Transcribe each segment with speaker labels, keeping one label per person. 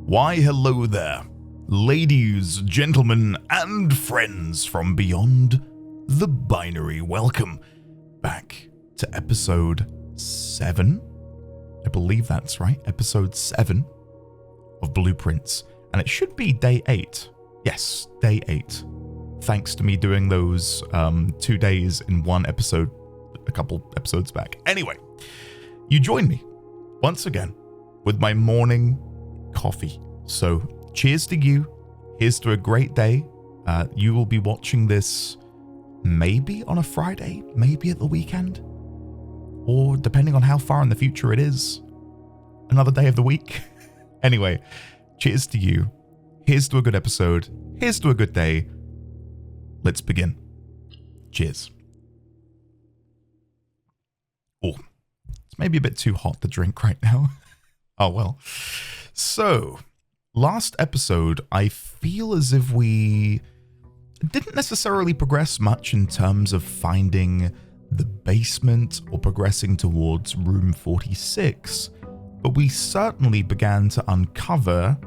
Speaker 1: Why, hello there, ladies, gentlemen, and friends from beyond the binary. Welcome back to episode 7. I believe that's right, episode 7 of Blueprints. And it should be day 8. Yes, day 8. Thanks to me doing those 2 days in one episode a couple episodes back. Anyway, you join me once again with my morning coffee. So cheers to you. Here's to a great day. You will be watching this maybe on a Friday, maybe at the weekend, or depending on how far in the future it is, another day of the week. Anyway, cheers to you. Here's to a good episode. Here's to a good day. Let's begin. Cheers. Oh, it's maybe a bit too hot to drink right now. Oh well. So, last episode, I feel as if we didn't necessarily progress much in terms of finding the basement or progressing towards room 46, but we certainly began to uncover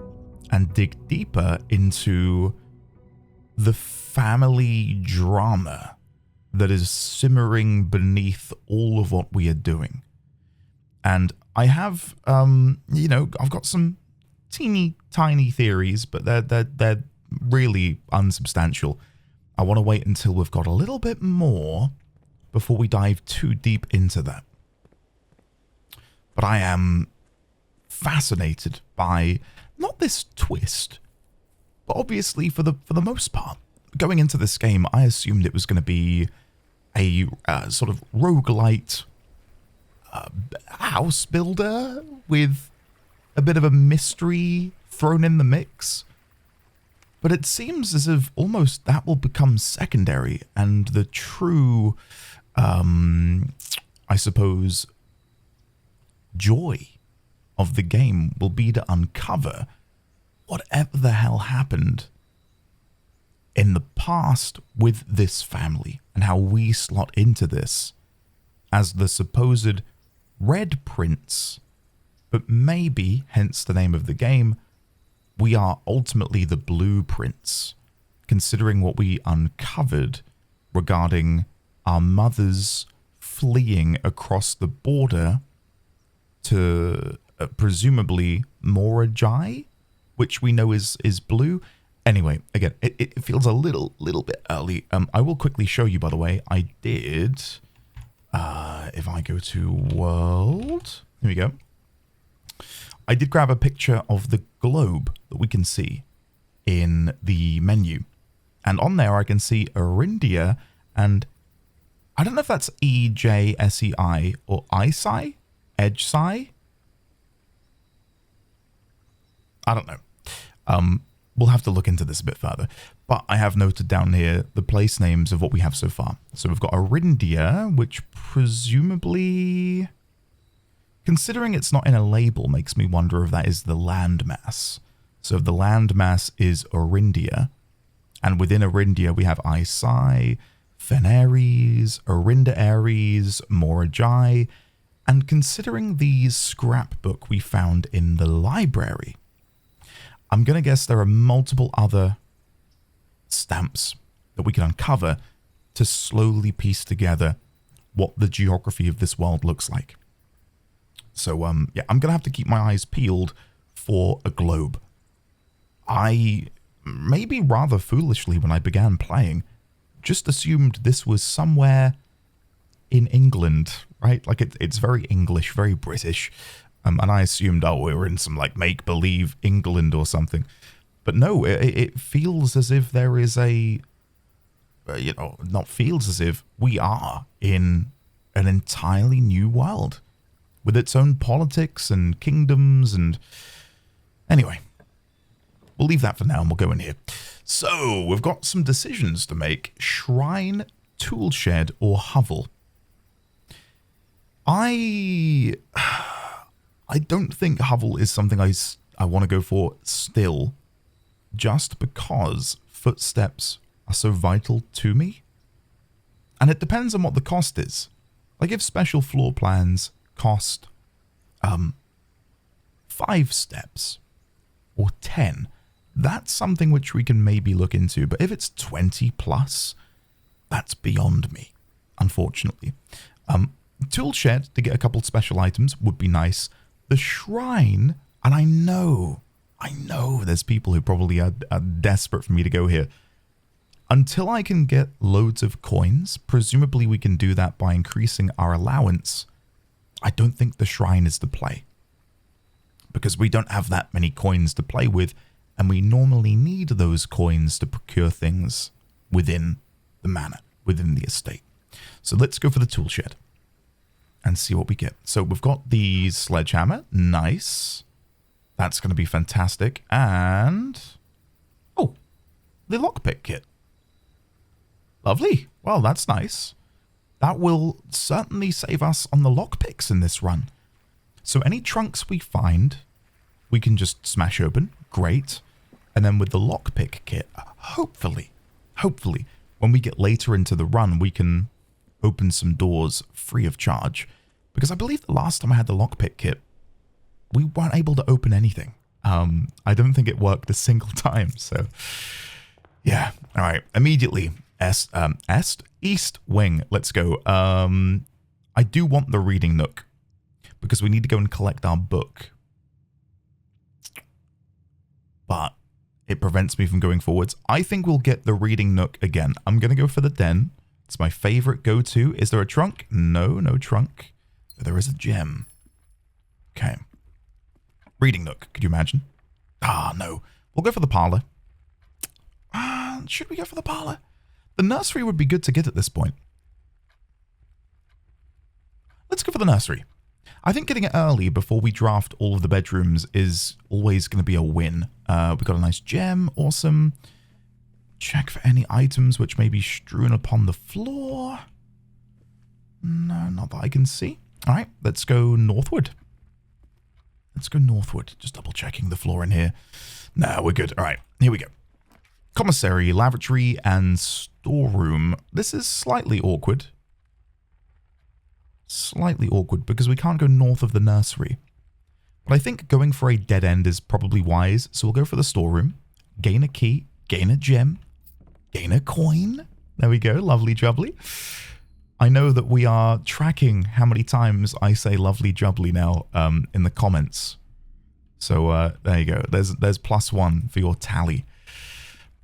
Speaker 1: and dig deeper into the family drama that is simmering beneath all of what we are doing. And I have, I've got some teeny tiny theories, but they're really unsubstantial. I want to wait until we've got a little bit more before we dive too deep into that. But I am fascinated by not this twist, but obviously for the most part, going into this game, I assumed it was going to be a sort of roguelite house builder with a bit of a mystery thrown in the mix. But it seems as if almost that will become secondary, and the true, I suppose, joy of the game will be to uncover whatever the hell happened in the past with this family and how we slot into this as the supposed Red Prince, but maybe, hence the name of the game, we are ultimately the Blue Prince, considering what we uncovered regarding our mothers fleeing across the border to presumably Morajai, which we know is blue. Anyway, again, it feels a little bit early. I will quickly show you, by the way, I did, if I go to world, here we go. I did grab a picture of the globe that we can see in the menu. And on there I can see Arindia, and I don't know if that's EJSEI or ISI? EdgeSci? I don't know. We'll have to look into this a bit further. But I have noted down here the place names of what we have so far. So we've got Arindia, which presumably, considering it's not in a label, makes me wonder if that is the landmass. So if the landmass is Arindia, and within Arindia we have Isai, Fenaries, Arinda Aries, Morajai, and considering the scrapbook we found in the library, I'm going to guess there are multiple other stamps that we can uncover to slowly piece together what the geography of this world looks like. So, yeah, I'm going to have to keep my eyes peeled for a globe. I, maybe rather foolishly when I began playing, just assumed this was somewhere in England, right? Like, it's very English, very British. And I assumed, oh, we were in some, like, make-believe England or something. But no, it feels as if there is a, not feels as if we are in an entirely new world with its own politics and kingdoms and... Anyway, we'll leave that for now and we'll go in here. So, we've got some decisions to make. Shrine, Toolshed, or Hovel. I don't think Hovel is something I want to go for still, just because footsteps are so vital to me. And it depends on what the cost is. Like if special floor plans cost 5 steps, or 10, that's something which we can maybe look into. But if it's 20 plus, that's beyond me, unfortunately. Tool shed to get a couple special items would be nice. The shrine, and I know there's people who probably are desperate for me to go here. Until I can get loads of coins, presumably we can do that by increasing our allowance. I don't think the shrine is the play, because we don't have that many coins to play with, and we normally need those coins to procure things within the manor, within the estate. So let's go for the tool shed and see what we get. So we've got the sledgehammer. Nice. That's going to be fantastic. And, oh, the lockpick kit. Lovely. Well, that's nice. That will certainly save us on the lockpicks in this run. So any trunks we find, we can just smash open. Great. And then with the lockpick kit, hopefully, when we get later into the run, we can open some doors free of charge. Because I believe the last time I had the lockpick kit, we weren't able to open anything. I don't think it worked a single time. So, yeah. All right. Immediately. East wing. Let's go. I do want the reading nook, because we need to go and collect our book. But it prevents me from going forwards. I think we'll get the reading nook again. I'm going to go for the den. It's my favorite go-to. Is there a trunk? No trunk. There is a gem. Okay. Reading nook. Could you imagine? Ah, no. We'll go for the parlor. Should we go for the parlor? The nursery would be good to get at this point. Let's go for the nursery. I think getting it early before we draft all of the bedrooms is always going to be a win. We've got a nice gem. Awesome. Check for any items which may be strewn upon the floor. No, not that I can see. All right, let's go northward. Just double checking the floor in here. No, we're good. All right, here we go. Commissary, lavatory, and storeroom. This is slightly awkward. Because we can't go north of the nursery. But I think going for a dead end is probably wise. So we'll go for the storeroom. Gain a key. Gain a gem. Gain a coin. There we go. Lovely jubbly. I know that we are tracking how many times I say lovely jubbly now in the comments. So there you go. There's +1 for your tally.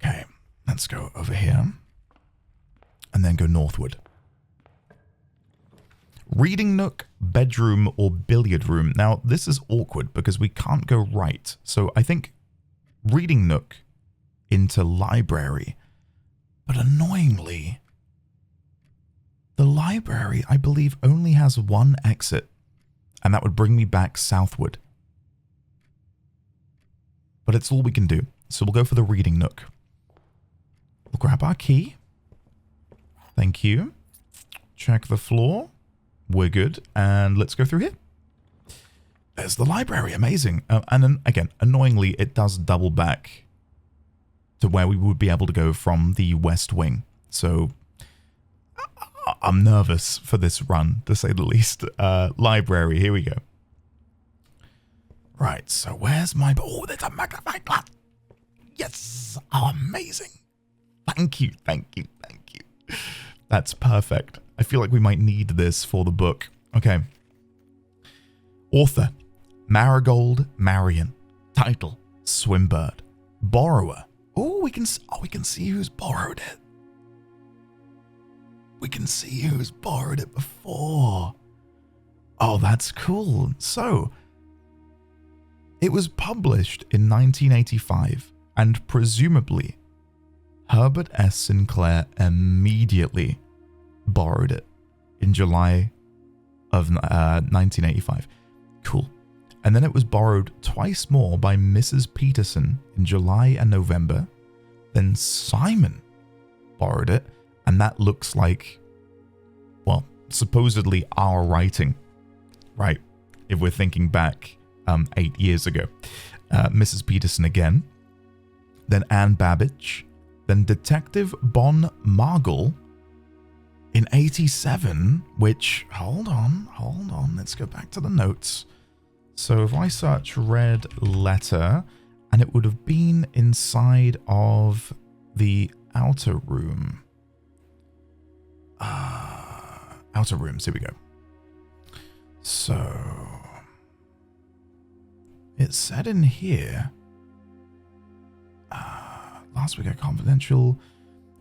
Speaker 1: Okay, let's go over here. And then go northward. Reading nook, bedroom, or billiard room. Now, this is awkward because we can't go right. So I think reading nook into library. But annoyingly, the library, I believe, only has one exit. And that would bring me back southward. But it's all we can do. So we'll go for the reading nook. We'll grab our key. Thank you. Check the floor. We're good. And let's go through here. There's the library. Amazing. And then, again, annoyingly, it does double back to where we would be able to go from the west wing. So I'm nervous for this run, to say the least. Library. Here we go. Right. So where's my... Oh, there's a magnifying glass. Yes. Oh, amazing. Thank you. That's perfect. I feel like we might need this for the book. Okay. Author, Marigold Marion. Title, Swimbird. Borrower. Oh, we can see who's borrowed it. We can see who's borrowed it before. Oh, that's cool. So, it was published in 1985, and presumably Herbert S. Sinclair immediately borrowed it in July of 1985. Cool. And then it was borrowed twice more by Mrs. Peterson in July and November. Then Simon borrowed it, and that looks like, well, supposedly our writing, right? If we're thinking back 8 years ago. Mrs. Peterson again. Then Anne Babbage. Then Detective Bon Margle in 87, which, hold on, let's go back to the notes. So if I search red letter, and it would have been inside of the outer room. Outer rooms, here we go. So, it said in here, last week at Confidential,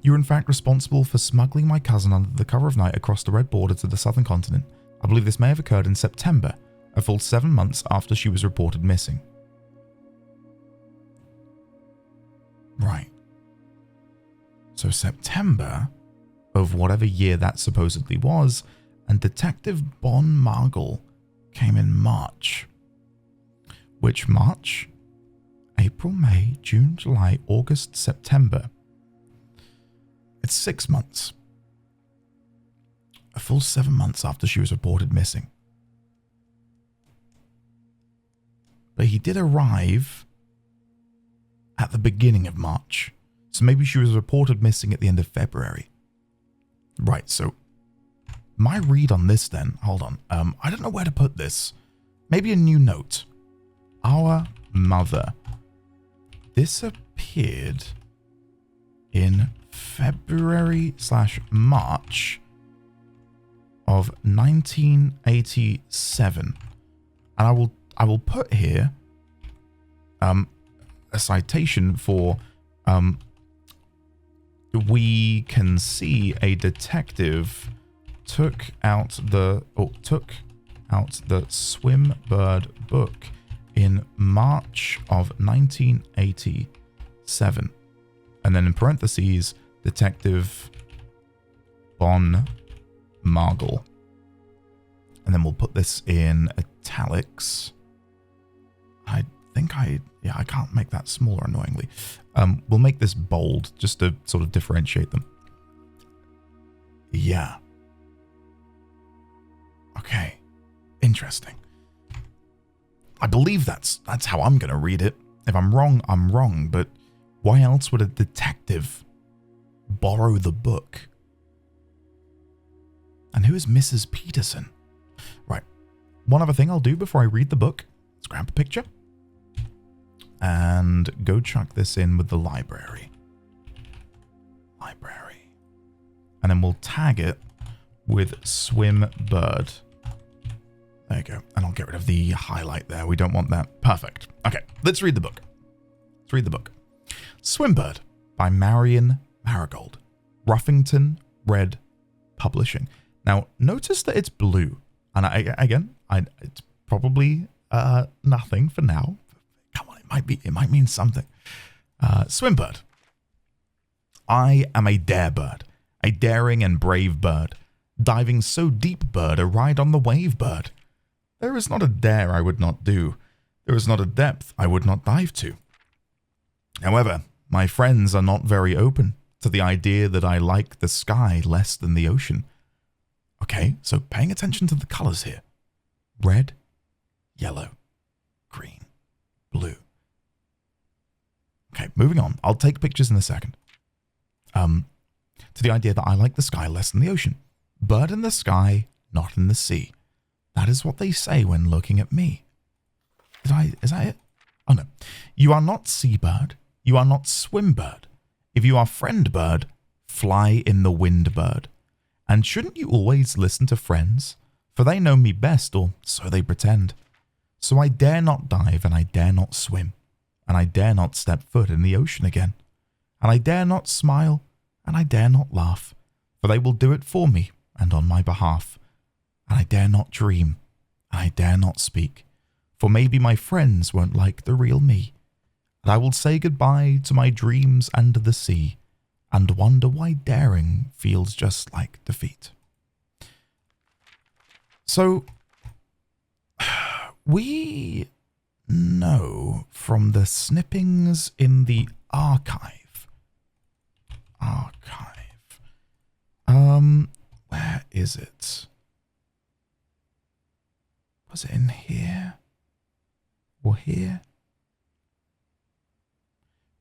Speaker 1: you're in fact responsible for smuggling my cousin under the cover of night across the red border to the southern continent. I believe this may have occurred in September, a full 7 months after she was reported missing. Right. So September of whatever year that supposedly was, and Detective Bon Margle came in March. Which March? April, May, June, July, August, September. It's 6 months. A full 7 months after she was reported missing. But he did arrive at the beginning of March. So maybe she was reported missing at the end of February. Right, so my read on this then, hold on. I don't know where to put this. Maybe a new note. Our mother disappeared in February/March of 1987. And I will put here a citation for we can see a detective took out the Swimbird book in March of 1987. And then in parentheses, Detective Bon Margle. And then we'll put this in italics. I can't make that smaller, annoyingly. We'll make this bold just to sort of differentiate them. Yeah. Okay. Interesting. I believe that's how I'm going to read it. If I'm wrong, I'm wrong, but why else would a detective borrow the book? And who is Mrs. Peterson? Right. One other thing I'll do before I read the book. Let's grab a picture. And go chuck this in with the library. And then we'll tag it with Swimbird. There you go. And I'll get rid of the highlight there. We don't want that. Perfect. Okay, let's read the book. Swimbird by Marion Marigold. Ruffington Red Publishing. Now, notice that it's blue. And it's probably nothing for now. Come on, it might mean something. Swimbird. I am a dare bird, a daring and brave bird, diving so deep bird, a ride on the wave bird. There is not a dare I would not do. There is not a depth I would not dive to. However, my friends are not very open to the idea that I like the sky less than the ocean. Okay, so paying attention to the colors here. Red, yellow, green, blue. Okay, moving on. I'll take pictures in a second. To the idea that I like the sky less than the ocean. Bird in the sky, not in the sea. That is what they say when looking at me. Is that it? Oh no. You are not seabird. You are not swimbird. If you are friend bird, fly in the wind bird. And shouldn't you always listen to friends? For they know me best, or so they pretend. So I dare not dive, and I dare not swim. And I dare not step foot in the ocean again. And I dare not smile, and I dare not laugh, for they will do it for me and on my behalf. And I dare not dream, and I dare not speak, for maybe my friends won't like the real me. And I will say goodbye to my dreams and the sea, and wonder why daring feels just like defeat. So, we know from the snippings in the archive. Where is it? Was it in here? Or here?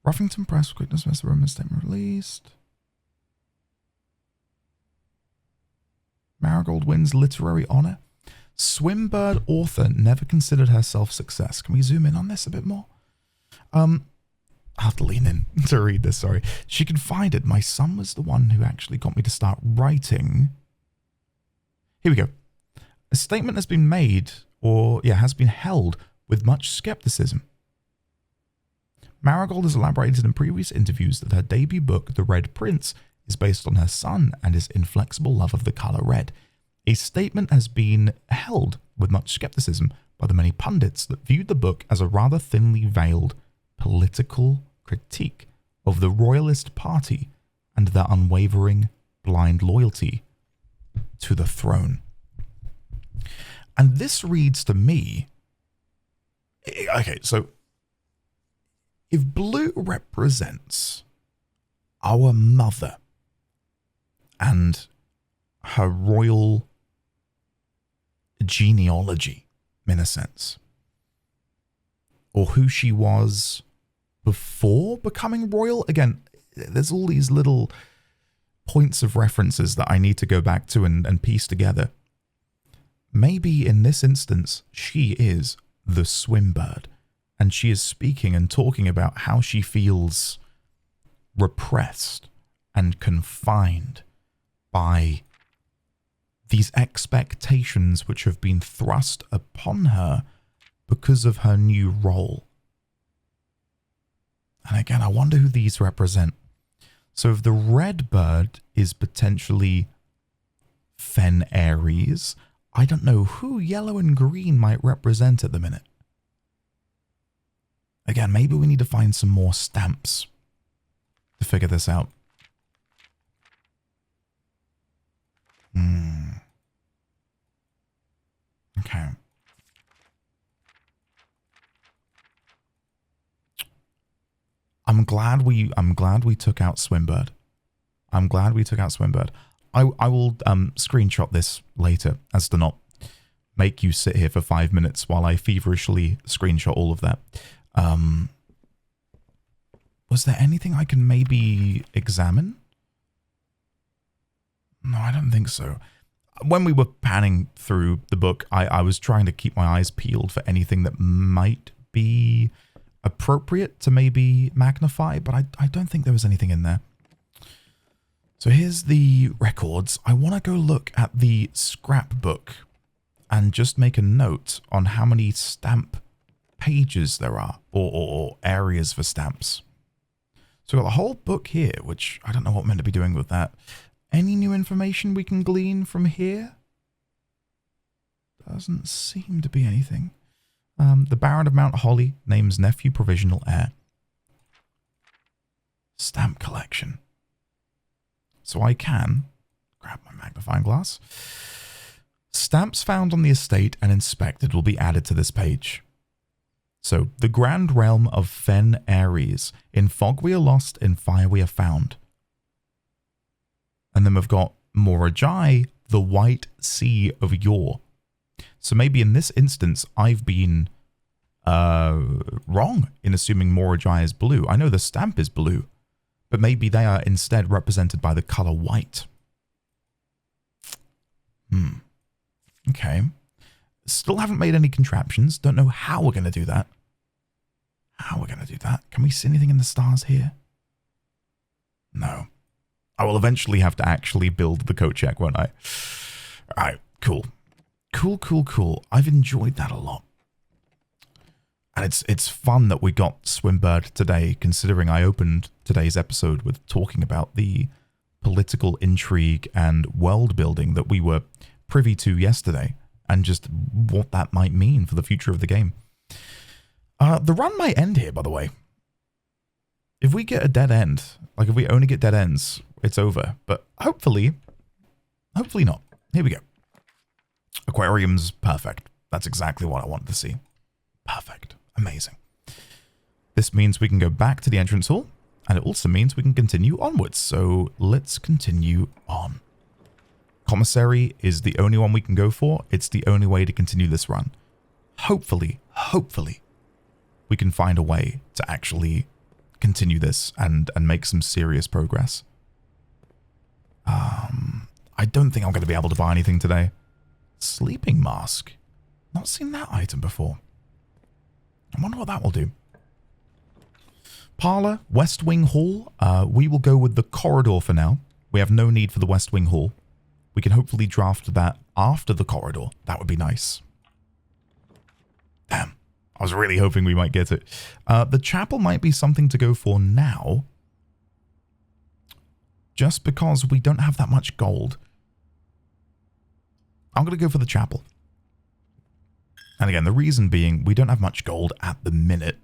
Speaker 1: Ruffington Press, quickness, Mr. Roman statement released. Marigold wins literary honor. Swimbird author never considered herself success. Can we zoom in on this a bit more? I'll have to lean in to read this, sorry. She confided, my son was the one who actually got me to start writing. Here we go. A statement has been made, has been held with much skepticism. Marigold has elaborated in previous interviews that her debut book, The Red Prince, is based on her son and his inflexible love of the color red. A statement has been held with much skepticism by the many pundits that viewed the book as a rather thinly veiled political critique of the Royalist Party and their unwavering, blind loyalty to the throne. And this reads to me, okay, so if blue represents our mother and her royal genealogy, in a sense, or who she was before becoming royal, again, there's all these little points of references that I need to go back to and piece together. Maybe in this instance, she is the swimbird, and she is speaking and talking about how she feels repressed and confined by these expectations which have been thrust upon her because of her new role. And again, I wonder who these represent. So if the red bird is potentially Fen Aries, I don't know who yellow and green might represent at the minute. Again, maybe we need to find some more stamps to figure this out. Okay. I'm glad we took out Swimbird. I'm glad we took out Swimbird. I will screenshot this later as to not make you sit here for 5 minutes while I feverishly screenshot all of that. Was there anything I can maybe examine? No, I don't think so. When we were panning through the book, I was trying to keep my eyes peeled for anything that might be appropriate to maybe magnify, but I don't think there was anything in there. So here's the records. I want to go look at the scrapbook and just make a note on how many stamp pages there are, or areas for stamps. So we've got the whole book here, which I don't know what I'm meant to be doing with that. Any new information we can glean from here? Doesn't seem to be anything. The Baron of Mount Holly names nephew provisional heir. Stamp collection. So I can grab my magnifying glass. Stamps found on the estate and inspected will be added to this page. So, the Grand Realm of Fen Aries. In fog we are lost, in fire we are found. And then we've got Morajai, the White Sea of Yore. So maybe in this instance, I've been wrong in assuming Morajai is blue. I know the stamp is blue, but maybe they are instead represented by the color white. Okay. Still haven't made any contraptions. Don't know how we're going to do that. Can we see anything in the stars here? No. I will eventually have to actually build the coat check, won't I? Alright, cool. Cool. I've enjoyed that a lot. And it's fun that we got Swimbird today, considering I opened today's episode with talking about the political intrigue and world building that we were privy to yesterday, and just what that might mean for the future of the game. The run might end here, by the way. If we get a dead end, like if we only get dead ends, it's over. But hopefully not. Here we go. Aquarium's perfect. That's exactly what I wanted to see. Perfect. Amazing. This means we can go back to the entrance hall, and it also means we can continue onwards. So let's continue on. Commissary is the only one we can go for. It's the only way to continue this run. Hopefully, we can find a way to actually continue this and make some serious progress. I don't think I'm going to be able to buy anything today. Sleeping mask. Not seen that item before. I wonder what that will do. Parlor, West Wing Hall. We will go with the corridor for now. We have no need for the West Wing Hall. We can hopefully draft that after the corridor. That would be nice. Damn. I was really hoping we might get it. The chapel might be something to go for now. Just because we don't have that much gold. I'm going to go for the chapel. And again, the reason being, we don't have much gold at the minute.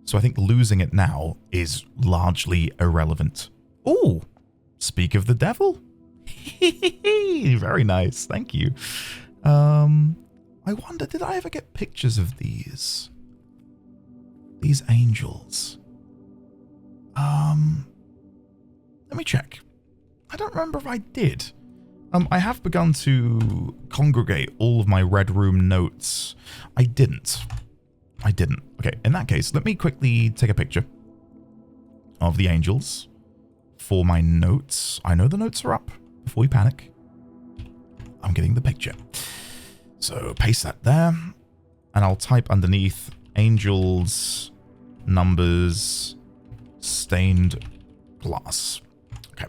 Speaker 1: So I think losing it now is largely irrelevant. Oh, speak of the devil. Very nice. Thank you. I wonder, did I ever get pictures of these? These angels. Let me check. I don't remember if I did. I have begun to congregate all of my Red Room notes. I didn't. Okay, in that case, let me quickly take a picture of the angels for my notes. I know the notes are up before we panic. I'm getting the picture. So paste that there, and I'll type underneath angels, numbers, stained glass. Okay,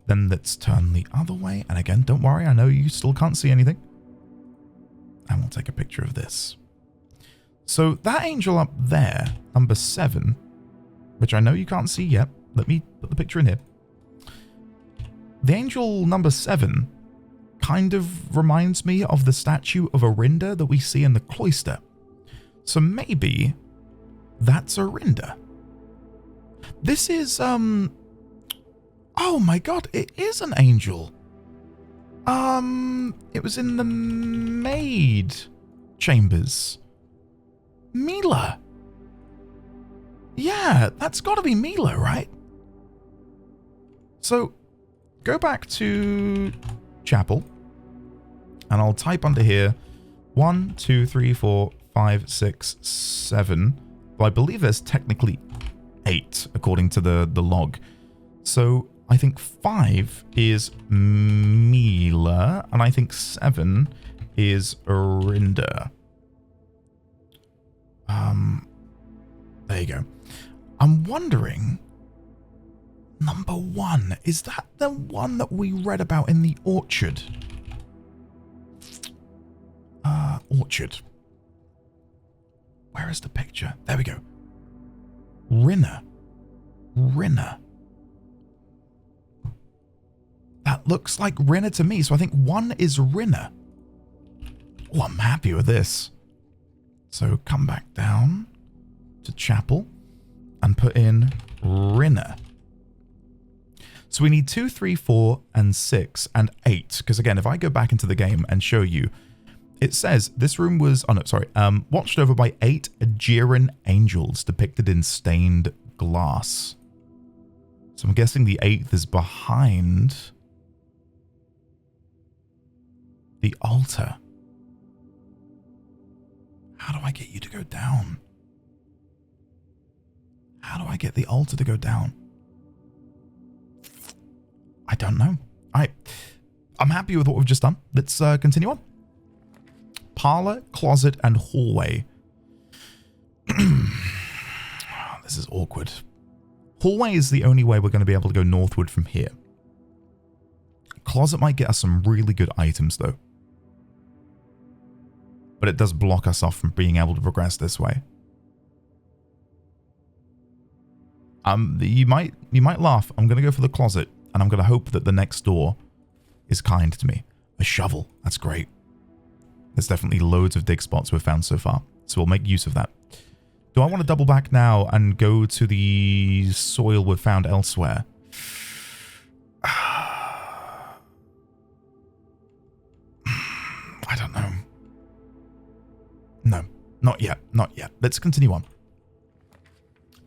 Speaker 1: then let's turn the other way. And again, don't worry, I know you still can't see anything. And we'll take a picture of this. So that angel up there, number 7, which I know you can't see yet. Let me put the picture in here. The angel number 7 kind of reminds me of the statue of Orinda that we see in the cloister. So maybe that's Orinda. This is, oh my god, it is an angel. It was in the maid chambers. Mila. Yeah, that's got to be Mila, right? So, go back to chapel, and I'll type under here 1, 2, 3, 4, 5, 6, 7. Well, I believe there's technically 8 according to the log. So I think 5 is Mila, and I think 7 is Orinda. There you go. I'm wondering, number 1, is that the one that we read about in the orchard? Orchard. Where is the picture? There we go. Rinna. That looks like Rinna to me, so I think 1 is Rinna. Oh, I'm happy with this. So come back down to chapel and put in Rinna. So we need 2, 3, 4, and 6, and 8. Because again, if I go back into the game and show you, it says this room was, watched over by 8 Aegeran angels depicted in stained glass. So I'm guessing the 8th is behind the altar. How do I get you to go down? How do I get the altar to go down? I don't know. I'm happy with what we've just done. Let's continue on. Parlor, closet, and hallway. This is awkward. Hallway is the only way we're going to be able to go northward from here. Closet might get us some really good items, though. But it does block us off from being able to progress this way. You might laugh. I'm going to go for the closet, and I'm going to hope that the next door is kind to me. A shovel. That's great. There's definitely loads of dig spots we've found so far, so we'll make use of that. Do I want to double back now and go to the soil we've found elsewhere? I don't know. No, not yet. Let's continue on.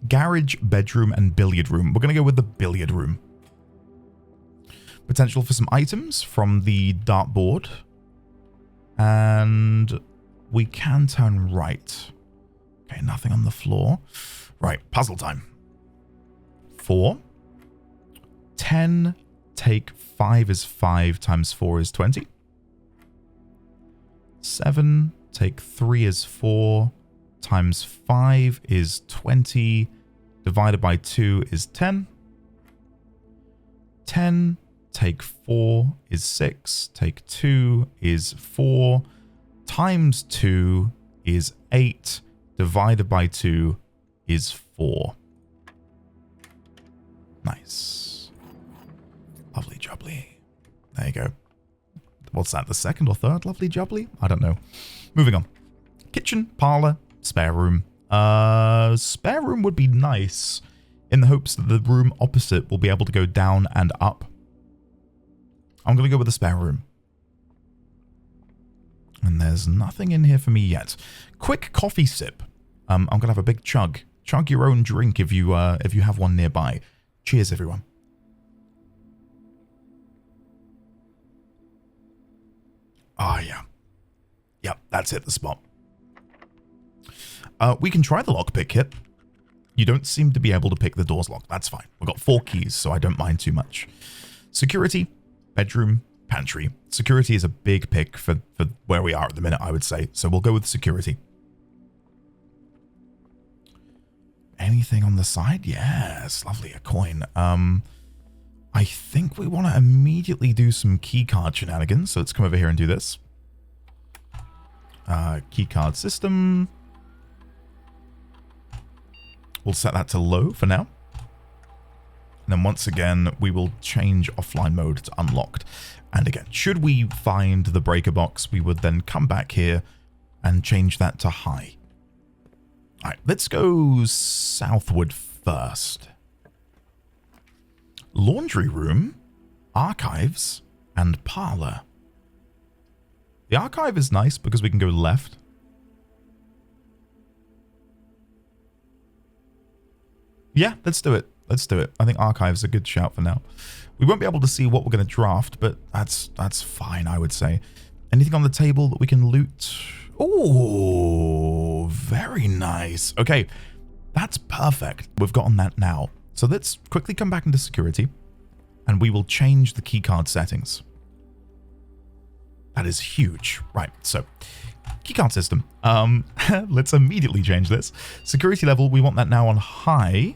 Speaker 1: Garage, bedroom, and billiard room. We're going to go with the billiard room. Potential for some items from the dartboard. And we can turn right. Okay, nothing on the floor. Right, puzzle time. 4. 10 take 5 is 5 times 4 is 20. 7 take 3 is 4 times 5 is 20 divided by 2 is 10. 10 take 4 is 6. Take 2 is 4. Times 2 is 8. Divided by 2 is 4. Nice. Lovely jubbly. There you go. What's that, the second or third lovely jubbly? I don't know. Moving on. Kitchen, parlor, spare room. Spare room would be nice in the hopes that the room opposite will be able to go down and up. I'm going to go with the spare room. And there's nothing in here for me yet. Quick coffee sip. I'm going to have a big chug. Chug your own drink if you have one nearby. Cheers, everyone. Ah, yeah. Yep, that's it, the spot. We can try the lockpick kit. You don't seem to be able to pick the doors locked. That's fine. We've got 4 keys, so I don't mind too much. Security, bedroom, pantry. Security is a big pick for where we are at the minute, I would say. So we'll go with security. Anything on the side? Yes, lovely, a coin. I think we want to immediately do some keycard shenanigans, so let's come over here and do this. Keycard system. We'll set that to low for now. And then once again, we will change offline mode to unlocked. And again, should we find the breaker box, we would then come back here and change that to high. All right, let's go southward first. Laundry room, archives, and parlor. The archive is nice because we can go left. Yeah, let's do it. Let's do it. I think archive's a good shout for now. We won't be able to see what we're going to draft, but that's fine, I would say. Anything on the table that we can loot? Oh, very nice. Okay, that's perfect. We've gotten that now. So let's quickly come back into security, and we will change the keycard settings. That is huge. Right, so keycard system. Let's immediately change this. Security level, we want that now on high.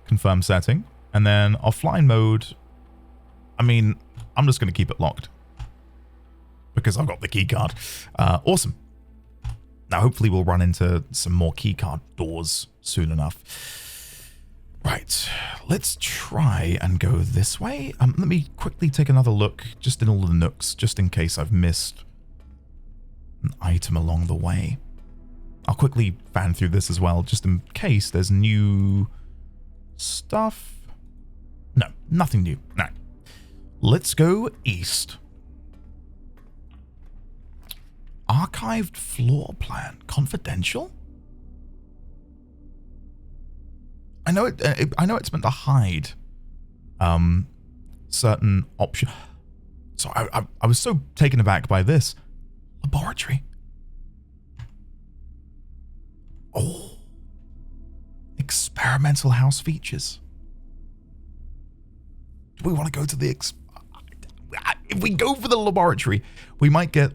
Speaker 1: Confirm setting. And then offline mode, I mean, I'm just going to keep it locked because I've got the keycard. Awesome. Now, hopefully we'll run into some more keycard doors soon enough. Right, let's try and go this way. Let me quickly take another look just in all the nooks, just in case I've missed an item along the way. I'll quickly fan through this as well, just in case there's new stuff. No, nothing new. No. Let's go east. Archived floor plan. Confidential? I know it's meant to hide certain options. So I was so taken aback by this. Laboratory. Oh. Experimental house features. Do we want to go to the if we go for the laboratory, we might get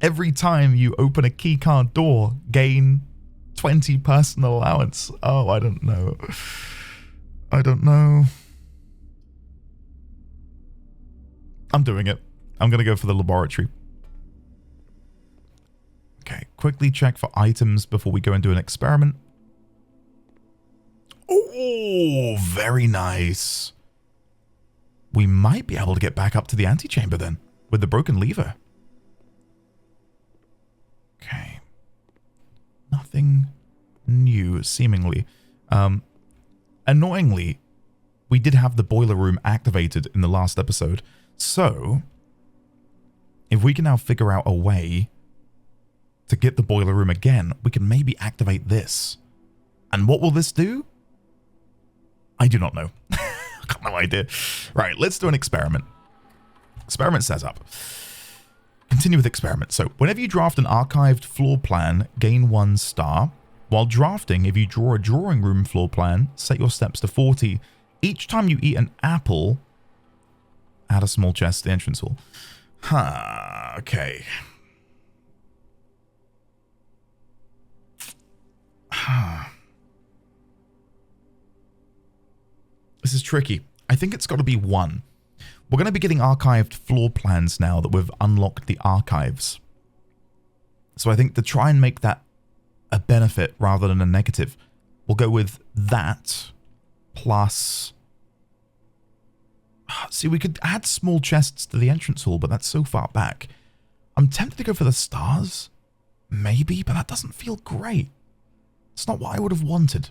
Speaker 1: every time you open a keycard door, gain 20 personal allowance. Oh, I don't know. I don't know. I'm doing it. I'm going to go for the laboratory. Okay, quickly check for items before we go and do an experiment. Oh, very nice. We might be able to get back up to the antechamber then, with the broken lever. Okay. Nothing new, seemingly. Annoyingly, we did have the boiler room activated in the last episode. So, if we can now figure out a way to get the boiler room again, we can maybe activate this. And what will this do? I do not know. I've got no idea. Right, let's do an experiment. Experiment setup. Continue with experiment. So, whenever you draft an archived floor plan, gain 1 star. While drafting, if you draw a drawing room floor plan, set your steps to 40. Each time you eat an apple, add a small chest to the entrance hall. Huh, okay. This is tricky. I think it's got to be one. We're going to be getting archived floor plans now that we've unlocked the archives. So I think to try and make that a benefit rather than a negative, we'll go with that plus... See, we could add small chests to the entrance hall, but that's so far back. I'm tempted to go for the stars. Maybe, but that doesn't feel great. It's not what I would have wanted.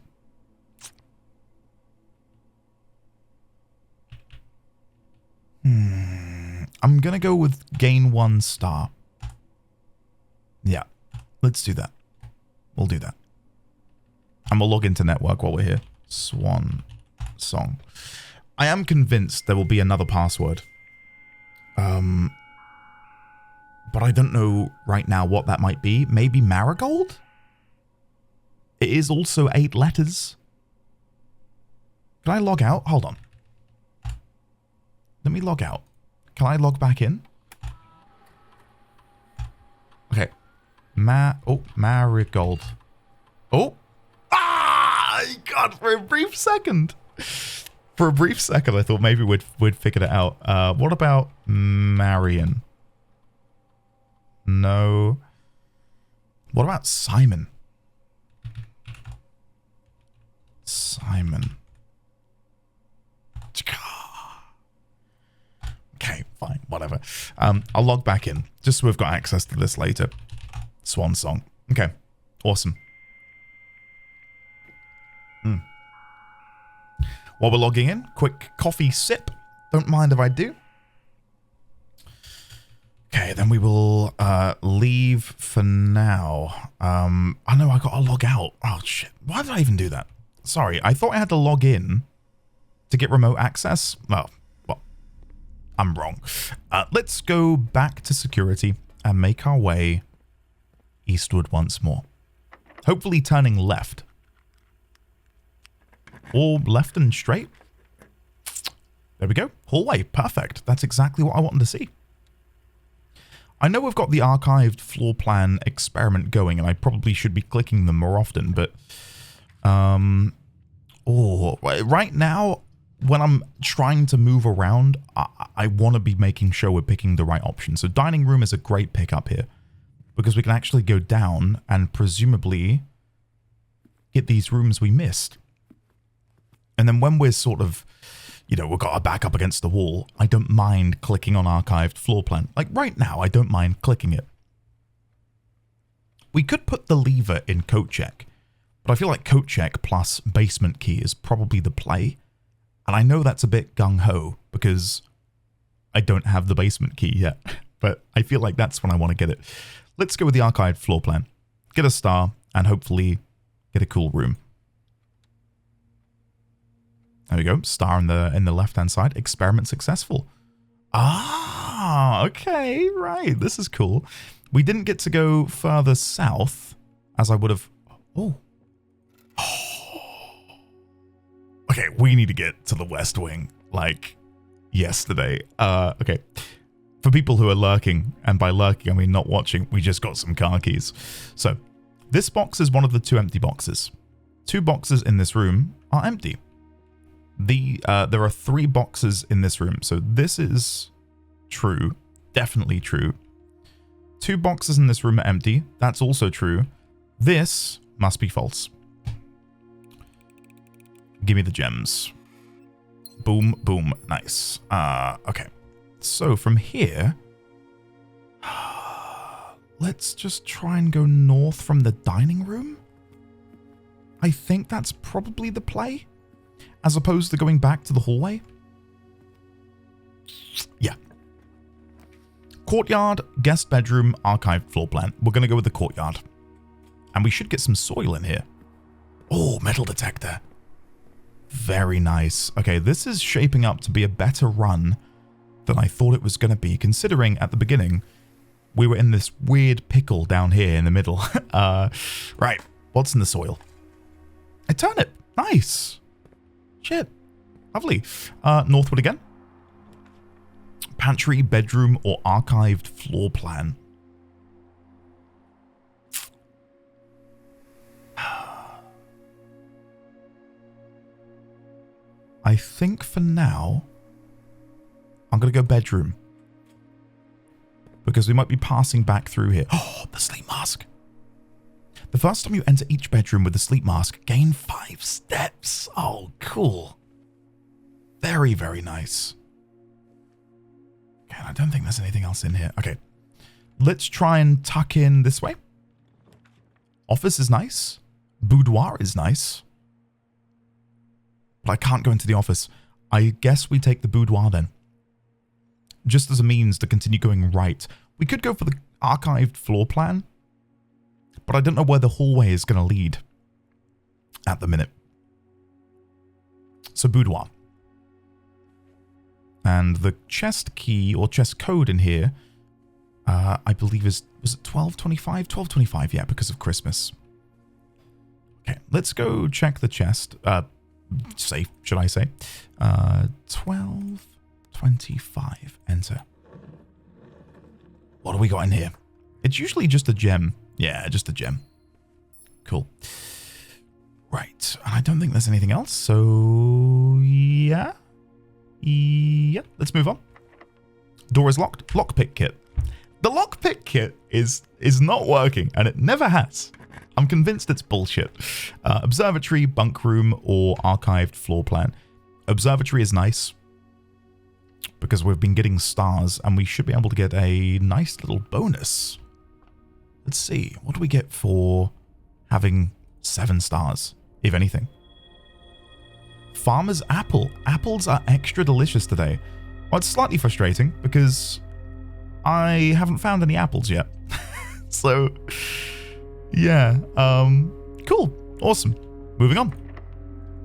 Speaker 1: I'm going to go with gain 1 star. Yeah, let's do that. We'll do that. And we'll log into network while we're here. Swan song. I am convinced there will be another password. But I don't know right now what that might be. Maybe Marigold? It is also 8 letters. Can I log out? Hold on. Let me log out. Can I log back in? Okay. Marigold. Oh! Ah! God, for a brief second. For a brief second, I thought maybe we'd figured it out. What about Marion? No. What about Simon? Simon. Okay, fine, whatever. I'll log back in, just so we've got access to this later. Swan song. Okay, awesome. While we're logging in, quick coffee sip. Don't mind if I do. Okay, then we will leave for now. I know I gotta log out. Oh, shit. Why did I even do that? Sorry, I thought I had to log in to get remote access. Well, I'm wrong. Let's go back to security and make our way eastward once more. Hopefully turning left. Or left and straight. There we go. Hallway. Perfect. That's exactly what I wanted to see. I know we've got the archived floor plan experiment going, and I probably should be clicking them more often, but... right now, when I'm trying to move around, I want to be making sure we're picking the right option. So dining room is a great pick up here, because we can actually go down and presumably get these rooms we missed. And then when we're sort of, you know, we've got our back up against the wall, I don't mind clicking on archived floor plan. Like right now, I don't mind clicking it. We could put the lever in code check, but I feel like code check plus basement key is probably the play. And I know that's a bit gung-ho because I don't have the basement key yet, but I feel like that's when I want to get it. Let's go with the archived floor plan. Get a star and hopefully get a cool room. There we go. Star in the left-hand side. Experiment successful. Ah, okay, right. This is cool. We didn't get to go further south as I would have... Oh. Okay, we need to get to the West Wing, like, yesterday. Okay. For people who are lurking, and by lurking I mean not watching, we just got some car keys. So, this box is one of the 2 empty boxes. 2 boxes in this room are empty. There are 3 boxes in this room, so this is true. Definitely true. 2 boxes in this room are empty. That's also true. This must be false. Give me the gems. Boom, boom. Nice. Okay. So from here, let's just try and go north from the dining room. I think that's probably the play, as opposed to going back to the hallway. Yeah. Courtyard, guest bedroom, archived floor plan. We're going to go with the courtyard. And we should get some soil in here. Oh, metal detector. Very nice. Okay, this is shaping up to be a better run than I thought it was going to be, considering at the beginning we were in this weird pickle down here in the middle. Right, what's in the soil? A turnip. Nice. Shit. Lovely. Northward again. Pantry, bedroom, or archived floor plan. I think for now, I'm going to go bedroom. Because we might be passing back through here. Oh, the sleep mask. The first time you enter each bedroom with the sleep mask, gain 5 steps. Oh, cool. Very, very nice. Okay, I don't think there's anything else in here. Okay, let's try and tuck in this way. Office is nice. Boudoir is nice. But I can't go into the office. I guess we take the boudoir then. Just as a means to continue going right. We could go for the archived floor plan. But I don't know where the hallway is going to lead at the minute. So boudoir. And the chest key or chest code in here, I believe was it 1225? 1225, yeah, because of Christmas. Okay, let's go check the chest. Safe, should I say. 1225, enter. What do we got in here? It's usually just a gem. Yeah, just a gem. Cool. Right, and I don't think there's anything else, so yeah. Yeah, let's move on. Door is locked. Lockpick kit. The lockpick kit is not working, and it never has. I'm convinced it's bullshit. Observatory, bunk room, or archived floor plan. Observatory is nice because we've been getting stars, and we should be able to get a nice little bonus. Let's see. What do we get for having 7 stars, if anything? Farmer's apple. Apples are extra delicious today. Well, it's slightly frustrating because I haven't found any apples yet. So, yeah. Cool. Awesome. Moving on.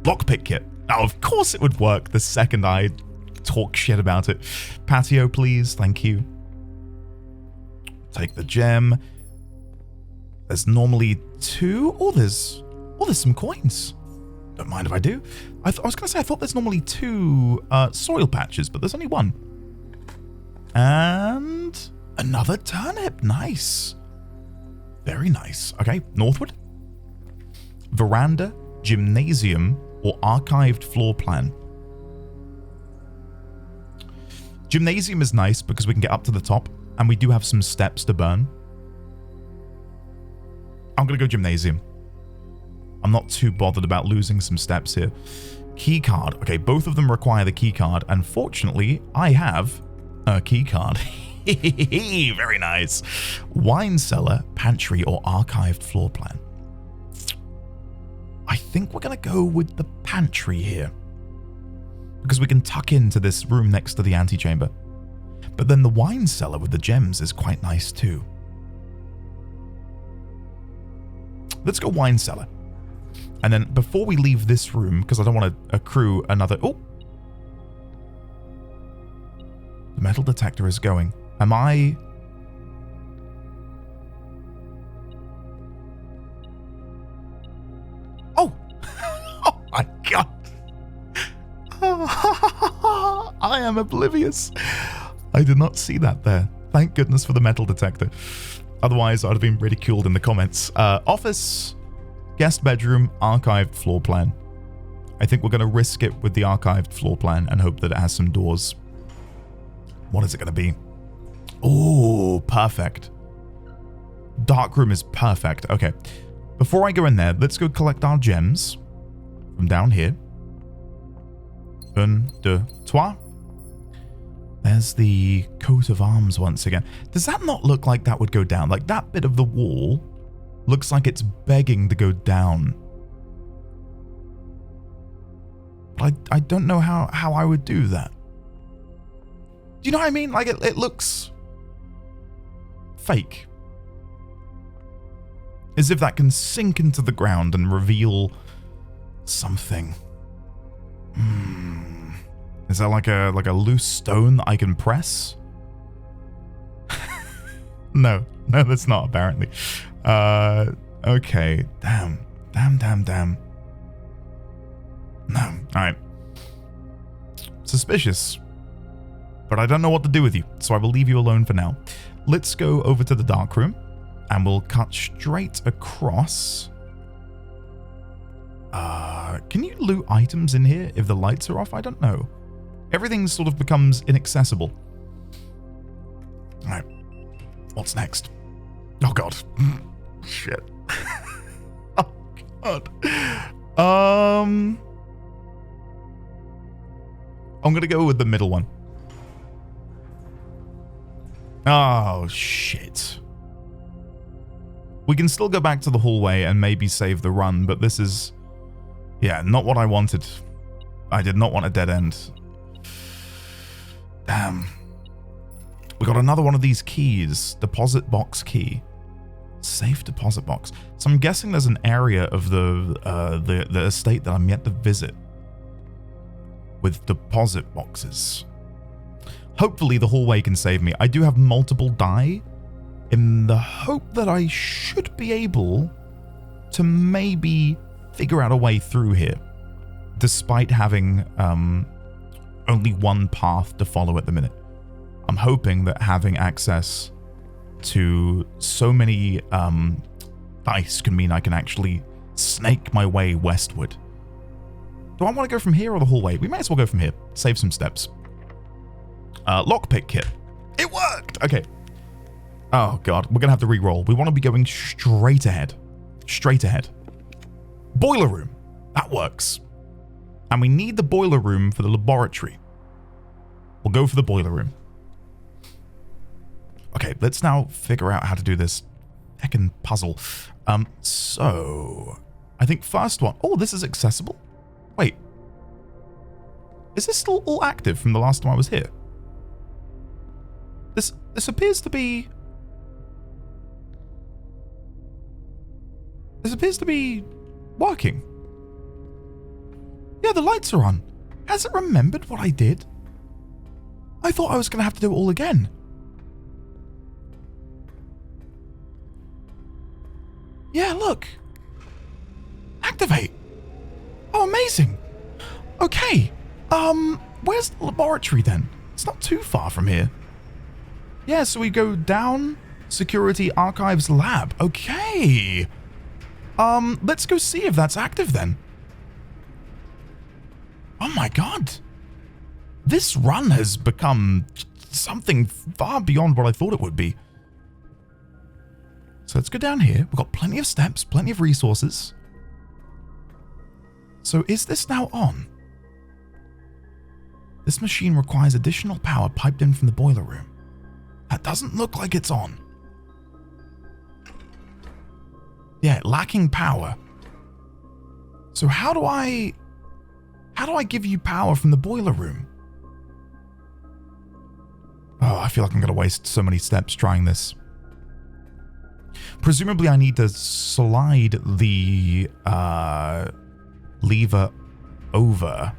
Speaker 1: Lockpick kit. Now, of course it would work the second I talk shit about it. Patio, please. Thank you. Take the gem. There's normally 2. Oh, there's some coins. Don't mind if I do. I was going to say, I thought there's normally 2 soil patches, but there's only 1. And another turnip. Nice. Very nice. Okay, northward. Veranda, gymnasium, or archived floor plan. Gymnasium is nice because we can get up to the top, and we do have some steps to burn. I'm going to go gymnasium. I'm not too bothered about losing some steps here. Key card. Okay, both of them require the key card, and fortunately, I have a key card. Very nice. Wine cellar, pantry, or archived floor plan. I think we're going to go with the pantry here, because we can tuck into this room next to the antechamber. But then the wine cellar with the gems is quite nice too. Let's go wine cellar. And then before we leave this room, because I don't want to accrue another... Oh! The metal detector is going. Am I... Oh! Oh my god! I am oblivious. I did not see that there. Thank goodness for the metal detector. Otherwise, I'd have been ridiculed in the comments. Office... Guest bedroom, archived floor plan. I think we're going to risk it with the archived floor plan and hope that it has some doors. What is it going to be? Oh, perfect. Dark room is perfect. Okay. Before I go in there, let's go collect our gems from down here. 1, 2, 3. There's the coat of arms once again. Does that not look like that would go down? Like that bit of the wall looks like it's begging to go down. But I don't know how I would do that. Do you know what I mean? Like it looks fake. As if that can sink into the ground and reveal something. Is that like a loose stone that I can press? No, that's not apparently. Okay. Damn. No. Alright. Suspicious. But I don't know what to do with you, so I will leave you alone for now. Let's go over to the dark room, and we'll cut straight across Can you loot items in here if the lights are off? I don't know. Everything sort of becomes inaccessible. All right. What's next? Oh, God. Shit. Oh, God. I'm going to go with the middle one. Oh, shit. We can still go back to the hallway and maybe save the run, but this is... yeah, not what I wanted. I did not want a dead end. Damn. We got another one of these keys. Deposit box key. Safe deposit box. So I'm guessing there's an area of the estate that I'm yet to visit with deposit boxes. Hopefully the hallway can save me. I do have multiple die in the hope that I should be able to maybe figure out a way through here, despite having only one path to follow at the minute. I'm hoping that having access to so many dice can mean I can actually snake my way westward. Do I want to go from here or the hallway? We might as well go from here. Save some steps. Lockpick kit. It worked! Okay. Oh, God. We're going to have to re-roll. We want to be going straight ahead. Straight ahead. Boiler room. That works. And we need the boiler room for the laboratory. We'll go for the boiler room. Okay, let's now figure out how to do this heckin' puzzle. So... I think first one... oh, this is accessible? Wait. Is this still all active from the last time I was here? This appears to be... this appears to be working. Yeah, the lights are on. Has it remembered what I did? I thought I was going to have to do it all again. Yeah, look. Activate. Oh, amazing. Okay. Where's the laboratory then? It's not too far from here. Yeah, so we go down Security Archives Lab. Okay. Let's go see if that's active then. Oh my God. This run has become something far beyond what I thought it would be. So let's go down here. We've got plenty of steps, plenty of resources. So is this now on? This machine requires additional power piped in from the boiler room. That doesn't look like it's on. Yeah, lacking power. So how do I give you power from the boiler room? Oh, I feel like I'm going to waste so many steps trying this. Presumably I need to slide the lever over.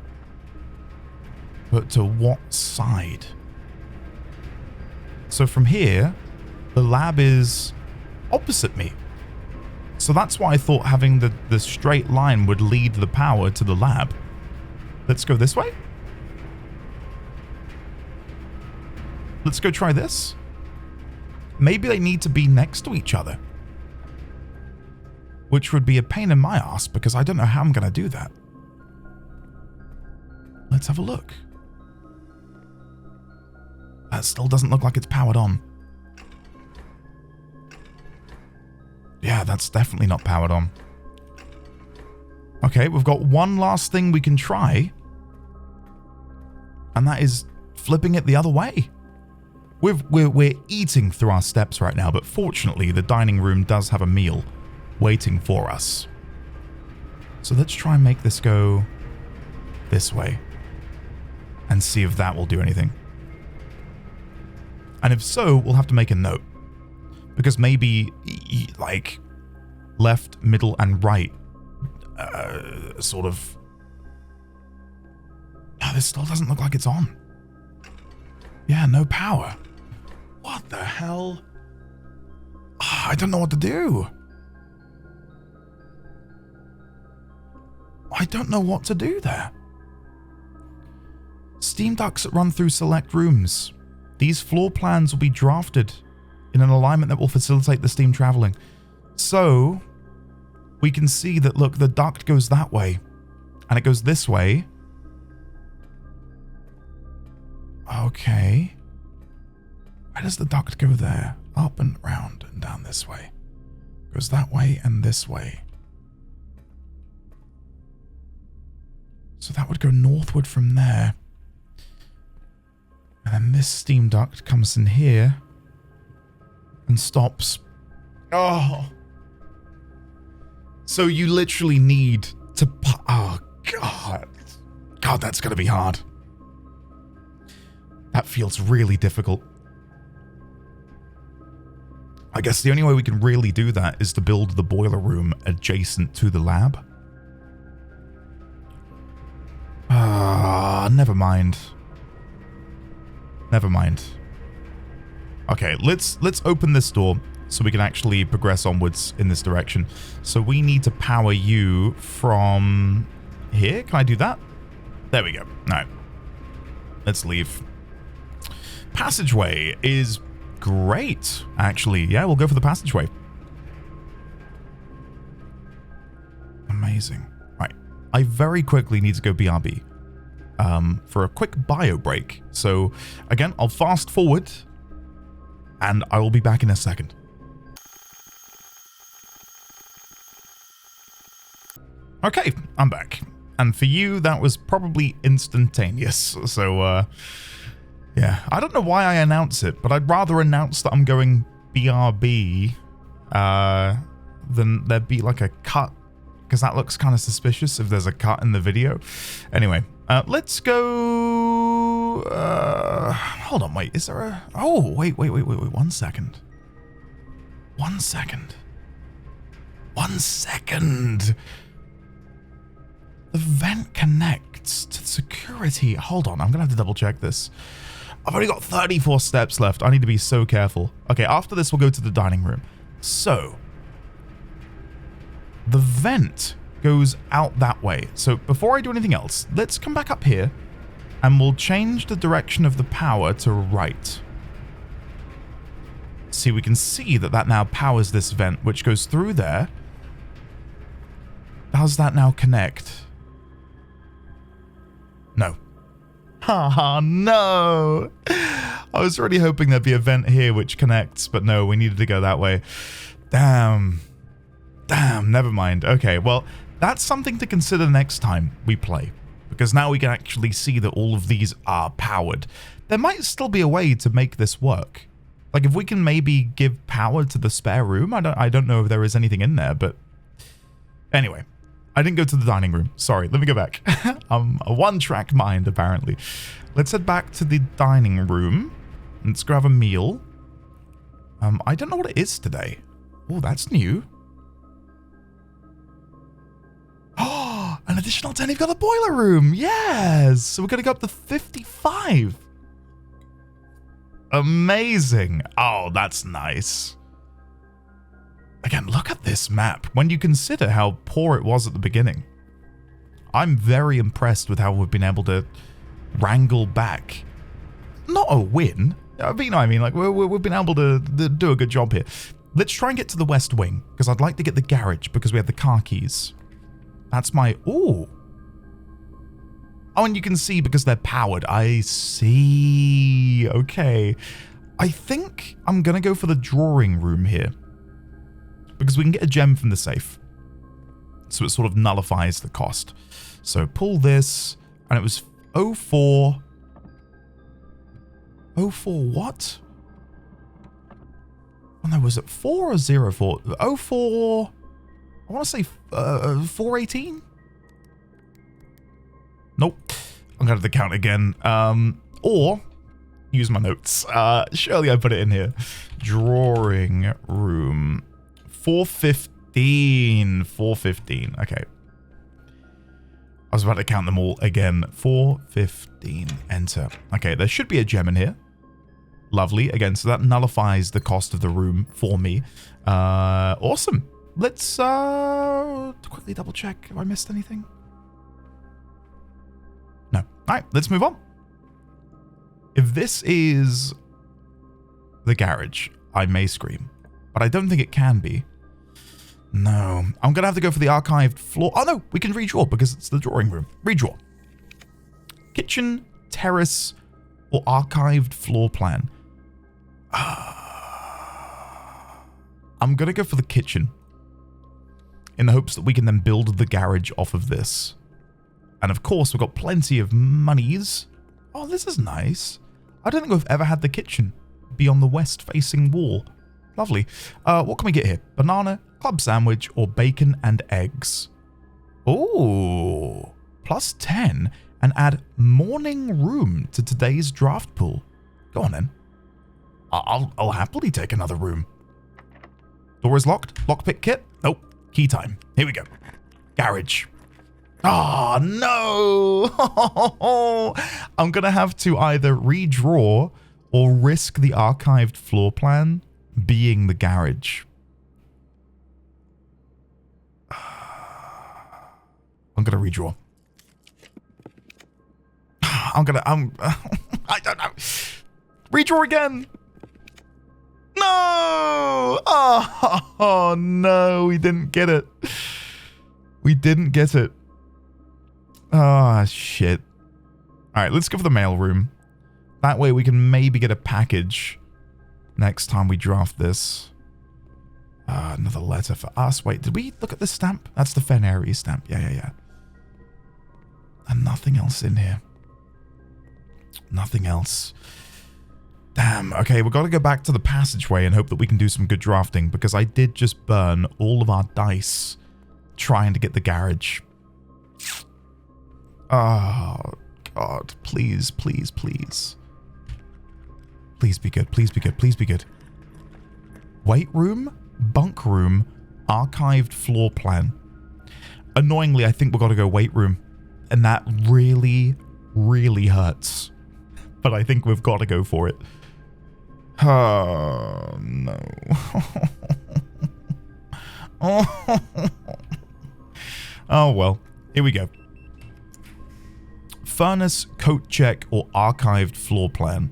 Speaker 1: But to what side? So from here, the lab is opposite me. So that's why I thought having the straight line would lead the power to the lab. Let's go this way. Let's go try this. Maybe they need to be next to each other. Which would be a pain in my ass because I don't know how I'm going to do that. Let's have a look. That still doesn't look like it's powered on. Yeah, that's definitely not powered on. Okay, we've got one last thing we can try. And that is flipping it the other way. We're eating through our steps right now, but fortunately the dining room does have a meal waiting for us. So let's try and make this go this way and see if that will do anything. And if so, we'll have to make a note. Because maybe, like, left, middle, and right, sort of... No, this still doesn't look like it's on. Yeah, no power. What the hell? Oh, I don't know what to do. I don't know what to do there. Steam ducts that run through select rooms. These floor plans will be drafted in an alignment that will facilitate the steam traveling. So, we can see that, look, the duct goes that way. And it goes this way. Okay. Where does the duct go there? Up and round and down this way. Goes that way and this way. So that would go northward from there. And then this steam duct comes in here and stops. Oh. So you literally need to... Oh, God. God, that's going to be hard. That feels really difficult. I guess the only way we can really do that is to build the boiler room adjacent to the lab. Never mind. Never mind. Okay, let's open this door so we can actually progress onwards in this direction. So we need to power you from here. Can I do that? There we go. All right. Let's leave. Passageway is great, actually. Yeah, we'll go for the passageway. Amazing. Right. I very quickly need to go BRB for a quick bio break. So, again, I'll fast forward and I will be back in a second. Okay, I'm back. And for you, that was probably instantaneous. So, yeah, I don't know why I announce it, but I'd rather announce that I'm going BRB than there be like a cut, because that looks kind of suspicious if there's a cut in the video. Anyway, let's go... hold on, wait, is there a... Oh, wait, 1 second. 1 second. 1 second! The vent connects to security. Hold on, I'm going to have to double check this. I've only got 34 steps left. I need to be so careful. Okay, after this, we'll go to the dining room. So, the vent goes out that way. So, before I do anything else, let's come back up here and we'll change the direction of the power to right. See, we can see that that now powers this vent, which goes through there. Does that now connect? No. Haha, no! I was really hoping there'd be a vent here which connects, but no, we needed to go that way. Damn. Damn, never mind. Okay, well, that's something to consider next time we play, because now we can actually see that all of these are powered. There might still be a way to make this work. Like, if we can maybe give power to the spare room, I don't know if there is anything in there, but... Anyway. I didn't go to the dining room. Sorry, let me go back. I'm a one-track mind, apparently. Let's head back to the dining room. Let's grab a meal. I don't know what it is today. Oh, that's new. Oh, an additional 10. You've got the boiler room. Yes. So we're going to go up to 55. Amazing. Oh, that's nice. Again, look at this map. When you consider how poor it was at the beginning, I'm very impressed with how we've been able to wrangle back. Not a win, but you know what I mean? Like, we've been able to do a good job here. Let's try and get to the west wing, because I'd like to get the garage, because we have the car keys. That's my... Ooh. Oh, and you can see because they're powered. I see. Okay. I think I'm going to go for the drawing room here, because we can get a gem from the safe. So it sort of nullifies the cost. So pull this, and it was 04. 04 what? Oh no, was it 4 or 04? 04... I want to say 418? Nope. I'm going to the count again. Or use my notes. Surely I put it in here. Drawing room. 415. 415. Okay. I was about to count them all again. 415. Enter. Okay, there should be a gem in here. Lovely. Again, so that nullifies the cost of the room for me. Awesome. Let's quickly double check. Have I missed anything? No. All right, let's move on. If this is the garage, I may scream, but I don't think it can be. No. I'm going to have to go for the archived floor. Oh, no. We can redraw because it's the drawing room. Redraw. Kitchen, terrace, or archived floor plan. I'm going to go for the kitchen in the hopes that we can then build the garage off of this. And of course, we've got plenty of monies. Oh, this is nice. I don't think we've ever had the kitchen be on the west-facing wall. Lovely. What can we get here? Banana, club sandwich, or bacon and eggs? Ooh, plus 10 and add morning room to today's draft pool. Go on then. I'll happily take another room. Door is locked. Lockpick kit? Nope. Key time. Here we go. Garage. Oh, no. I'm going to have to either redraw or risk the archived floor plan being the garage. I'm going to redraw. I don't know. Redraw again. No. Oh, no. We didn't get it. We didn't get it. Ah, shit. All right, let's go for the mail room. That way we can maybe get a package next time we draft this. Another letter for us. Wait, did we look at this stamp? That's the Fenary stamp. Yeah. And nothing else in here. Nothing else. Damn. Okay, we've got to go back to the passageway and hope that we can do some good drafting because I did just burn all of our dice trying to get the garage. Oh, God. Please, please, please. Please be good. Please be good. Please be good. Weight room, bunk room, archived floor plan. Annoyingly, I think we've got to go weight room. And that really, really hurts. But I think we've got to go for it. Oh, no. Oh, well. Here we go. Furnace, coat check, or archived floor plan.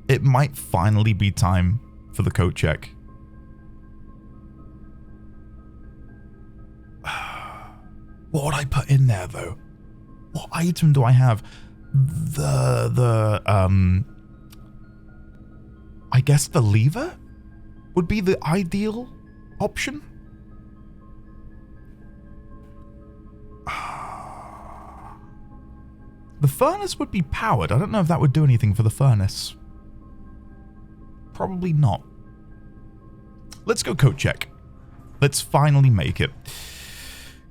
Speaker 1: It might finally be time for the coat check. What would I put in there, though? What item do I have? I guess the lever would be the ideal option. The furnace would be powered. I don't know if that would do anything for the furnace. Probably not. Let's go coat check. Let's finally make it.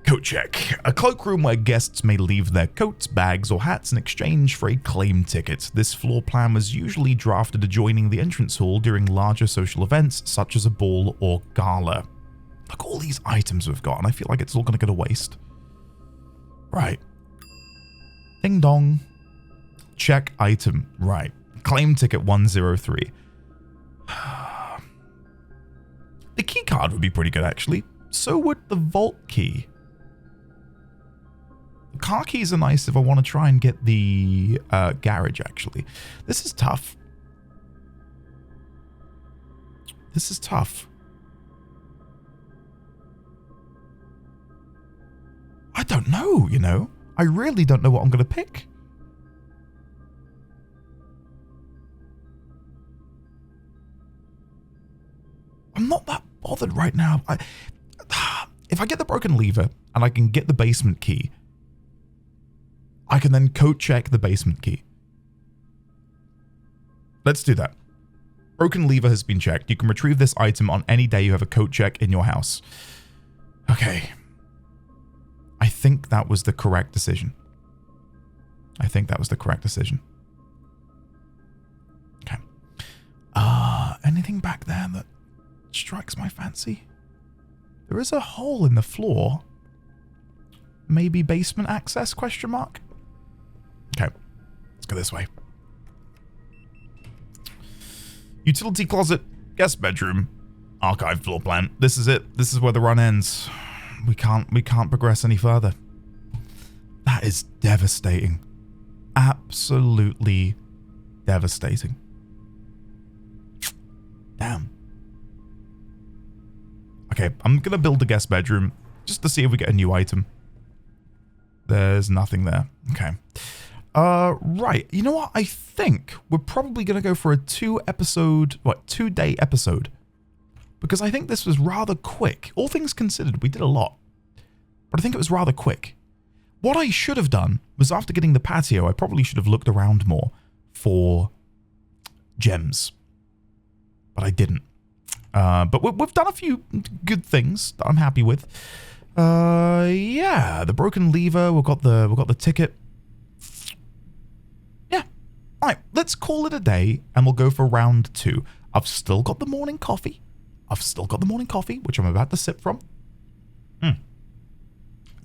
Speaker 1: Coat check. A cloakroom where guests may leave their coats, bags, or hats in exchange for a claim ticket. This floor plan was usually drafted adjoining the entrance hall during larger social events, such as a ball or gala. Look at all these items we've got, and I feel like it's all going to go to waste. Right. Ding dong. Check item. Right. Claim ticket 103. The key card would be pretty good, actually. So would the vault key. The car keys are nice if I want to try and get the garage, actually. This is tough. This is tough. I don't know, you know. I really don't know what I'm going to pick. I'm not that bothered right now. If I get the broken lever and I can get the basement key, I can then coat check the basement key. Let's do that. Broken lever has been checked. You can retrieve this item on any day you have a coat check in your house. Okay. I think that was the correct decision. Okay. Anything back there that strikes my fancy? There is a hole in the floor. Maybe basement access, question mark? Okay. Let's go this way. Utility closet, guest bedroom, archive floor plan. This is it. This is where the run ends. We can't progress any further. That is devastating. Absolutely devastating. Damn. Okay, I'm going to build a guest bedroom just to see if we get a new item. There's nothing there. Okay. Right. You know what? I think we're probably going to go for a 2-day episode. Because I think this was rather quick. All things considered, we did a lot. But I think it was rather quick. What I should have done was after getting the patio, I probably should have looked around more for gems. But I didn't. But we've done a few good things that I'm happy with. Yeah, the broken lever, we've got the ticket. Yeah. All right, let's call it a day and we'll go for round 2. I've still got the morning coffee. Which I'm about to sip from.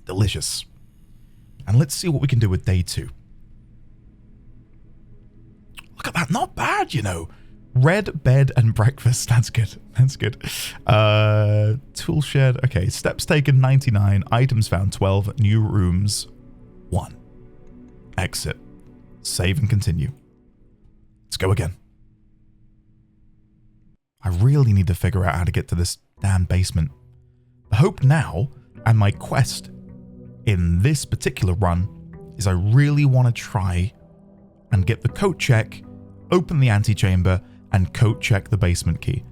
Speaker 1: Delicious. And let's see what we can do with day 2. Look at that, not bad, you know. Red bed and breakfast. That's good. Tool shed. Okay, steps taken 99. Items found 12. New rooms 1. Exit. Save and continue. Let's go again. I really need to figure out how to get to this damn basement. The hope now, and my quest in this particular run, is I really want to try and get the coat check, open the antechamber, and coat check the basement key.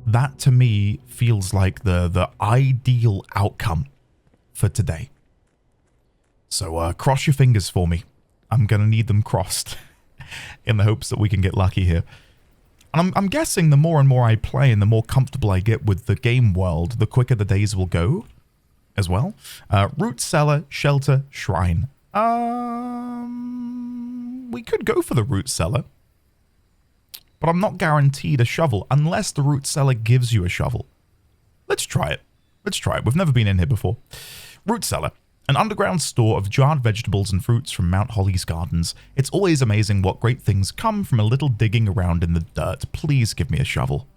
Speaker 1: That to me feels like the ideal outcome for today. So cross your fingers for me. I'm going to need them crossed in the hopes that we can get lucky here. And I'm guessing the more and more I play and the more comfortable I get with the game world, the quicker the days will go as well. Root cellar, shelter, shrine. We could go for the root cellar. But I'm not guaranteed a shovel unless the root cellar gives you a shovel. Let's try it. We've never been in here before. Root cellar. An underground store of jarred vegetables and fruits from Mount Holly's gardens. It's always amazing what great things come from a little digging around in the dirt. Please give me a shovel.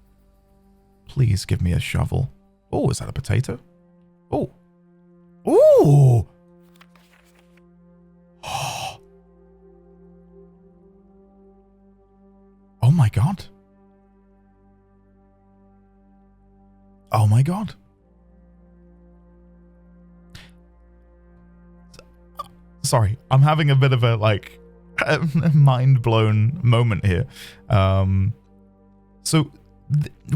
Speaker 1: Oh, is that a potato? Oh. Ooh. Oh my god. Oh my god. Sorry, I'm having a bit of a mind-blown moment here. So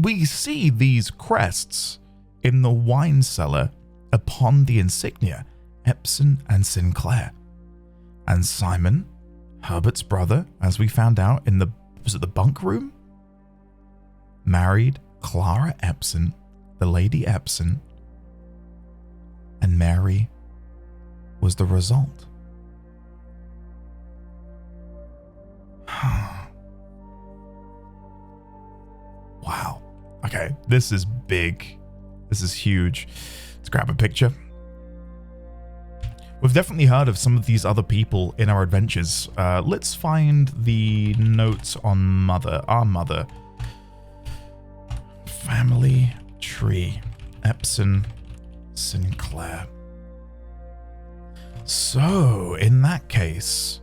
Speaker 1: we see these crests in the wine cellar upon the insignia, Epson and Sinclair. And Simon, Herbert's brother, as we found out in was it the bunk room? Married Clara Epson, the Lady Epson, and Mary was the result. Wow. Okay, this is big. This is huge. Let's grab a picture. We've definitely heard of some of these other people in our adventures. Let's find the notes on our mother. Family tree. Epson, Sinclair. So, in that case,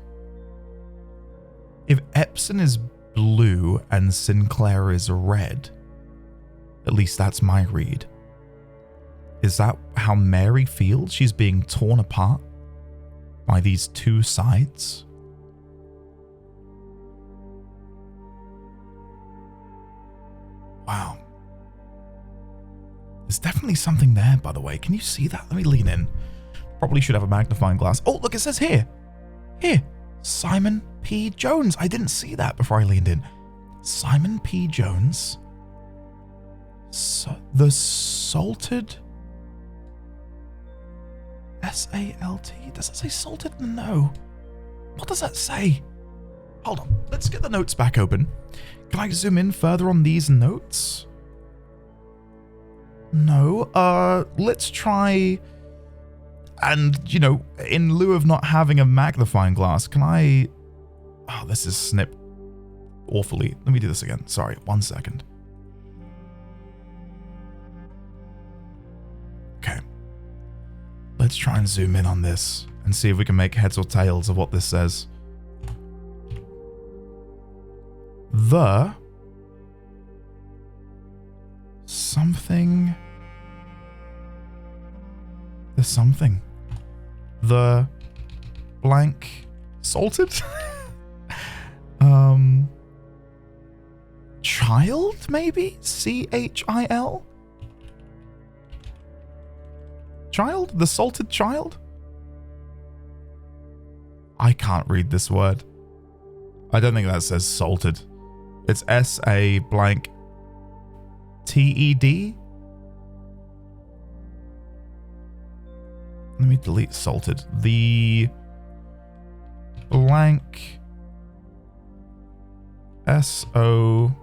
Speaker 1: if Epson is blue and Sinclair is red, at least that's my read. Is that how Mary feels? She's being torn apart by these two sides? Wow. There's definitely something there, by the way. Can you see that? Let me lean in. Probably should have a magnifying glass. Oh, look, it says here. Here. Simon P. Jones. I didn't see that before I leaned in. Simon P. Jones. So, the salted... S-A-L-T? Does it say salted? No. What does that say? Hold on. Let's get the notes back open. Can I zoom in further on these notes? No. Let's try... And, you know, in lieu of not having a magnifying glass, can I... Oh, this is snipped awfully. Let me do this again. Sorry, 1 second. Okay. Let's try and zoom in on this and see if we can make heads or tails of what this says. The... something... There's something. The blank salted? Child, maybe? C-H-I-L? Child? The salted child? I can't read this word. I don't think that says salted. It's S-A blank T-E-D? Let me delete salted. The blank S-O...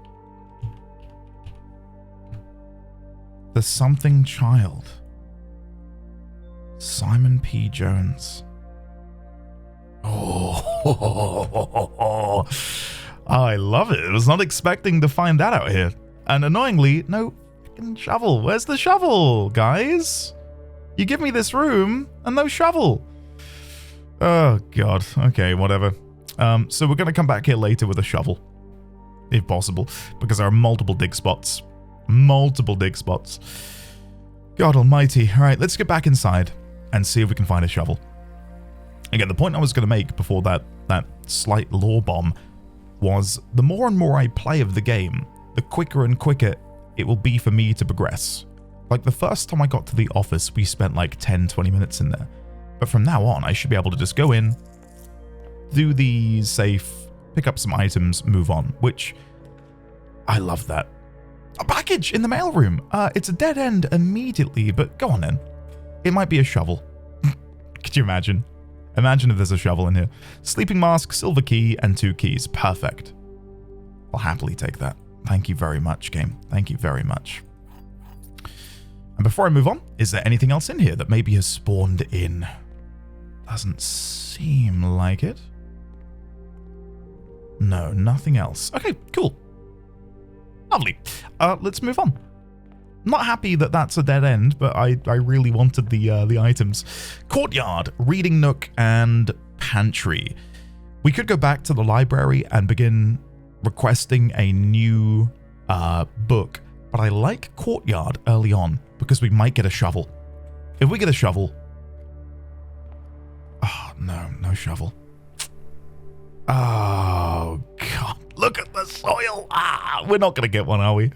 Speaker 1: The something child. Simon P. Jones. Oh, I love it. I was not expecting to find that out here. And annoyingly, no fucking shovel. Where's the shovel, guys? You give me this room and no shovel. Oh, God. Okay, whatever. So we're going to come back here later with a shovel, if possible, because there are multiple dig spots. Multiple dig spots. God almighty. All right, let's get back inside and see if we can find a shovel. Again, the point I was going to make before that slight lore bomb was the more and more I play of the game, the quicker and quicker it will be for me to progress. Like the first time I got to the office, we spent like 10-20 minutes in there. But from now on, I should be able to just go in, do the safe, pick up some items, move on, which I love that. A package in the mailroom. It's a dead end immediately, but go on then. It might be a shovel. Could you imagine? Imagine if there's a shovel in here. Sleeping mask, silver key, and 2 keys. Perfect. I'll happily take that. Thank you very much, game. Thank you very much. And before I move on, is there anything else in here that maybe has spawned in? Doesn't seem like it. No, nothing else. Okay, cool. Lovely. Let's move on. Not happy that that's a dead end, but I really wanted the items. Courtyard, reading nook, and pantry. We could go back to the library and begin requesting a new book, but I like courtyard early on because we might get a shovel. If we get a shovel... Oh, no shovel. Oh, God. Look at the soil. We're not going to get one, are we?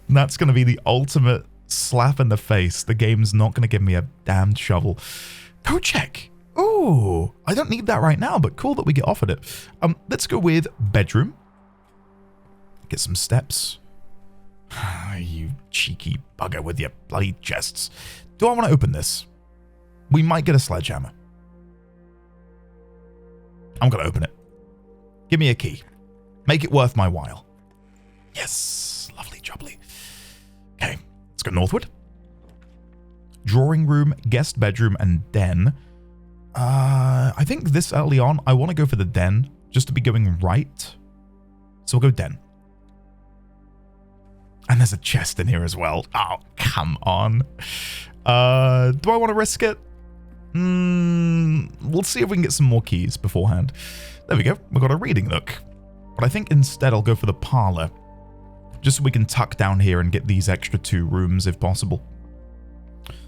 Speaker 1: That's going to be the ultimate slap in the face. The game's not going to give me a damned shovel. Go check. Ooh, I don't need that right now, but cool that we get offered it. Let's go with bedroom. Get some steps. You cheeky bugger with your bloody chests. Do I want to open this? We might get a sledgehammer. I'm going to open it. Give me a key. Make it worth my while. Yes, lovely jubbly. Okay, let's go northward. Drawing room, guest bedroom, and den. I think this early on, I want to go for the den, just to be going right. So we'll go den. And there's a chest in here as well. Oh, come on. Do I want to risk it? We'll see if we can get some more keys beforehand. There we go. We've got a reading nook. But I think instead I'll go for the parlor. Just so we can tuck down here and get these extra 2 rooms if possible.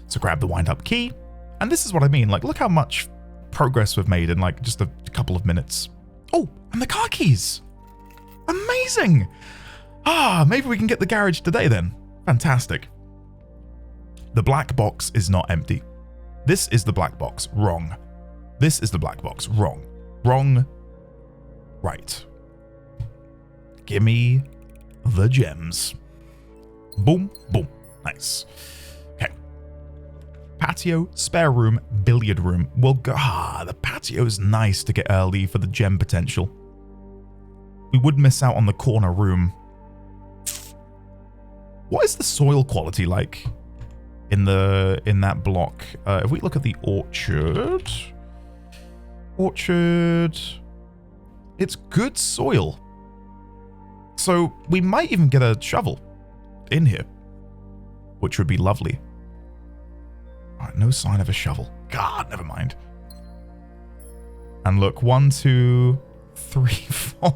Speaker 1: So grab the wind-up key. And this is what I mean. Like, look how much progress we've made in like just a couple of minutes. Oh, and the car keys. Amazing. Maybe we can get the garage today then. Fantastic. The black box is not empty. This is the black box. Wrong. This is the black box. Wrong. Wrong. Right. Gimme the gems. Boom, boom. Nice. Okay. Patio, spare room, billiard room. We'll go... the patio's nice to get early for the gem potential. We would miss out on the corner room. What is the soil quality like in that block? If we look at the orchard... It's good soil. So we might even get a shovel in here, which would be lovely. All right, no sign of a shovel. God, never mind. And look, 1, 2, 3, 4.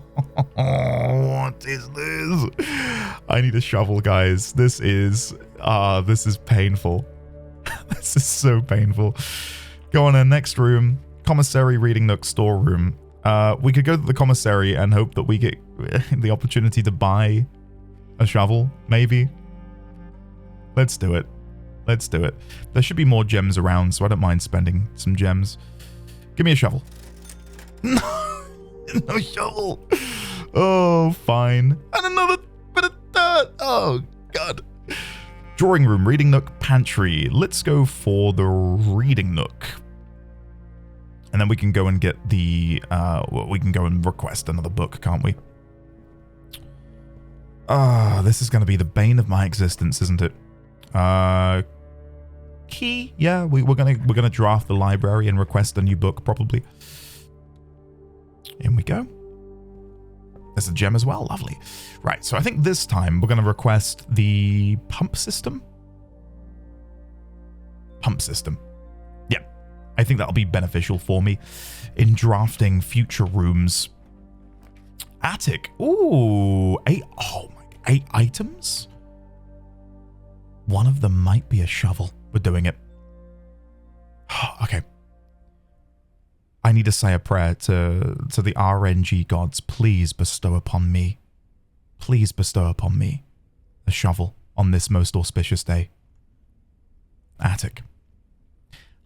Speaker 1: What is this? I need a shovel, guys. This is painful. This is so painful. Go on, next room. Commissary, reading nook, storeroom. We could go to the commissary and hope that we get the opportunity to buy a shovel, maybe. Let's do it. Let's do it. There should be more gems around, so I don't mind spending some gems. Give me a shovel. No shovel. Oh, fine. And another bit of dirt. Oh, God. Drawing room, reading nook, pantry. Let's go for the reading nook. And then we can go and get the, we can go and request another book, can't we? This is going to be the bane of my existence, isn't it? Key? Yeah, we're gonna draft the library and request a new book, probably. In we go. There's a gem as well, lovely. Right, so I think this time we're gonna request the pump system. Pump system. Yeah, I think that'll be beneficial for me in drafting future rooms. Attic. Ooh, 8 items? One of them might be a shovel. We're doing it. Okay. I need to say a prayer to the RNG gods. Please bestow upon me. Please bestow upon me a shovel on this most auspicious day. Attic.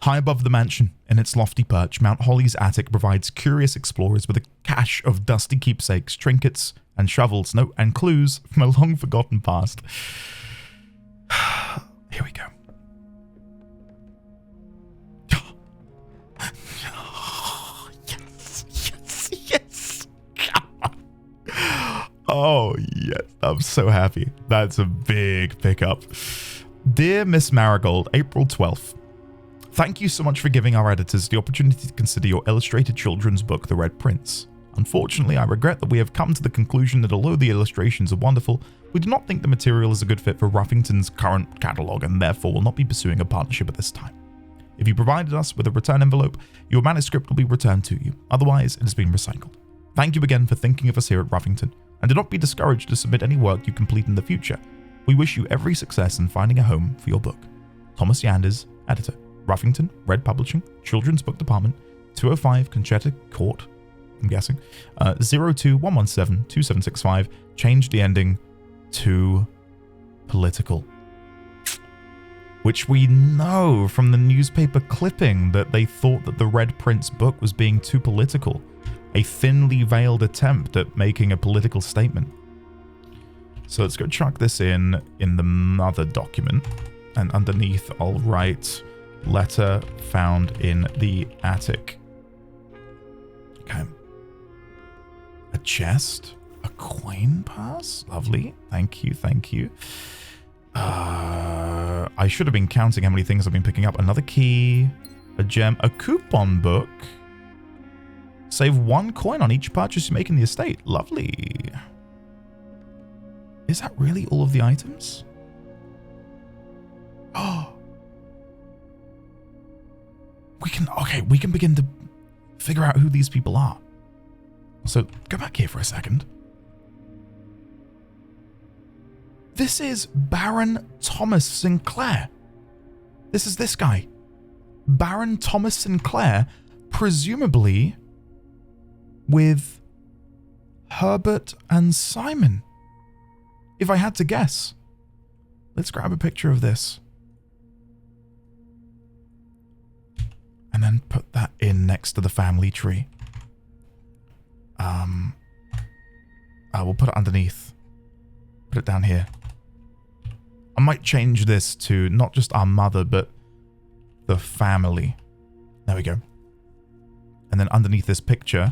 Speaker 1: High above the mansion, in its lofty perch, Mount Holly's attic provides curious explorers with a cache of dusty keepsakes, trinkets, and shovels, and clues from a long-forgotten past. Here we go. Yes. Oh, yes. I'm so happy. That's a big pickup. Dear Miss Marigold, April 12th. Thank you so much for giving our editors the opportunity to consider your illustrated children's book, The Red Prince. Unfortunately, I regret that we have come to the conclusion that although the illustrations are wonderful, we do not think the material is a good fit for Ruffington's current catalogue and therefore will not be pursuing a partnership at this time. If you provided us with a return envelope, your manuscript will be returned to you. Otherwise, it has been recycled. Thank you again for thinking of us here at Ruffington, and do not be discouraged to submit any work you complete in the future. We wish you every success in finding a home for your book. Thomas Yanders, Editor, Ruffington, Red Publishing, Children's Book Department, 205 Conchetta Court, I'm guessing, 021172765, change the ending to political. Which we know from the newspaper clipping that they thought that the Red Prince book was being too political. A thinly veiled attempt at making a political statement. So let's go chuck this in the mother document. And underneath I'll write letter found in the attic. Okay. A chest. A coin purse. Lovely. Thank you. Thank you. I should have been counting how many things I've been picking up. Another key, a gem, a coupon book. Save 1 coin on each purchase you make in the estate. Lovely. Is that really all of the items? Oh. We can begin to figure out who these people are. So go back here for a second. This is Baron Thomas Sinclair. This is this guy. Baron Thomas Sinclair, presumably with Herbert and Simon. If I had to guess. Let's grab a picture of this. And then put that in next to the family tree. We'll put it underneath. Put it down here. I might change this to not just our mother, but the family. There we go. And then underneath this picture,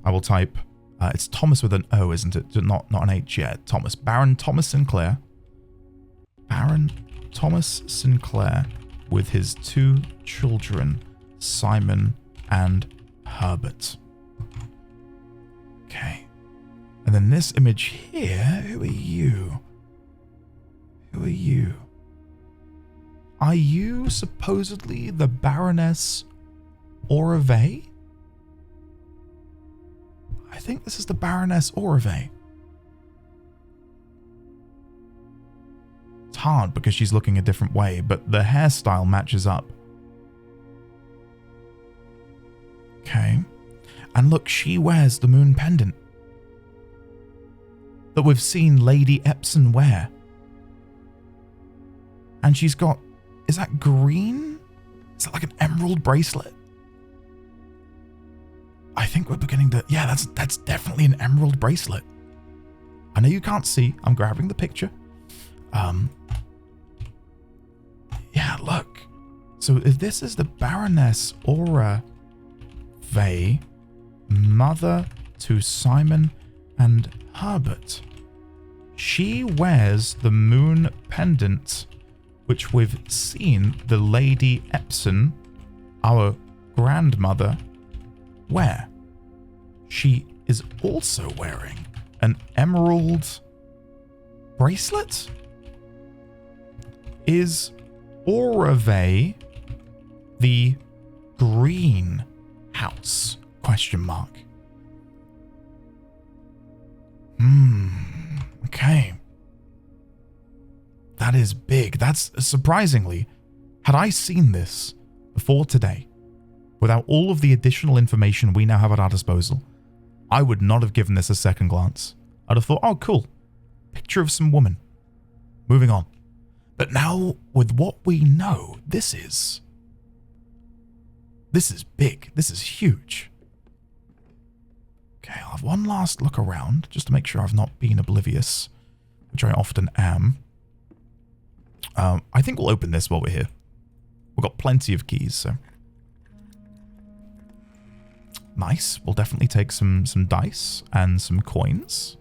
Speaker 1: I will type, it's Thomas with an O, isn't it? Not an H yet. Thomas. Baron Thomas Sinclair. Baron Thomas Sinclair with his 2 children, Simon and Herbert. Okay. And then this image here, who are you? Who are you? Are you supposedly the Baroness Orave? I think this is the Baroness Orave. It's hard because she's looking a different way, but the hairstyle matches up. Okay. And look, she wears the moon pendant that we've seen Lady Epson wear. And she's got, is that green? Is that like an emerald bracelet? I think we're beginning to, yeah, that's definitely an emerald bracelet. I know you can't see, I'm grabbing the picture. Yeah, look. So if this is the Baroness Aura Vey, mother to Simon and Herbert. She wears the moon pendant, which we've seen the Lady Epson, our grandmother, wear. She is also wearing an emerald bracelet? Is Aurave the green house? Question mark. Okay. That is big. That's surprisingly, had I seen this before today, without all of the additional information we now have at our disposal, I would not have given this a second glance. I'd have thought, oh, cool. Picture of some woman. Moving on. But now, with what we know, this is big. This is huge. Okay, I'll have one last look around, just to make sure I've not been oblivious, which I often am. I think we'll open this while we're here. We've got plenty of keys, so... Nice. We'll definitely take some dice and some coins.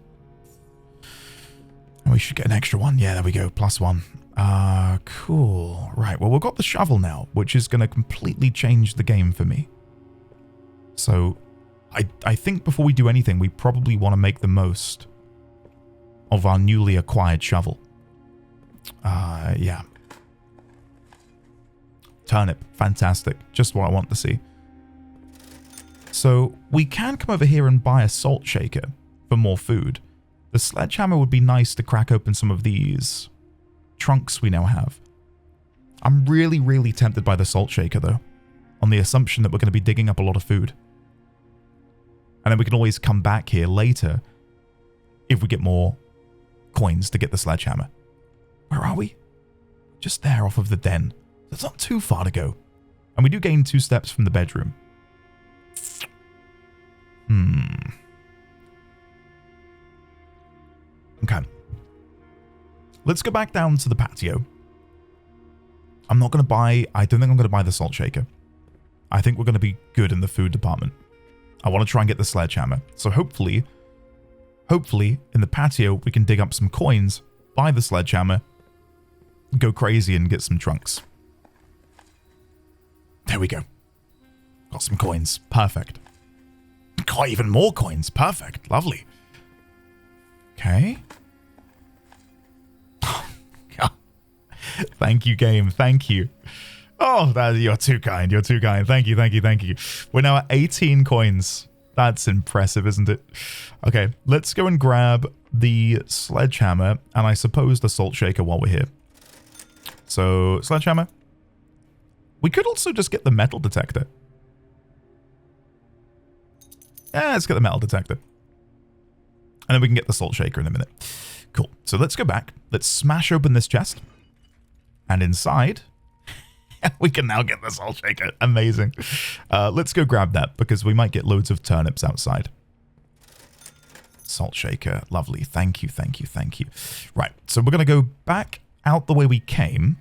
Speaker 1: And we should get an extra one. Yeah, there we go. +1. Cool. Right, well, we've got the shovel now, which is going to completely change the game for me. So, I think before we do anything, we probably want to make the most of our newly acquired shovel. Yeah. Turnip. Fantastic. Just what I want to see. So, we can come over here and buy a salt shaker for more food. The sledgehammer would be nice to crack open some of these trunks we now have. I'm really, really tempted by the salt shaker, though, on the assumption that we're going to be digging up a lot of food. And then we can always come back here later if we get more coins to get the sledgehammer. Where are we? Just there off of the den. That's not too far to go. And we do gain 2 steps from the bedroom. Okay. Let's go back down to the patio. I don't think I'm going to buy the salt shaker. I think we're going to be good in the food department. I want to try and get the sledgehammer. So hopefully, in the patio, we can dig up some coins, buy the sledgehammer, go crazy and get some trunks. There we go. Got some coins. Perfect. Got even more coins. Perfect. Lovely. Okay. Thank you, game. Thank you. Oh, you're too kind. You're too kind. Thank you, thank you, thank you. We're now at 18 coins. That's impressive, isn't it? Okay, let's go and grab the sledgehammer and I suppose the salt shaker while we're here. So, sledgehammer. We could also just get the metal detector. Yeah, let's get the metal detector. And then we can get the salt shaker in a minute. Cool. So let's go back. Let's smash open this chest. And inside, we can now get the salt shaker. Amazing. Let's go grab that because we might get loads of turnips outside. Salt shaker. Lovely. Thank you, thank you, thank you. Right. So we're going to go back out the way we came.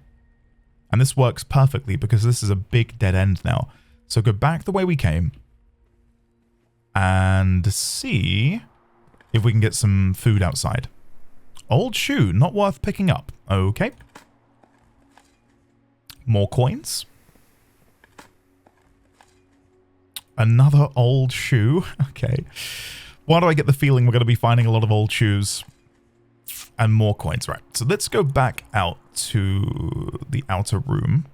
Speaker 1: And this works perfectly because this is a big dead end now. So go back the way we came. And see if we can get some food outside. Old shoe. Not worth picking up. Okay. More coins. Another old shoe. Okay. Why do I get the feeling we're going to be finding a lot of old shoes? And more coins. Right. So let's go back out to the outer room.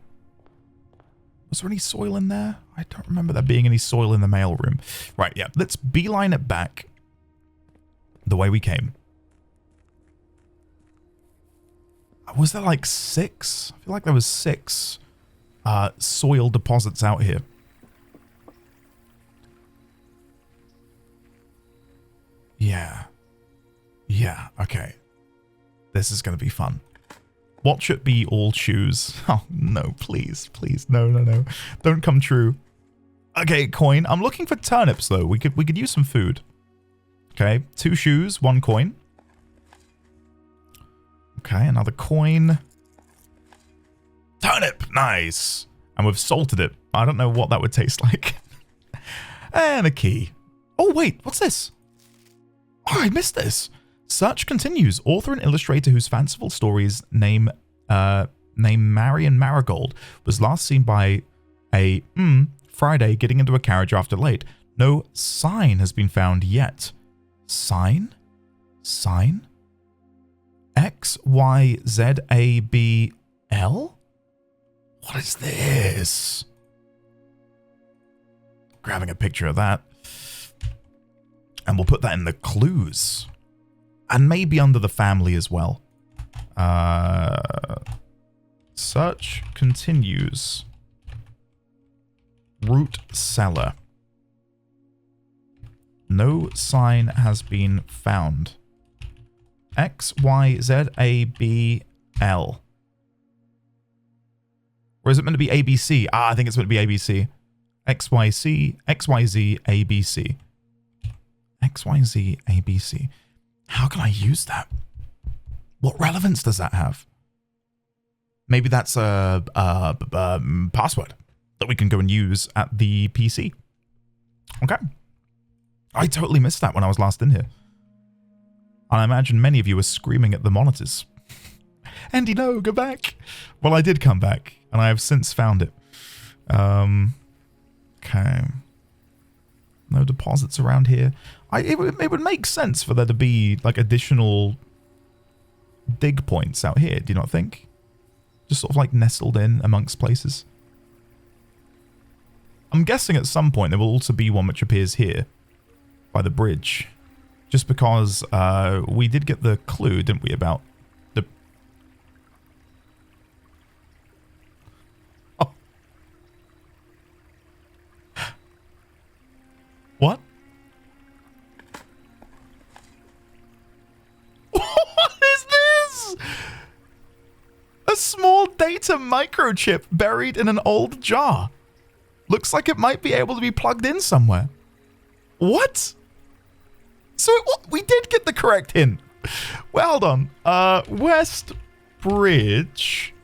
Speaker 1: Was there any soil in there? I don't remember there being any soil in the mail room. Right. Yeah. Let's beeline it back the way we came. Was there like 6? I feel like there was 6 soil deposits out here. Yeah. Yeah, okay. This is going to be fun. Watch it be all shoes. Oh, no, please, please. No, no, no. Don't come true. Okay, coin. I'm looking for turnips, though. We could use some food. Okay, 2 shoes, 1 coin. Okay, another coin. Turnip! Nice! And we've salted it. I don't know what that would taste like. And a key. Oh, wait, what's this? Oh, I missed this. Search continues. Author and illustrator whose fanciful stories named Marion Marigold was last seen by a Friday getting into a carriage after late. No sign has been found yet. Sign? Sign? XYZABL? What is this? Grabbing a picture of that. And we'll put that in the clues. And maybe under the family as well. Search continues. Root cellar. No sign has been found. XYZABL. Or is it meant to be ABC? Ah, I think it's meant to be ABC. XYZABC. XYZABC. How can I use that? What relevance does that have? Maybe that's a password that we can go and use at the PC. Okay. I totally missed that when I was last in here. And I imagine many of you were screaming at the monitors. Andy, no, go back. Well, I did come back, and I have since found it. Okay. No deposits around here. It would make sense for there to be, like, additional dig points out here, do you not think? Just sort of, like, nestled in amongst places. I'm guessing at some point there will also be one which appears here by the bridge. Just because we did get the clue, didn't we, about the... Oh. What? What is this? A small data microchip buried in an old jar. Looks like it might be able to be plugged in somewhere. What? So we did get the correct hint. Well, hold on. West Bridge.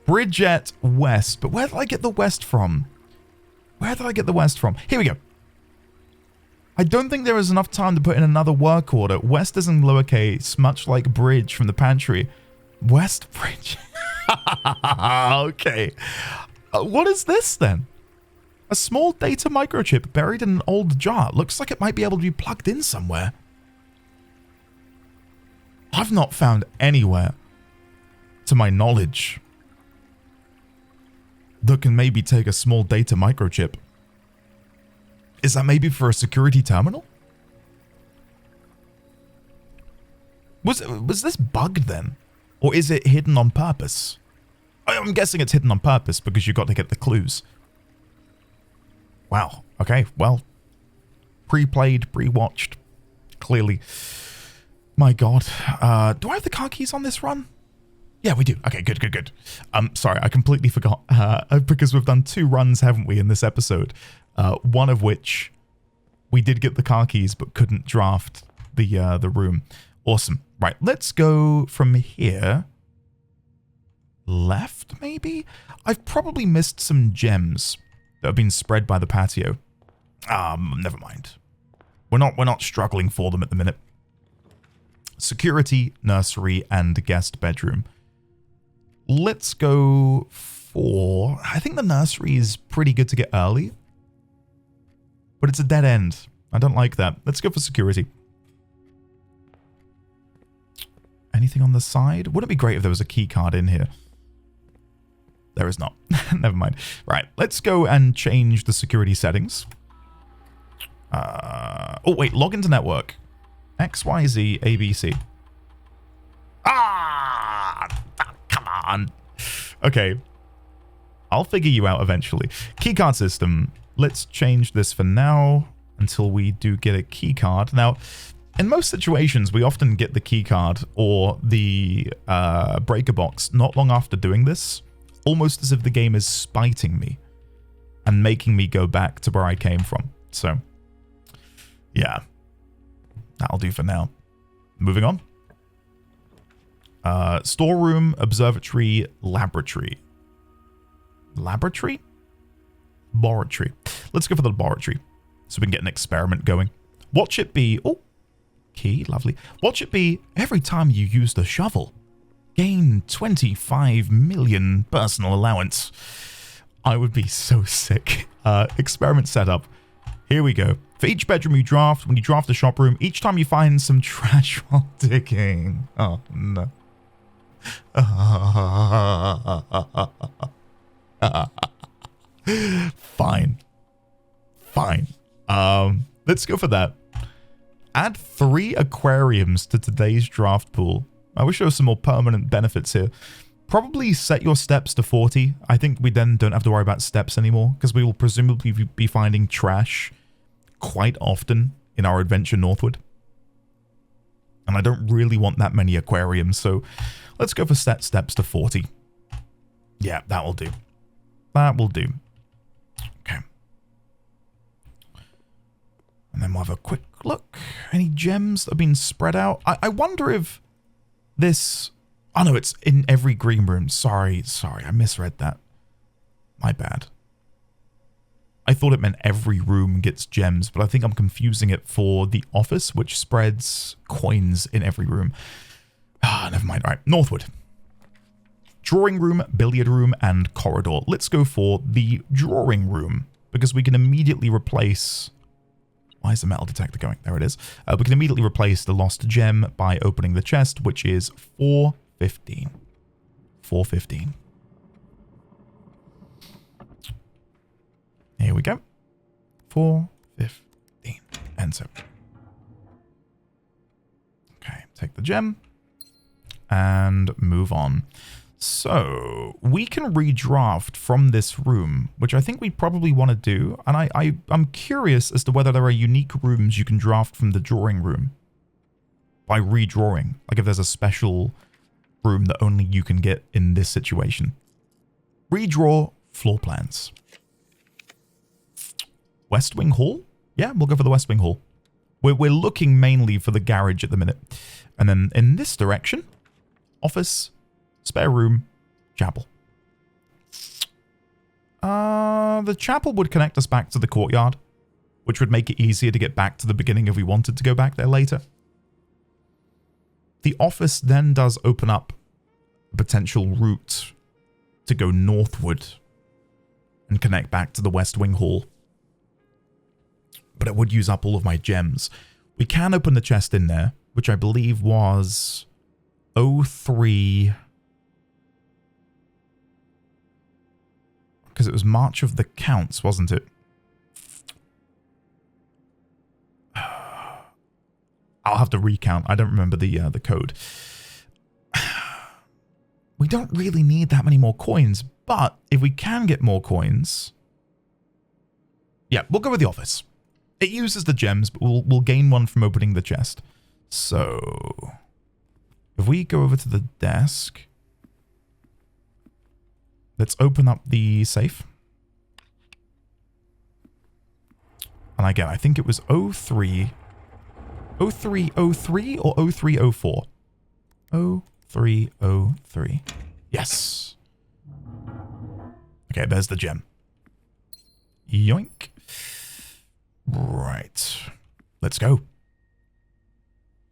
Speaker 1: Bridgette West. But where did I get the West from? Where did I get the West from? Here we go. I don't think there is enough time to put in another work order. West is in lowercase, much like bridge from the pantry. West Bridge. Okay. What is this then? A small data microchip buried in an old jar. Looks like it might be able to be plugged in somewhere. I've not found anywhere, to my knowledge, that can maybe take a small data microchip. Is that maybe for a security terminal? Was this bugged then? Or is it hidden on purpose? I'm guessing it's hidden on purpose because you've got to get the clues. Wow. Okay, well. Pre-played, pre-watched. Clearly. My God. Do I have the car keys on this run? Yeah, we do. Okay, good, good, good. Sorry, I completely forgot. Because we've done 2 runs, haven't we, in this episode? One of which we did get the car keys but couldn't draft the room. Awesome. Right, let's go from here. Left, maybe? I've probably missed some gems that have been spread by the patio. Never mind. We're not struggling for them at the minute. Security, nursery, and guest bedroom. Let's go for... I think the nursery is pretty good to get early. But it's a dead end. I don't like that. Let's go for security. Anything on the side? Wouldn't it be great if there was a key card in here? There is not. Never mind. Right, let's go and change the security settings. Oh, wait, log into network. XYZ ABC. Ah! on. Okay. I'll figure you out eventually. Keycard system. Let's change this for now until we do get a keycard. Now, in most situations, we often get the keycard or the breaker box not long after doing this, almost as if the game is spiting me and making me go back to where I came from. So, yeah. That'll do for now. Moving on. Storeroom, observatory, laboratory. Laboratory? Laboratory. Let's go for the laboratory so we can get an experiment going. Watch it be... Oh, key, lovely. Watch it be every time you use the shovel. Gain 25 million personal allowance. I would be so sick. Experiment setup. Here we go. For each bedroom you draft, when you draft a shop room, each time you find some trash while digging. Oh, no. Fine. Fine. Let's go for that. Add 3 aquariums to today's draft pool. I wish there was some more permanent benefits here. Probably set your steps to 40. I think we then don't have to worry about steps anymore, because we will presumably be finding trash quite often in our adventure northward. And I don't really want that many aquariums, so let's go for set steps to 40. Yeah, that will do. That will do. Okay. And then we'll have a quick look. Any gems that have been spread out? I wonder if this... Oh no, it's in every green room. Sorry, I misread that. My bad. I thought it meant every room gets gems, but I think I'm confusing it for the office, which spreads coins in every room. Ah, never mind. All right, northward. Drawing room, billiard room, and corridor. Let's go for the drawing room, because we can immediately replace... Why is the metal detector going? There it is. We can immediately replace the lost gem by opening the chest, which is 415. 415. Here we go. 415. Enter. Okay, take the gem and move on. So, we can redraft from this room, which I think we probably want to do. And I'm curious as to whether there are unique rooms you can draft from the drawing room by redrawing. Like if there's a special room that only you can get in this situation. Redraw floor plans. West Wing Hall? Yeah, we'll go for the West Wing Hall. We're looking mainly for the garage at the minute. And then in this direction, office... Spare room, chapel. The chapel would connect us back to the courtyard, which would make it easier to get back to the beginning if we wanted to go back there later. The office then does open up a potential route to go northward and connect back to the West Wing Hall. But it would use up all of my gems. We can open the chest in there, which I believe was 03... Because it was March of the Counts, wasn't it? I'll have to recount. I don't remember the code. We don't really need that many more coins, but if we can get more coins... Yeah, we'll go with the office. It uses the gems, but we'll gain one from opening the chest. So... If we go over to the desk... Let's open up the safe. And again, I think it was 03... 0303 or 0304? 0303. Yes. Okay, there's the gem. Yoink. Right. Let's go.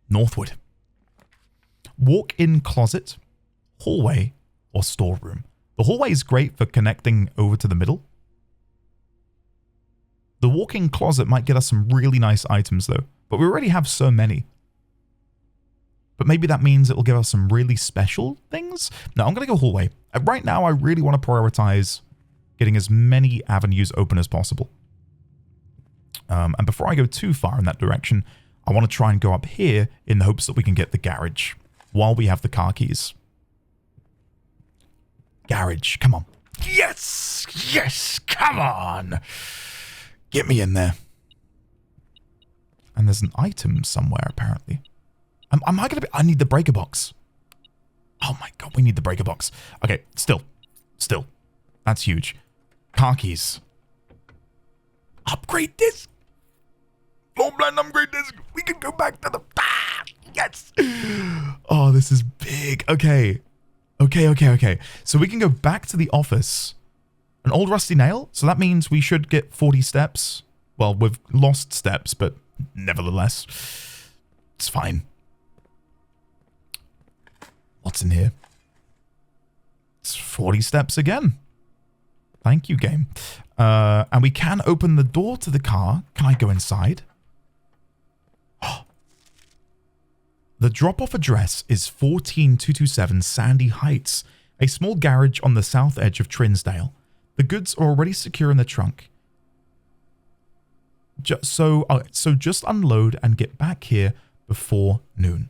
Speaker 1: Northward. Walk-in closet, hallway, or storeroom. The hallway is great for connecting over to the middle. The walk-in closet might get us some really nice items though, but we already have so many. But maybe that means it will give us some really special things? No, I'm going to go hallway. Right now, I really want to prioritize getting as many avenues open as possible. And before I go too far in that direction, I want to try and go up here in the hopes that we can get the garage while we have the car keys. Garage, come on. Yes! Yes! Come on! Get me in there. And there's an item somewhere, apparently. Am I gonna be... I need the breaker box. Oh my god, we need the breaker box. Okay, still. That's huge. Car keys. Upgrade this. Floor plan upgrade this. We can go back to the... Ah, yes! Oh, this is big. Okay. So we can go back to the office. An old rusty nail? So that means we should get 40 steps. Well, we've lost steps, but nevertheless, it's fine. What's in here? It's 40 steps again. Thank you, game. And we can open the door to the car. Can I go inside? The drop-off address is 14227 Sandy Heights, a small garage on the south edge of Trinsdale. The goods are already secure in the trunk. So just unload and get back here before noon.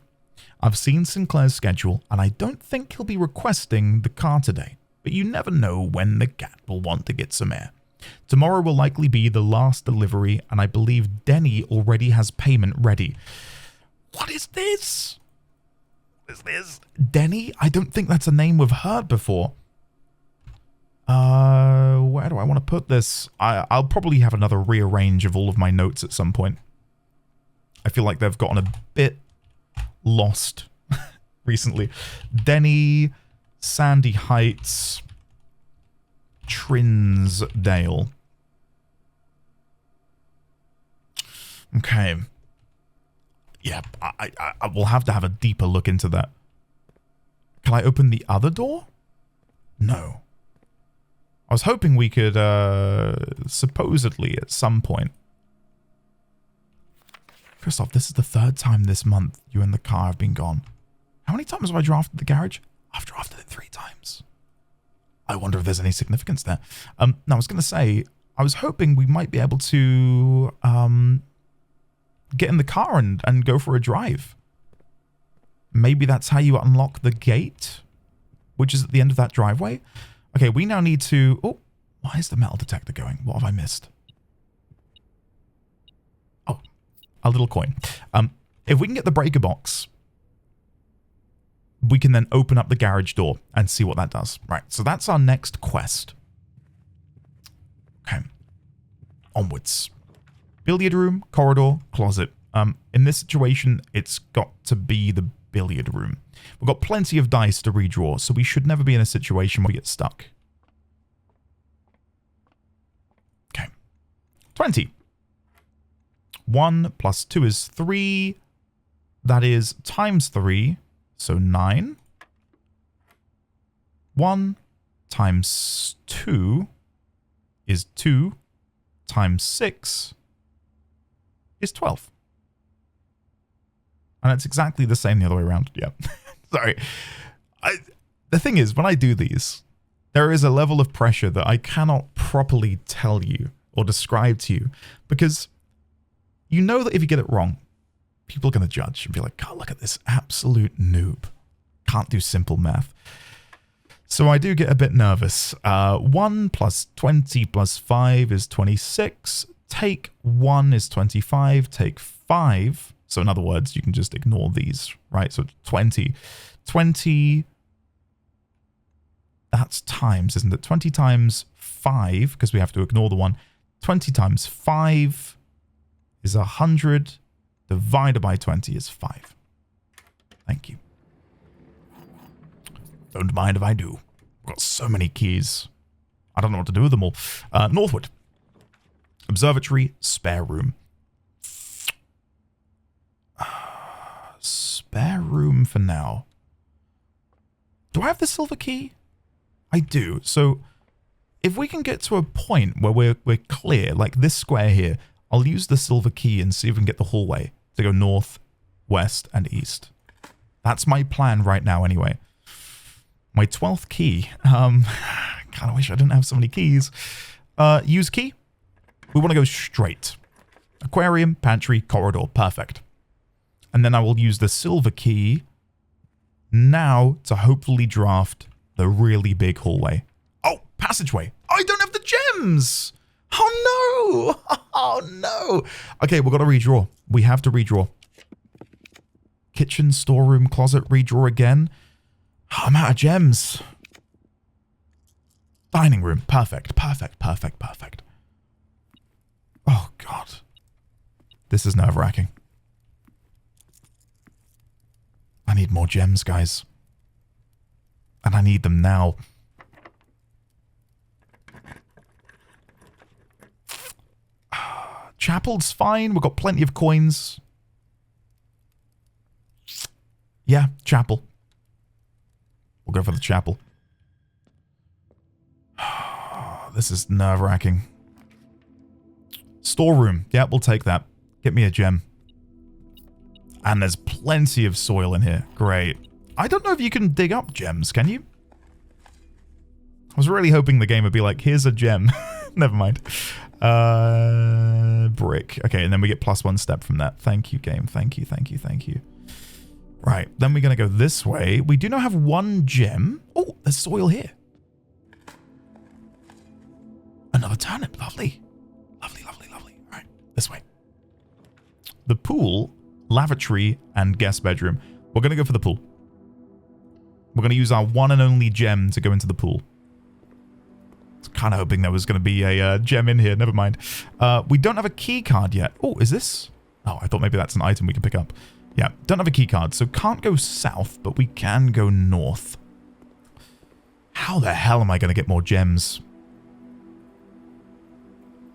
Speaker 1: I've seen Sinclair's schedule, and I don't think he'll be requesting the car today, but you never know when the cat will want to get some air. Tomorrow will likely be the last delivery, and I believe Denny already has payment ready. What is this? What is this? Denny? I don't think that's a name we've heard before. Where do I want to put this? I'll probably have another rearrange of all of my notes at some point. I feel like they've gotten a bit lost recently. Denny, Sandy Heights, Trinsdale. Okay. Yeah, I will have to have a deeper look into that. Can I open the other door? No. I was hoping we could, supposedly at some point. Christoph, this is the third time this month you and the car have been gone. How many times have I drafted the garage? I've drafted it 3 times. I wonder if there's any significance there. Now, I was going to say, I was hoping we might be able to get in the car and go for a drive. Maybe that's how you unlock the gate, which is at the end of that driveway. Okay, we now need to... Oh, why is the metal detector going? What have I missed? Oh, a little coin. If we can get the breaker box, we can then open up the garage door and see what that does. Right, so that's our next quest. Okay. Onwards. Billiard room, corridor, closet. In this situation, it's got to be the billiard room. We've got plenty of dice to redraw, so we should never be in a situation where we get stuck. Okay. 20. 1 plus 2 is 3. That is times 3, so 9. 1 times 2 is 2 times 6 is 12. And it's exactly the same the other way around. Yeah. Sorry. The thing is, when I do these, there is a level of pressure that I cannot properly tell you or describe to you, because you know that if you get it wrong, people are going to judge and be like, God, look at this absolute noob. Can't do simple math. So I do get a bit nervous. 1 plus 20 plus 5 is 26. Take 1 is 25. Take 5. So in other words, you can just ignore these, right? So 20. 20, that's times, isn't it? 20 times 5, because we have to ignore the 1. 20 times 5 is 100. Divided by 20 is 5. Thank you. Don't mind if I do. I've got so many keys. I don't know what to do with them all. Northwood. Observatory, spare room. Spare room for now. Do I have the silver key? I do. So if we can get to a point where we're clear, like this square here, I'll use the silver key and see if we can get the hallway to go north, west, and east. That's my plan right now anyway. My 12th key. Kind of wish I didn't have so many keys. Use key. We want to go straight. Aquarium, pantry, corridor. Perfect. And then I will use the silver key now to hopefully draft The really big hallway. Oh, passageway. I don't have the gems. Oh, no. Oh, no. Okay, we've got to redraw. We have to redraw. Kitchen, storeroom, closet, redraw again. Oh, I'm out of gems. Dining room. Perfect, perfect, perfect, perfect. Oh, God. This is nerve-wracking. I need more gems, guys. And I need them now. Chapel's fine. We've got plenty of coins. Yeah, chapel. We'll go for the chapel. This is nerve-wracking. Storeroom. Yeah, we'll take that. Get me a gem. And there's plenty of soil in here. Great. I don't know if you can dig up gems, can you? I was really hoping the game would be like, here's a gem. Never mind. Brick. Okay, and then we get +1 step from that. Thank you, game. Thank you, thank you, thank you. Right, then we're going to go this way. We do now have 1 gem. Oh, there's soil here. Another turnip. Lovely. Lovely, lovely, lovely. All right, this way. The pool, lavatory, and guest bedroom. We're going to go for the pool. We're going to use our one and only gem to go into the pool. I was kind of hoping there was going to be a gem in here. Never mind. We don't have a key card yet. Oh, is this? Oh, I thought maybe that's an item we can pick up. Yeah, don't have a key card, so can't go south, but we can go north. How the hell am I going to get more gems?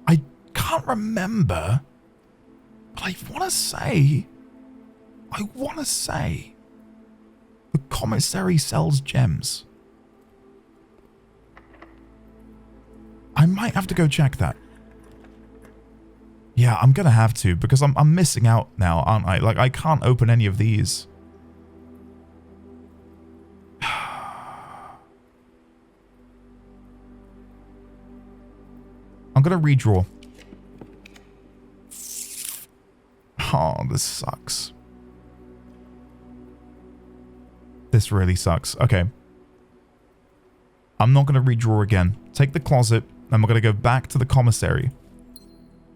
Speaker 1: I can't remember, but I want to say the commissary sells gems. I might have to go check that. Yeah, I'm going to have to, because I'm missing out now, aren't I? Like, I can't open any of these. I'm going to redraw. Oh, this sucks. This really sucks. Okay. I'm not going to redraw again. Take the closet, and we're going to go back to the commissary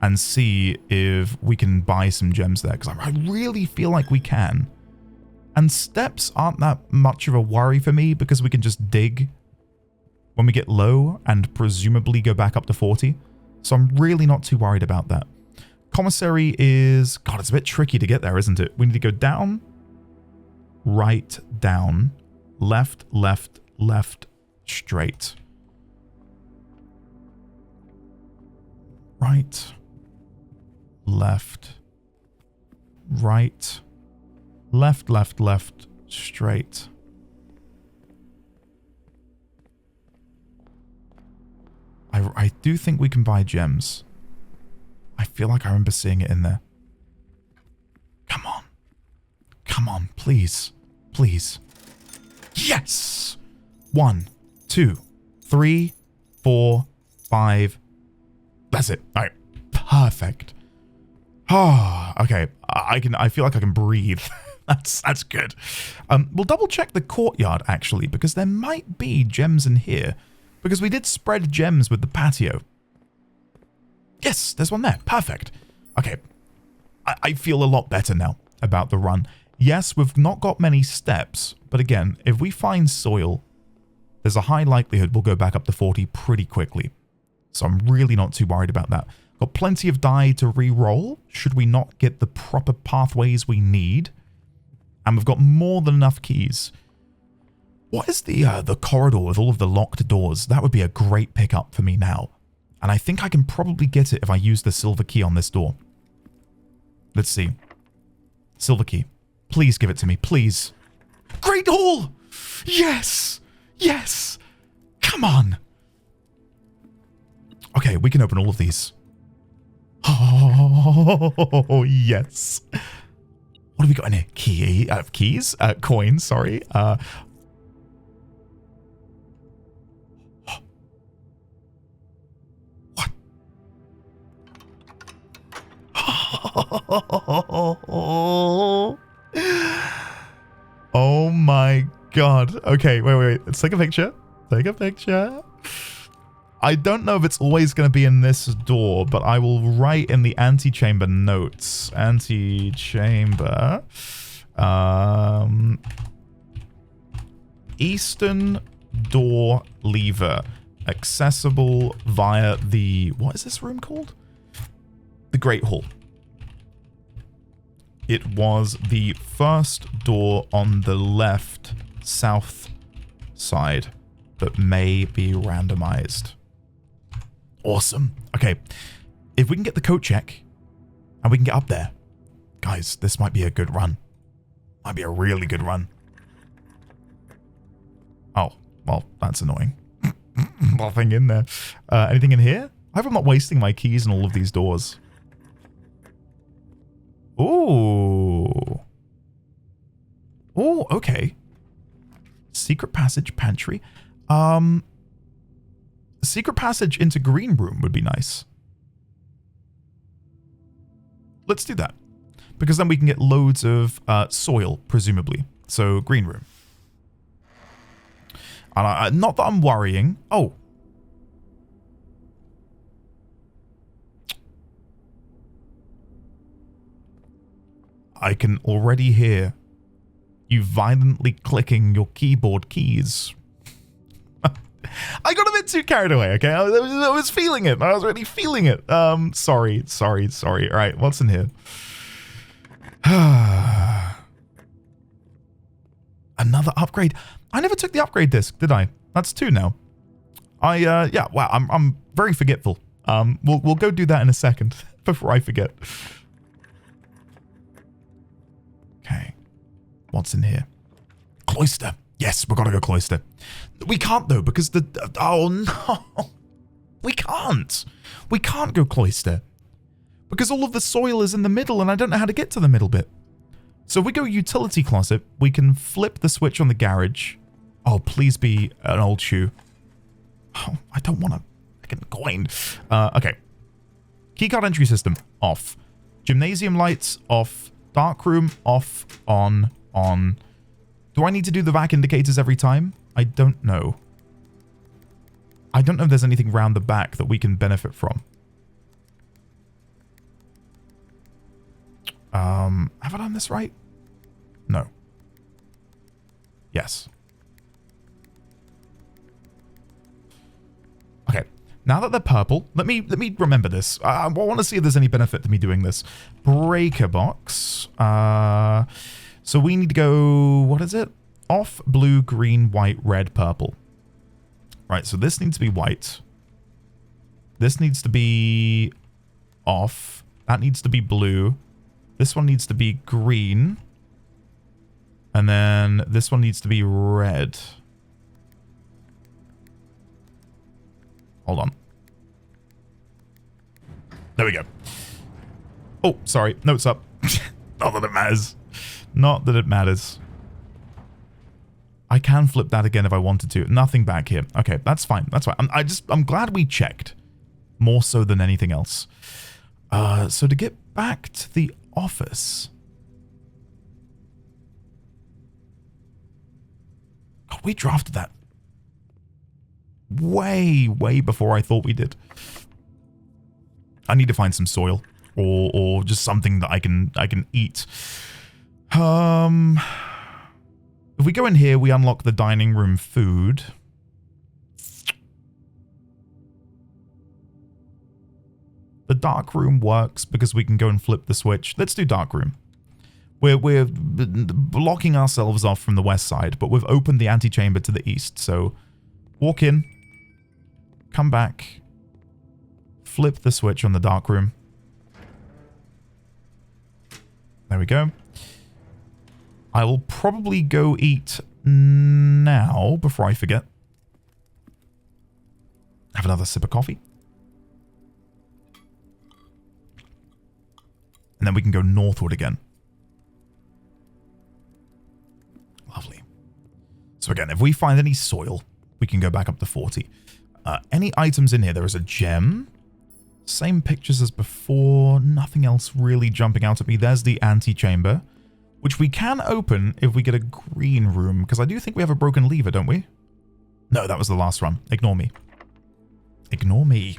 Speaker 1: and see if we can buy some gems there, because I really feel like we can. And steps aren't that much of a worry for me, because we can just dig when we get low and presumably go back up to 40. So I'm really not too worried about that. Commissary is... God, it's a bit tricky to get there, isn't it? We need to go down, right, down, left, left, left, straight. Right, left, right, left, left, left, straight. I do think we can buy gems. I feel like I remember seeing it in there. Come on. Come on, please. Please. Yes! 1, 2, 3, 4, 5. That's it. All right. Perfect. Oh, okay. I feel like I can breathe. That's good. We'll double check the courtyard, actually, because there might be gems in here. Because we did spread gems with the patio. Yes, there's one there. Perfect. Okay. I feel a lot better now about the run. Yes, we've not got many steps. But again, if we find soil, there's a high likelihood we'll go back up to 40 pretty quickly. So I'm really not too worried about that. Got plenty of die to re-roll, should we not get the proper pathways we need. And we've got more than enough keys. What is the corridor with all of the locked doors? That would be a great pickup for me now. And I think I can probably get it if I use the silver key on this door. Let's see. Silver key. Please give it to me, please. Great Hall! Yes! Yes! Come on! Okay, we can open all of these. Oh, yes. What have we got in here? Keys? Coins, sorry. What? Oh my God. Okay, wait. Let's take a picture. Take a picture. I don't know if it's always going to be in this door, but I will write in the antechamber notes. Antechamber. Eastern door lever. Accessible via the... What is this room called? The Great Hall. It was the first door on the left south side that may be randomized. Awesome. Okay. If we can get the coat check and we can get up there, guys, this might be a good run. Might be a really good run. Oh, well, that's annoying. Nothing in there. Anything in here? I hope I'm not wasting my keys in all of these doors. Ooh. Oh, okay. Secret passage, pantry. Secret passage into green room would be nice. Let's do that. Because then we can get loads of soil, presumably. So, green room. And not that I'm worrying. Oh. I can already hear you violently clicking your keyboard keys. I got a bit too carried away, okay? I was feeling it. I was really feeling it. Sorry. All right, what's in here? Another upgrade. I never took the upgrade disc, did I? That's 2 now. Yeah, wow, I'm very forgetful. We'll go do that in a second before I forget. Okay. What's in here? Cloister. Yes, we've got to go cloister. We can't, though, because the... Oh, no. We can't. We can't go cloister. Because all of the soil is in the middle, and I don't know how to get to the middle bit. So if we go utility closet, we can flip the switch on the garage. Oh, please be an old shoe. Oh, I don't want a freaking coin. Okay. Keycard entry system, off. Gymnasium lights, off. Dark room, off, on. Do I need to do the vac indicators every time? I don't know. I don't know if there's anything round the back that we can benefit from. Have I done this right? No. Yes. Okay. Now that they're purple, let me remember this. I want to see if there's any benefit to me doing this. Breaker box. So we need to go, what is it? Off, blue, green, white, red, purple. Right, so this needs to be white. This needs to be off. That needs to be blue. This one needs to be green. And then this one needs to be red. Hold on. There we go. Oh, sorry. Notes up. Not that it matters. Not that it matters. I can flip that again if I wanted to. Nothing back here. Okay, that's fine. That's fine. I'm glad we checked. More so than anything else. So to get back to the office. God, we drafted that way before I thought we did. I need to find some soil or just something that I can eat. If we go in here, we unlock the dining room food. The dark room works because we can go and flip the switch. Let's do dark room. We're blocking ourselves off from the west side, but we've opened the antechamber to the east. So walk in, come back, flip the switch on the dark room. There we go. I will probably go eat now before I forget. Have another sip of coffee. And then we can go northward again. Lovely. So again, if we find any soil, we can go back up to 40. Any items in here? There is a gem. Same pictures as before. Nothing else really jumping out at me. There's the antechamber. which we can open if we get a green room, because I do think we have a broken lever, don't we? No, that was the last one. Ignore me. Ignore me.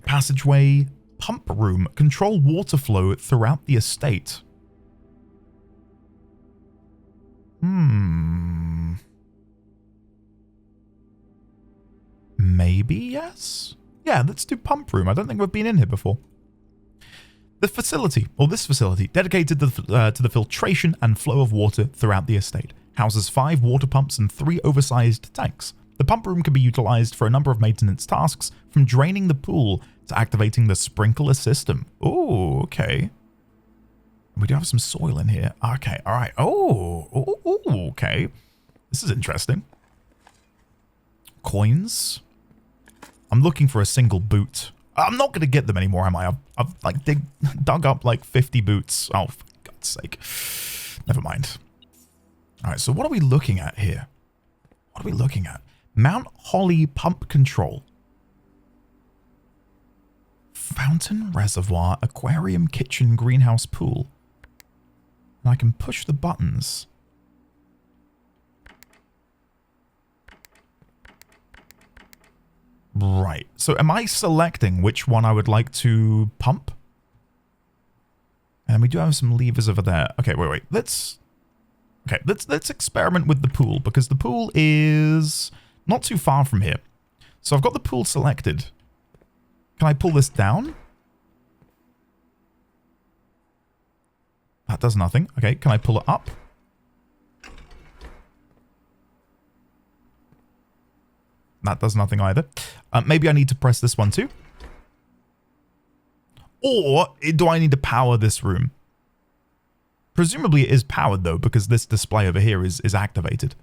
Speaker 1: Passageway, pump room, control water flow throughout the estate. Maybe yes? Yeah, let's do pump room. I don't think we've been in here before. The facility, or this facility, dedicated to the filtration and flow of water throughout the estate, houses 5 water pumps and 3 oversized tanks. The pump room can be utilized for a number of maintenance tasks, from draining the pool to activating the sprinkler system. Oh, okay. We do have some soil in here. Okay, all right. Oh, okay. This is interesting. Coins. I'm looking for a single boot. I'm not going to get them anymore, am I? I've like dug up like 50 boots. Oh, for God's sake. Never mind. All right, so what are we looking at here? What are we looking at? Mount Holly pump control. Fountain, reservoir, aquarium, kitchen, greenhouse, pool. And I can push the buttons. Right. So am I selecting which one I would like to pump? And we do have some levers over there. Okay, wait. Let's experiment with the pool, because the pool is not too far from here. So I've got the pool selected. Can I pull this down? That does nothing. Okay, can I pull it up? That does nothing either. Maybe I need to press this one too. Or do I need to power this room? Presumably it is powered though, because this display over here is activated.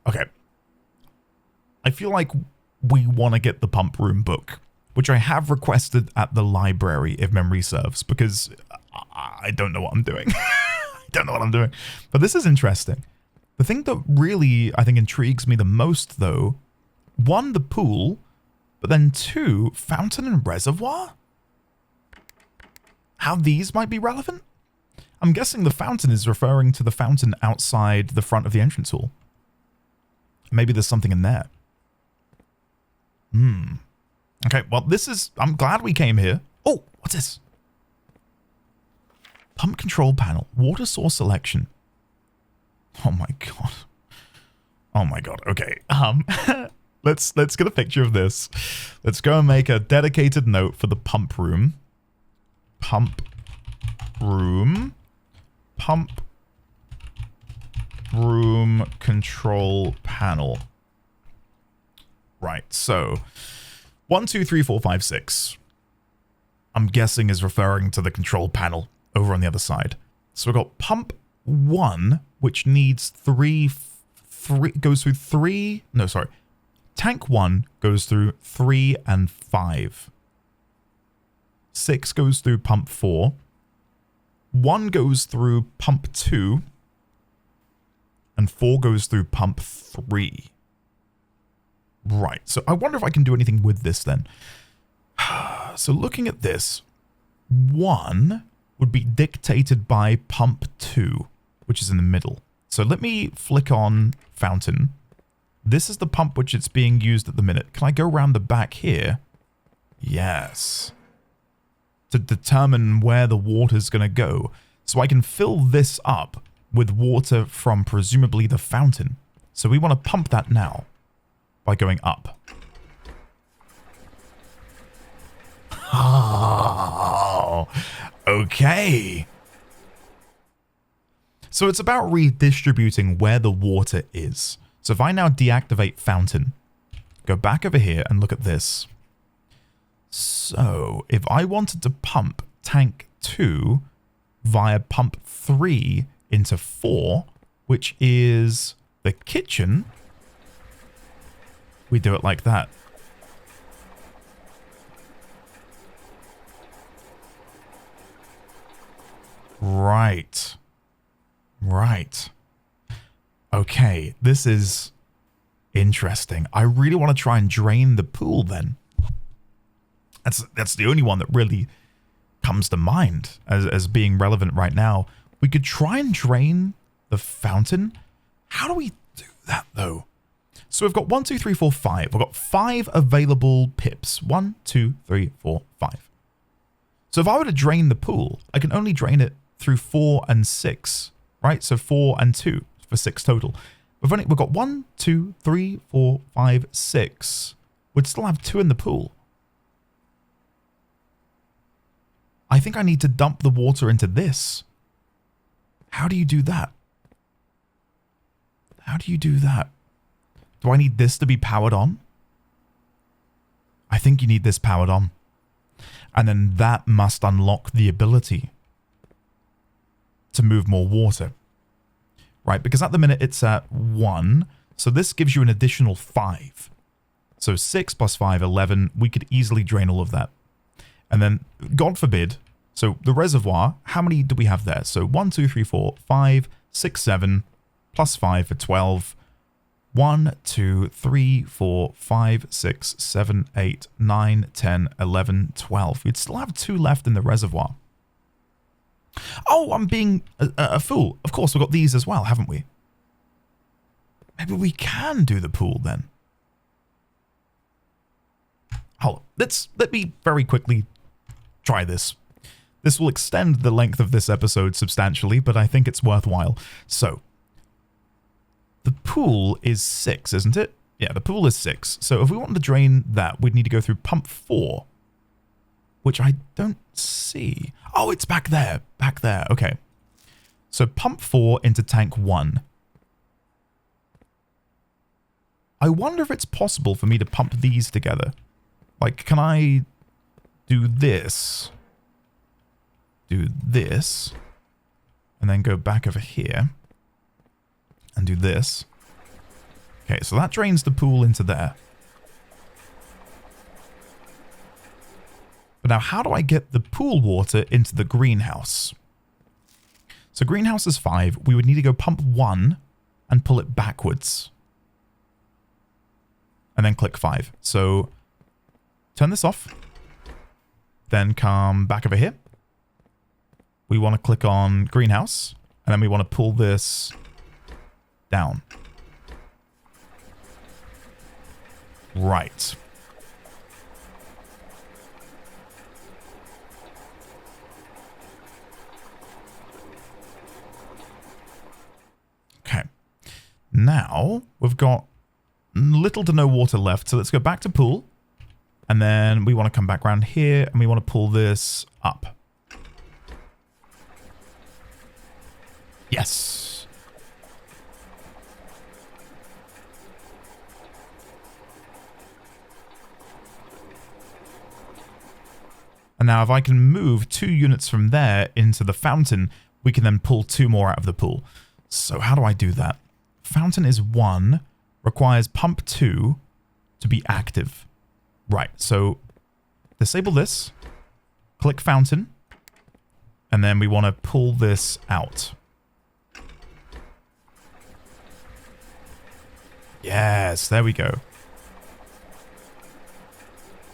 Speaker 1: Okay. I feel like we want to get the pump room book, which I have requested at the library if memory serves, because I don't know what I'm doing. Don't know what I'm doing. But this is interesting. The thing that really, I think, intrigues me the most, though, 1, the pool, but then 2, fountain and reservoir? How these might be relevant? I'm guessing the fountain is referring to the fountain outside the front of the entrance hall. Maybe there's something in there. Okay, well, I'm glad we came here. Oh, what's this? Pump control panel, water source selection. Oh my god. Oh my god. Okay. Let's get a picture of this. Let's go and make a dedicated note for the pump room. Pump room. Pump room control panel. Right. So 1, 2, 3, 4, 5, 6. I'm guessing is referring to the control panel over on the other side. So we've got pump 1, which needs 3 goes through 3. No, sorry. Tank 1 goes through 3 and 5. 6 goes through pump 4. 1 goes through pump 2. And 4 goes through pump 3. Right. So I wonder if I can do anything with this then. So looking at this, 1 would be dictated by pump 2, which is in the middle. So let me flick on fountain. This is the pump which it's being used at the minute. Can I go around the back here? Yes. To determine where the water's going to go. So I can fill this up with water from presumably the fountain. So we want to pump that now by going up. Oh, okay. So it's about redistributing where the water is. So if I now deactivate fountain, go back over here and look at this. So if I wanted to pump tank 2 via pump 3 into 4, which is the kitchen, we do it like that. Right. Right. Okay, this is interesting. I really want to try and drain the pool then. That's the only one that really comes to mind as being relevant right now. We could try and drain the fountain. How do we do that, though? So we've got 1, 2, 3, 4, 5. We've got 5 available pips. 1, 2, 3, 4, 5. So if I were to drain the pool, I can only drain it through 4 and 6, right? So 4 and 2 for 6 total. We've got 1, 2, 3, 4, 5, 6. We'd still have 2 in the pool. I think I need to dump the water into this. How do you do that? How do you do that? Do I need this to be powered on? I think you need this powered on. And then that must unlock the ability to move more water. Right? Because at the minute it's at 1. So this gives you an additional 5. So 6 plus 5, 11. We could easily drain all of that. And then, God forbid, so the reservoir, how many do we have there? So 1, 2, 3, 4, 5, 6, 7, plus 5 for 12. 1, 2, 3, 4, 5, 6, 7, 8, 9, 10, 11, 12. We'd still have 2 left in the reservoir. Oh, I'm being a fool. Of course, we've got these as well, haven't we? Maybe we can do the pool then. Hold on. Let me very quickly try this. This will extend the length of this episode substantially, but I think it's worthwhile. So, the pool is 6, isn't it? Yeah, the pool is 6. So if we wanted to drain that, we'd need to go through pump 4, which I don't see. Oh, it's back there. Back there. Okay. So pump 4 into tank 1. I wonder if it's possible for me to pump these together. Like, can I do this, and then go back over here, and do this? Okay, so that drains the pool into there. But now, how do I get the pool water into the greenhouse? So greenhouse is 5. We would need to go pump 1 and pull it backwards. And then click 5. So turn this off. Then come back over here. We want to click on greenhouse. And then we want to pull this down. Right. Okay. Now we've got little to no water left. So let's go back to pool. And then we want to come back around here and we want to pull this up. Yes. And now if I can move 2 units from there into the fountain, we can then pull 2 more out of the pool. So how do I do that? Fountain is 1, requires pump 2 to be active. Right, so disable this, click fountain, and then we want to pull this out. Yes, there we go.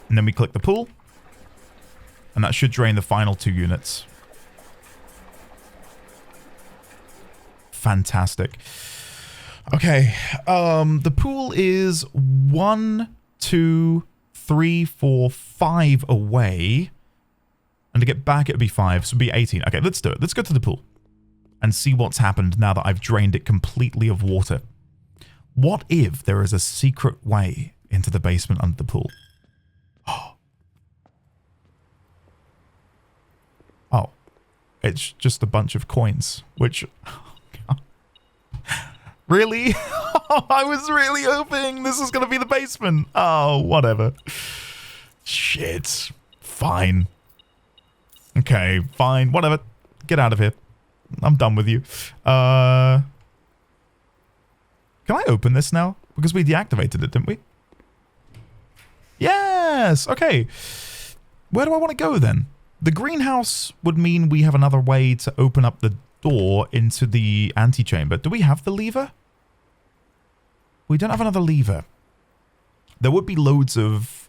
Speaker 1: And then we click the pool, and that should drain the final 2 units. Fantastic. Okay, the pool is 1, 2, 3, 4, 5 away. And to get back, it would be 5, so it would be 18. Okay, let's do it. Let's go to the pool and see what's happened now that I've drained it completely of water. What if there is a secret way into the basement under the pool? Oh, it's just a bunch of coins, which... Really? I was really hoping this was going to be the basement. Oh, whatever. Shit. Fine. Okay, fine. Whatever. Get out of here. I'm done with you. Can I open this now? Because we deactivated it, didn't we? Yes! Okay. Where do I want to go then? The greenhouse would mean we have another way to open up the door into the antechamber. Do we have the lever? We don't have another lever. There would be loads of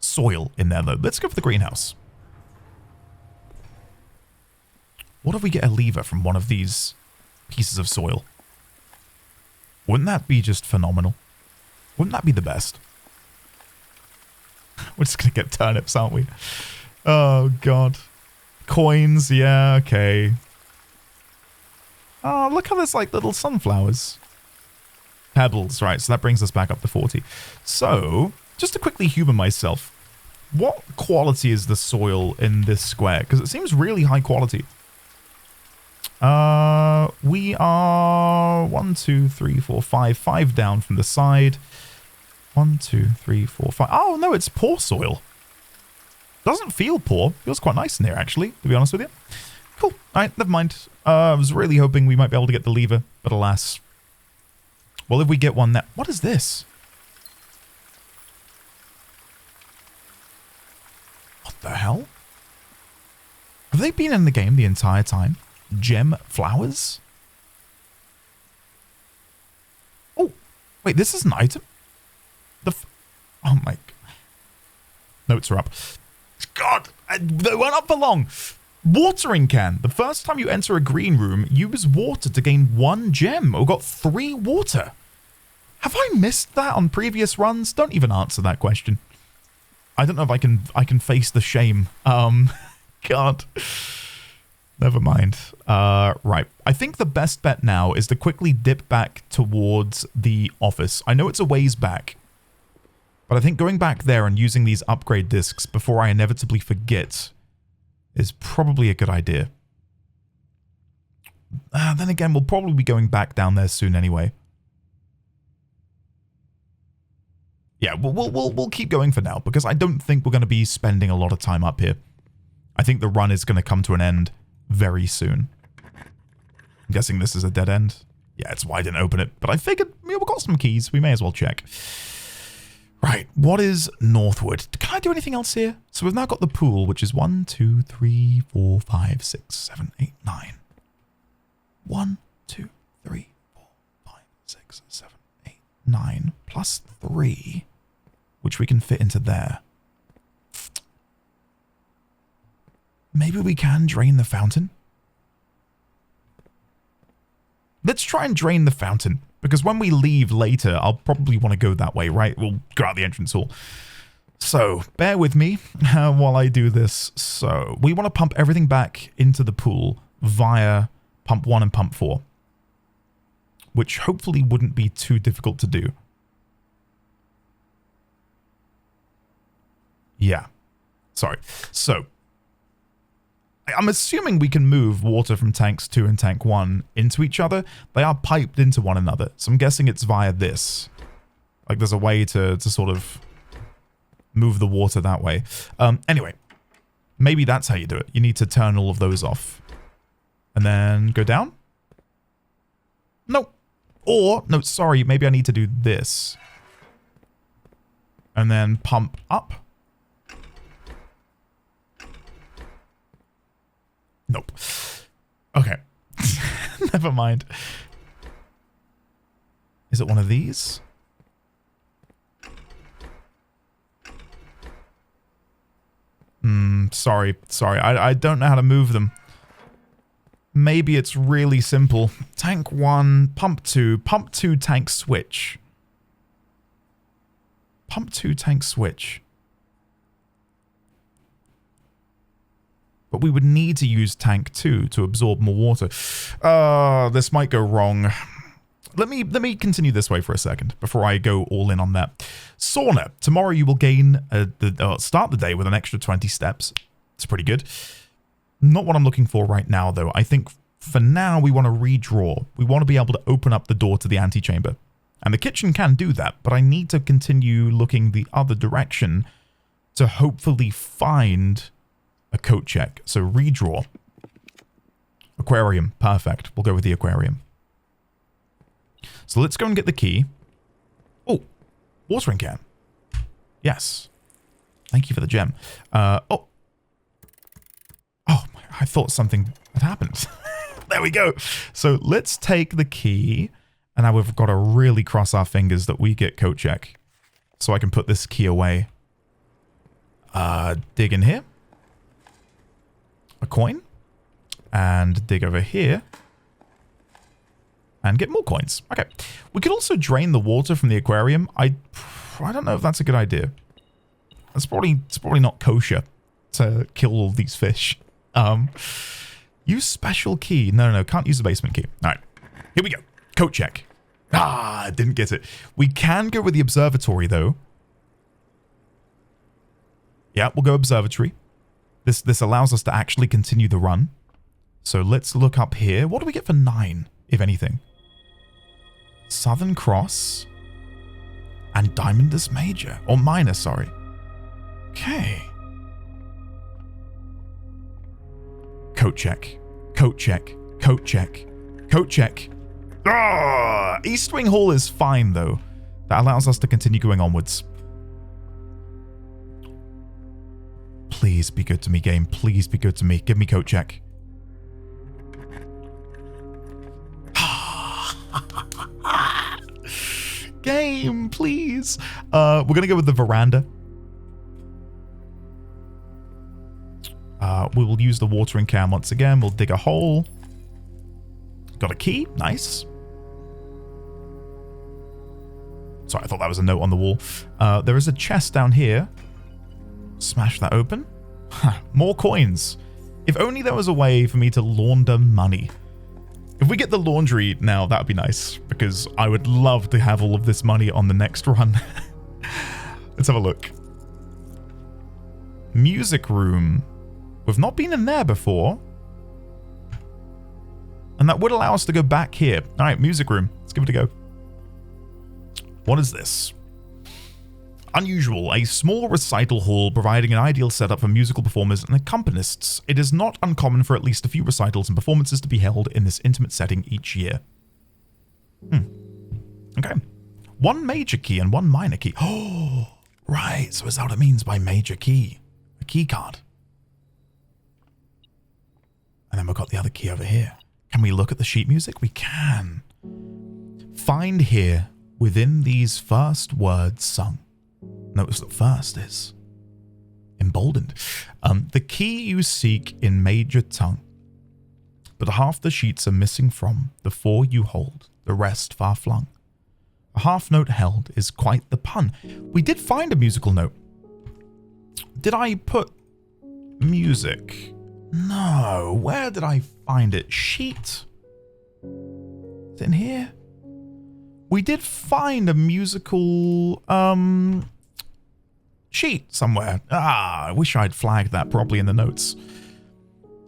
Speaker 1: soil in there, though. Let's go for the greenhouse. What if we get a lever from one of these pieces of soil? Wouldn't that be just phenomenal? Wouldn't that be the best? We're just going to get turnips, aren't we? Oh, God. Coins, yeah, okay. Oh, look how there's like little sunflowers. Pebbles, right, so that brings us back up to 40. So, just to quickly humor myself, what quality is the soil in this square? Because it seems really high quality. We are 1, 2, 3, 4, 5 down from the side. 1, 2, 3, 4, 5. Oh, no, it's poor soil. Doesn't feel poor. Feels quite nice in there, actually, to be honest with you. Cool. All right, never mind. I was really hoping we might be able to get the lever, but alas. Well, if we get one that... What is this? What the hell? Have they been in the game the entire time? Gem flowers? Oh, wait, this is an item? Oh my... Notes are up. God, they weren't up for long. Watering can. The first time you enter a green room, use water to gain 1 gem or got 3 water. Have I missed that on previous runs? Don't even answer that question. I don't know if I can face the shame. God. Never mind. Right. I think the best bet now is to quickly dip back towards the office. I know it's a ways back, but I think going back there and using these upgrade discs before I inevitably forget is probably a good idea. Then again, we'll probably be going back down there soon anyway. Yeah, we'll keep going for now because I don't think we're going to be spending a lot of time up here. I think the run is going to come to an end very soon. I'm guessing this is a dead end. Yeah, it's why I didn't open it, but I figured we've got some keys. We may as well check. Right, what is northward? Can I do anything else here? So we've now got the pool, which is 1, 2, 3, 4, 5, 6, 7, 8, 9. 1, 2, 3, 4, 5, 6, 7, 8, 9, plus 3, which we can fit into there. Maybe we can drain the fountain? Let's try and drain the fountain. Because when we leave later, I'll probably want to go that way, right? We'll go out the entrance hall. So, bear with me while I do this. So, we want to pump everything back into the pool via pump 1 and pump 4. Which hopefully wouldn't be too difficult to do. Yeah. Sorry. So, I'm assuming we can move water from tanks 2 and tank 1 into each other. They are piped into one another. So I'm guessing it's via this. Like there's a way to sort of move the water that way. Anyway, maybe that's how you do it. You need to turn all of those off. And then go down? No. Or, no, sorry, maybe I need to do this. And then pump up. Nope. Okay. Never mind. Is it one of these? Sorry. I don't know how to move them. Maybe it's really simple. Tank 1, pump 2, tank switch. Pump 2, tank switch. But we would need to use tank 2 to absorb more water. This might go wrong. Let me continue this way for a second before I go all in on that. Sauna. Tomorrow you will gain start the day with an extra 20 steps. It's pretty good. Not what I'm looking for right now, though. I think for now we want to redraw. We want to be able to open up the door to the antechamber. And the kitchen can do that, but I need to continue looking the other direction to hopefully find a coat check. So redraw. Aquarium. Perfect. We'll go with the aquarium. So let's go and get the key. Oh, watering can. Yes. Thank you for the gem. Oh, I thought something had happened. There we go. So let's take the key. And now we've got to really cross our fingers that we get coat check. so I can put this key away. Dig in here. A coin. And dig over here. And get more coins. Okay. We could also drain the water from the aquarium. I don't know if that's a good idea. It's probably not kosher to kill all these fish. Use special key. No, can't use the basement key. All right. Here we go. Coat check. Didn't get it. We can go with the observatory, though. Yeah, we'll go observatory. This allows us to actually continue the run. So let's look up here. What do we get for 9, if anything? Southern Cross and Diamondus Major. Or Minor, sorry. Okay. Coat check. Coat check. Coat check. Coat check. East Wing Hall is fine, though. That allows us to continue going onwards. Please be good to me, game. Please be good to me. Give me coat check. Game, please. We're going to go with the veranda. We will use the watering can once again. We'll dig a hole. Got a key. Nice. Sorry, I thought that was a note on the wall. There is a chest down here. Smash that open. More coins. If only there was a way for me to launder money. If we get the laundry now, that would be nice. Because I would love to have all of this money on the next run. Let's have a look. Music room. We've not been in there before. And that would allow us to go back here. All right, music room. Let's give it a go. What is this? Unusual, a small recital hall providing an ideal setup for musical performers and accompanists. It is not uncommon for at least a few recitals and performances to be held in this intimate setting each year. Okay. 1 major key and 1 minor key. Oh, right. So is that what it means by major key? A key card. And then we've got the other key over here. Can we look at the sheet music? We can. Find here within these first words sung. Notice that first is emboldened. The key you seek in major tongue. But half the sheets are missing from the 4 you hold, the rest far flung. A half note held is quite the pun. We did find a musical note. Did I put music? No. Where did I find it? Sheet? Is it in here? We did find a musical sheet somewhere. I wish I'd flagged that properly in the notes.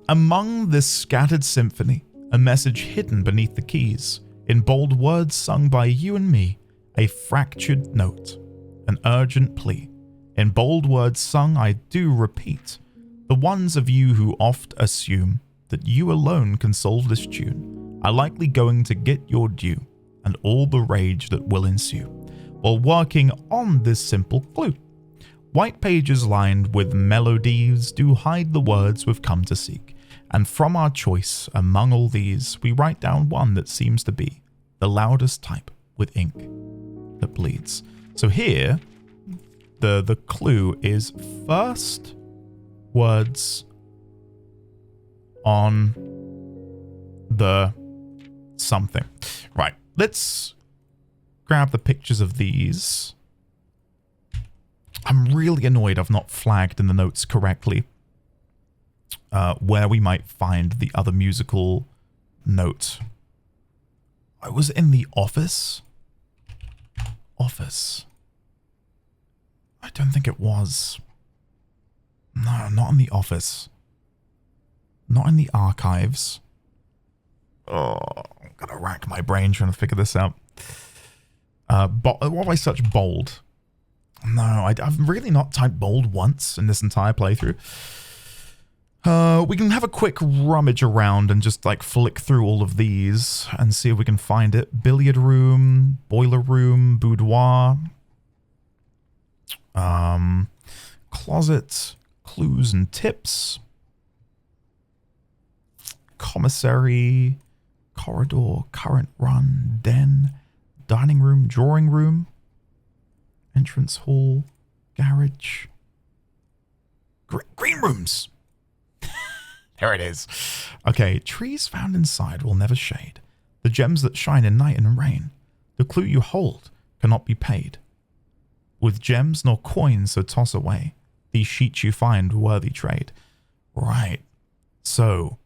Speaker 1: Among this scattered symphony, a message hidden beneath the keys, in bold words sung by you and me, a fractured note, an urgent plea. In bold words sung, I do repeat, the ones of you who oft assume that you alone can solve this tune are likely going to get your due and all the rage that will ensue, while working on this simple clue. White pages lined with melodies do hide the words we've come to seek, and from our choice among all these, we write down one that seems to be the loudest type with ink that bleeds. So here, the clue is first words on the something. Right, let's grab the pictures of these. I'm really annoyed I've not flagged in the notes correctly where we might find the other musical note. I was in the office. Office. I don't think it was. No, not in the office. Not in the archives. Oh, I'm gonna rack my brain trying to figure this out. What if I search bold? No, I've really not typed bold once in this entire playthrough. We can have a quick rummage around and just like flick through all of these and see if we can find it. Billiard room, boiler room, boudoir, closet, clues and tips, commissary, corridor, current run, den, dining room, drawing room, Entrance hall. Garage. Green rooms. There it is. Okay, trees found inside will never shade. The gems that shine in night and rain. The clue you hold cannot be paid. With gems nor coins so toss away. These sheets you find worthy trade. Right. So,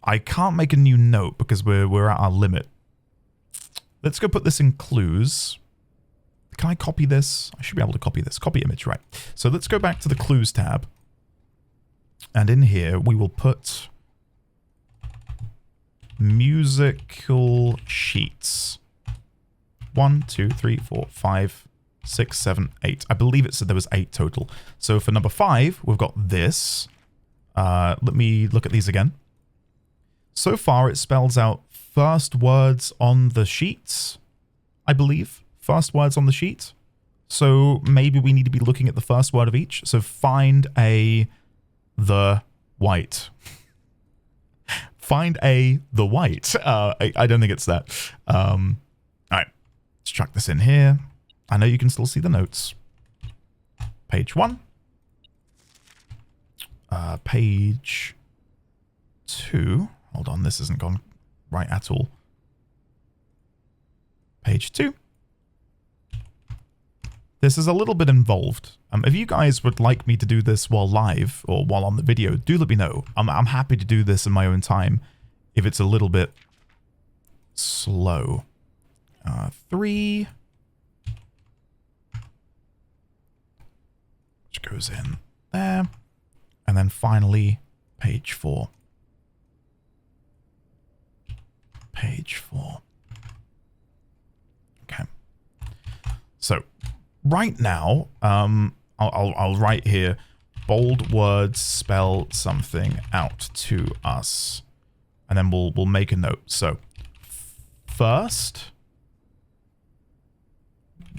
Speaker 1: I can't make a new note because we're at our limit. Let's go put this in clues. Can I copy this? I should be able to copy this. Copy image, right. So let's go back to the clues tab. And in here, we will put musical sheets. 1, 2, 3, 4, 5, 6, 7, 8. I believe it said there was 8 total. So for number 5, we've got this. Let me look at these again. So far, it spells out first words on the sheets, I believe. First words on the sheet. So maybe we need to be looking at the first word of each. So find the white. Find the white. I don't think it's that. All right, let's chuck this in here. I know you can still see the notes. Page 1. Page 2. Hold on, this isn't gone right at all. Page 2. This is a little bit involved. If you guys would like me to do this while live or while on the video, do let me know. I'm happy to do this in my own time if it's a little bit slow. 3. Which goes in there. And then finally, page 4. Page 4. Okay. So, right now, I'll write here, bold words spell something out to us. And then we'll make a note. So, first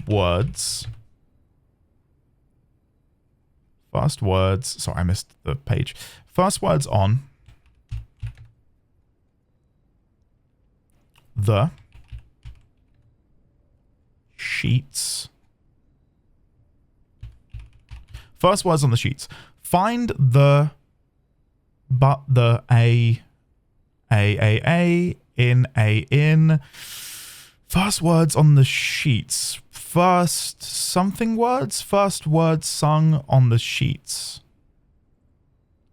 Speaker 1: words. First words. Sorry, I missed the page. First words on the sheets. First words on the sheets. Find the but the a in. First words on the sheets. First something words. First words sung on the sheets.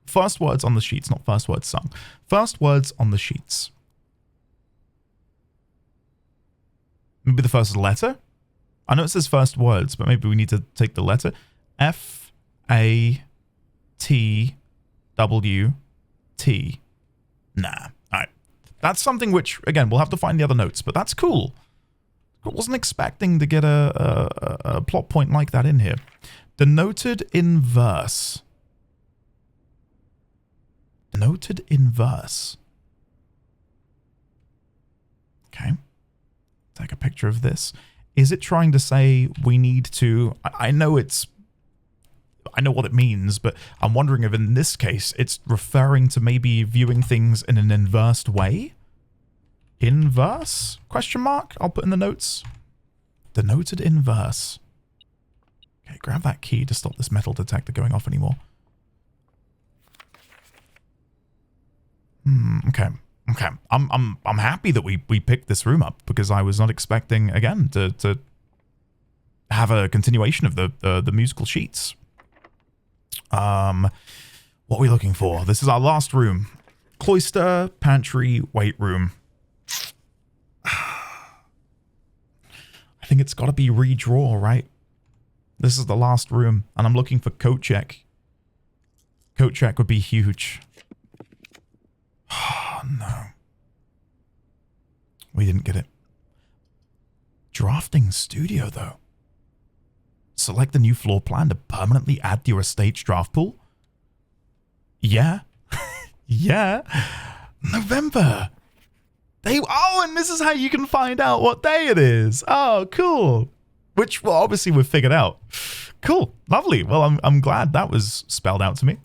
Speaker 1: First words on the sheets, not first words sung. First words on the sheets. Maybe the first letter? I know it says first words, but maybe we need to take the letter. F-A-T-W-T. Nah. Alright. That's something which, again, we'll have to find the other notes, but that's cool. I wasn't expecting to get a plot point like that in here. Denoted in verse. Denoted in verse. Okay. Take a picture of this. Is it trying to say we need to... I know what it means, but I'm wondering if in this case it's referring to maybe viewing things in an inversed way? Inverse? Question mark? I'll put in the notes. Denoted in verse. Okay, grab that key to stop this metal detector going off anymore. Okay. Okay. I'm happy that we picked this room up because I was not expecting again to have a continuation of the musical sheets. What are we looking for? This is our last room. Cloister, pantry, weight room. I think it's got to be redraw, right? This is the last room, and I'm looking for coat check. Coat check would be huge. Oh, no. We didn't get it. Drafting studio, though. Select the new floor plan to permanently add to your estate's draft pool? Yeah. Yeah. November. Oh, and this is how you can find out what day it is. Oh, cool. Which, well, obviously we've figured out. Cool. Lovely. Well, I'm glad that was spelled out to me.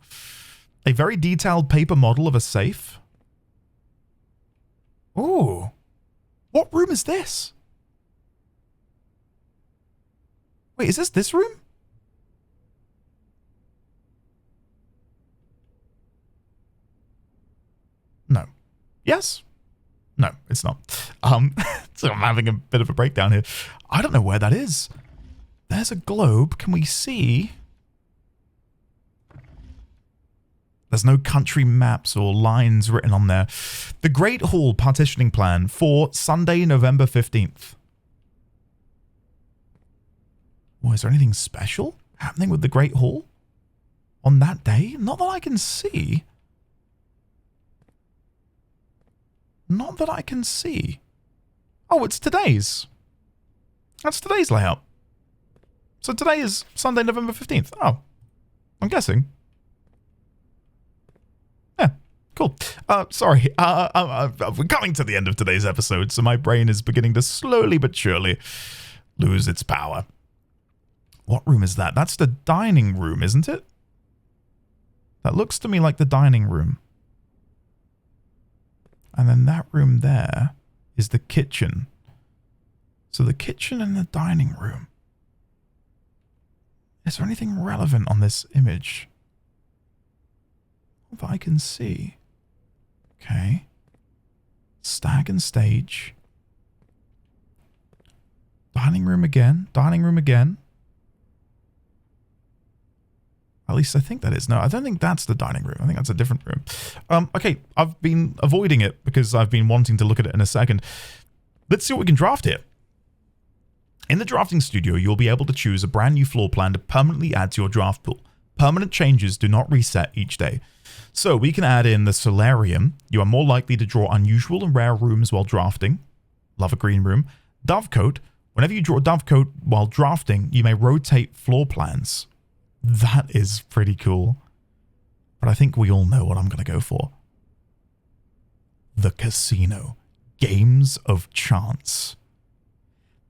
Speaker 1: A very detailed paper model of a safe. Ooh. What room is this? Wait, is this room? No. Yes? No, it's not. So I'm having a bit of a breakdown here. I don't know where that is. There's a globe. Can we see? There's no country maps or lines written on there. The Great Hall partitioning plan for Sunday, November 15th. Oh, is there anything special happening with the Great Hall on that day? Not that I can see. Not that I can see. Oh, it's today's. That's today's layout. So today is Sunday, November 15th. Oh, I'm guessing. Yeah, cool. Sorry. We're coming to the end of today's episode, so my brain is beginning to slowly but surely lose its power. What room is that? That's the dining room, isn't it? That looks to me like the dining room. And then that room there is the kitchen. So the kitchen and the dining room. Is there anything relevant on this image that I can see? Okay. Stag and stage. Dining room again. Dining room again. At least I think that is. No, I don't think that's the dining room. I think that's a different room. Okay, I've been avoiding it because I've been wanting to look at it in a second. Let's see what we can draft here. In the drafting studio, you'll be able to choose a brand new floor plan to permanently add to your draft pool. Permanent changes do not reset each day. So we can add in the solarium. You are more likely to draw unusual and rare rooms while drafting. Love a green room. Dovecote. Whenever you draw a dovecote while drafting, you may rotate floor plans. That is pretty cool. But I think we all know what I'm going to go for. The casino. Games of chance.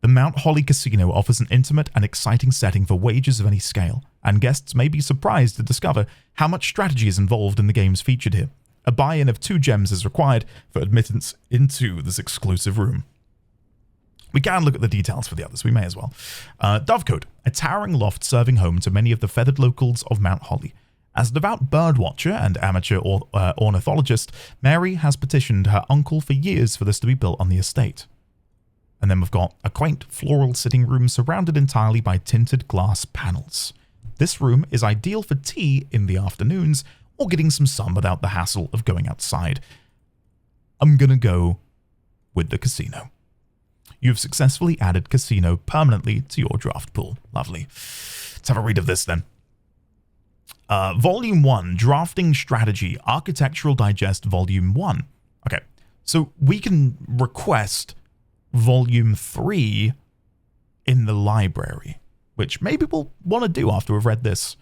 Speaker 1: The Mount Holly Casino offers an intimate and exciting setting for wagers of any scale, and guests may be surprised to discover how much strategy is involved in the games featured here. A buy-in of 2 gems is required for admittance into this exclusive room. We can look at the details for the others, we may as well. Dovecote, a towering loft serving home to many of the feathered locals of Mount Holly. As a devout birdwatcher and amateur ornithologist, Mary has petitioned her uncle for years for this to be built on the estate. And then we've got a quaint floral sitting room surrounded entirely by tinted glass panels. This room is ideal for tea in the afternoons or getting some sun without the hassle of going outside. I'm gonna go with the casino. You've successfully added casino permanently to your draft pool. Lovely. Let's have a read of this then. Volume 1, Drafting Strategy, Architectural Digest Volume 1. Okay, so we can request Volume 3 in the library, which maybe we'll want to do after we've read this.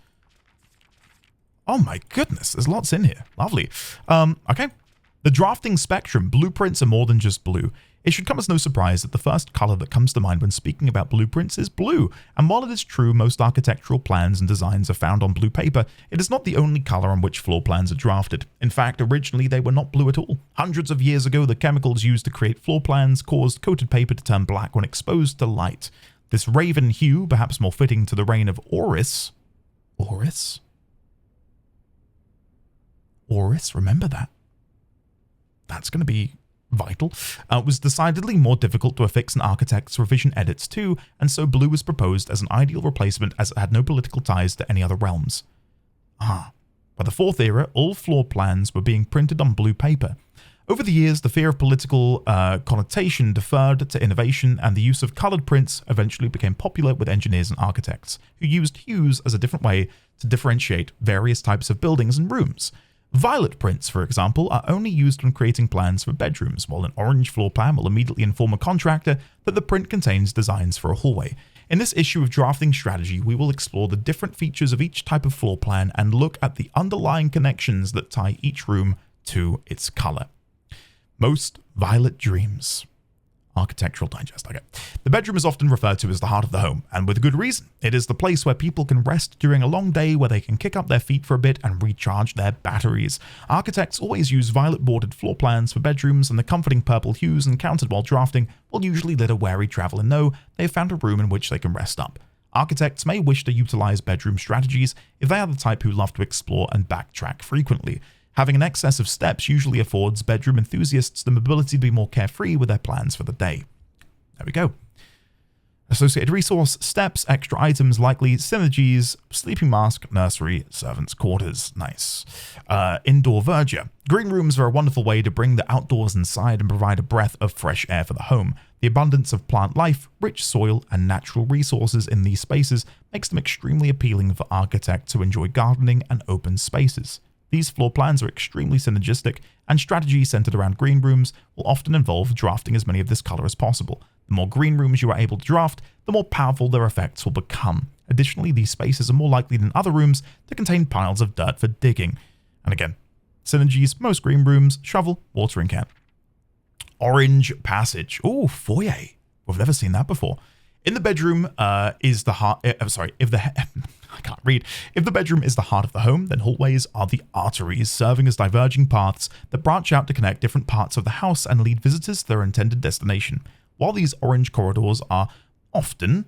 Speaker 1: Oh my goodness, there's lots in here. Lovely. Okay. The drafting spectrum. Blueprints are more than just blue. It should come as no surprise that the first color that comes to mind when speaking about blueprints is blue, and while it is true most architectural plans and designs are found on blue paper, it is not the only color on which floor plans are drafted. In fact, originally they were not blue at all. Hundreds of years ago, the chemicals used to create floor plans caused coated paper to turn black when exposed to light. This raven hue, perhaps more fitting to the reign of Horus, remember that? That's going to be vital, was decidedly more difficult to affix an architect's revision edits to, and so blue was proposed as an ideal replacement as it had no political ties to any other realms. By the Fourth Era, all floor plans were being printed on blue paper. Over the years, the fear of political connotation deferred to innovation, and the use of colored prints eventually became popular with engineers and architects, who used hues as a different way to differentiate various types of buildings and rooms. Violet prints, for example, are only used when creating plans for bedrooms, while an orange floor plan will immediately inform a contractor that the print contains designs for a hallway. In this issue of Drafting Strategy, we will explore the different features of each type of floor plan and look at the underlying connections that tie each room to its color. Most violet dreams. Architectural Digest. Okay. The bedroom is often referred to as the heart of the home, and with good reason. It is the place where people can rest during a long day, where they can kick up their feet for a bit and recharge their batteries. Architects always use violet bordered floor plans for bedrooms, and the comforting purple hues encountered while drafting will usually let a wary traveler know they have found a room in which they can rest up. Architects may wish to utilize bedroom strategies if they are the type who love to explore and backtrack frequently. Having an excess of steps usually affords bedroom enthusiasts the ability to be more carefree with their plans for the day. There we go. Associated resource, steps, extra items, likely synergies, sleeping mask, nursery, servants' quarters. Nice. Indoor verdure. Green rooms are a wonderful way to bring the outdoors inside and provide a breath of fresh air for the home. The abundance of plant life, rich soil, and natural resources in these spaces makes them extremely appealing for architects who enjoy gardening and open spaces. These floor plans are extremely synergistic, and strategies centered around green rooms will often involve drafting as many of this color as possible. The more green rooms you are able to draft, the more powerful their effects will become. Additionally, these spaces are more likely than other rooms to contain piles of dirt for digging. And again, synergies, most green rooms, shovel, watering can. Orange passage. Ooh, foyer. We've never seen that before. In the bedroom is the heart. I can't read. If the bedroom is the heart of the home, then hallways are the arteries, serving as diverging paths that branch out to connect different parts of the house and lead visitors to their intended destination. While these orange corridors are often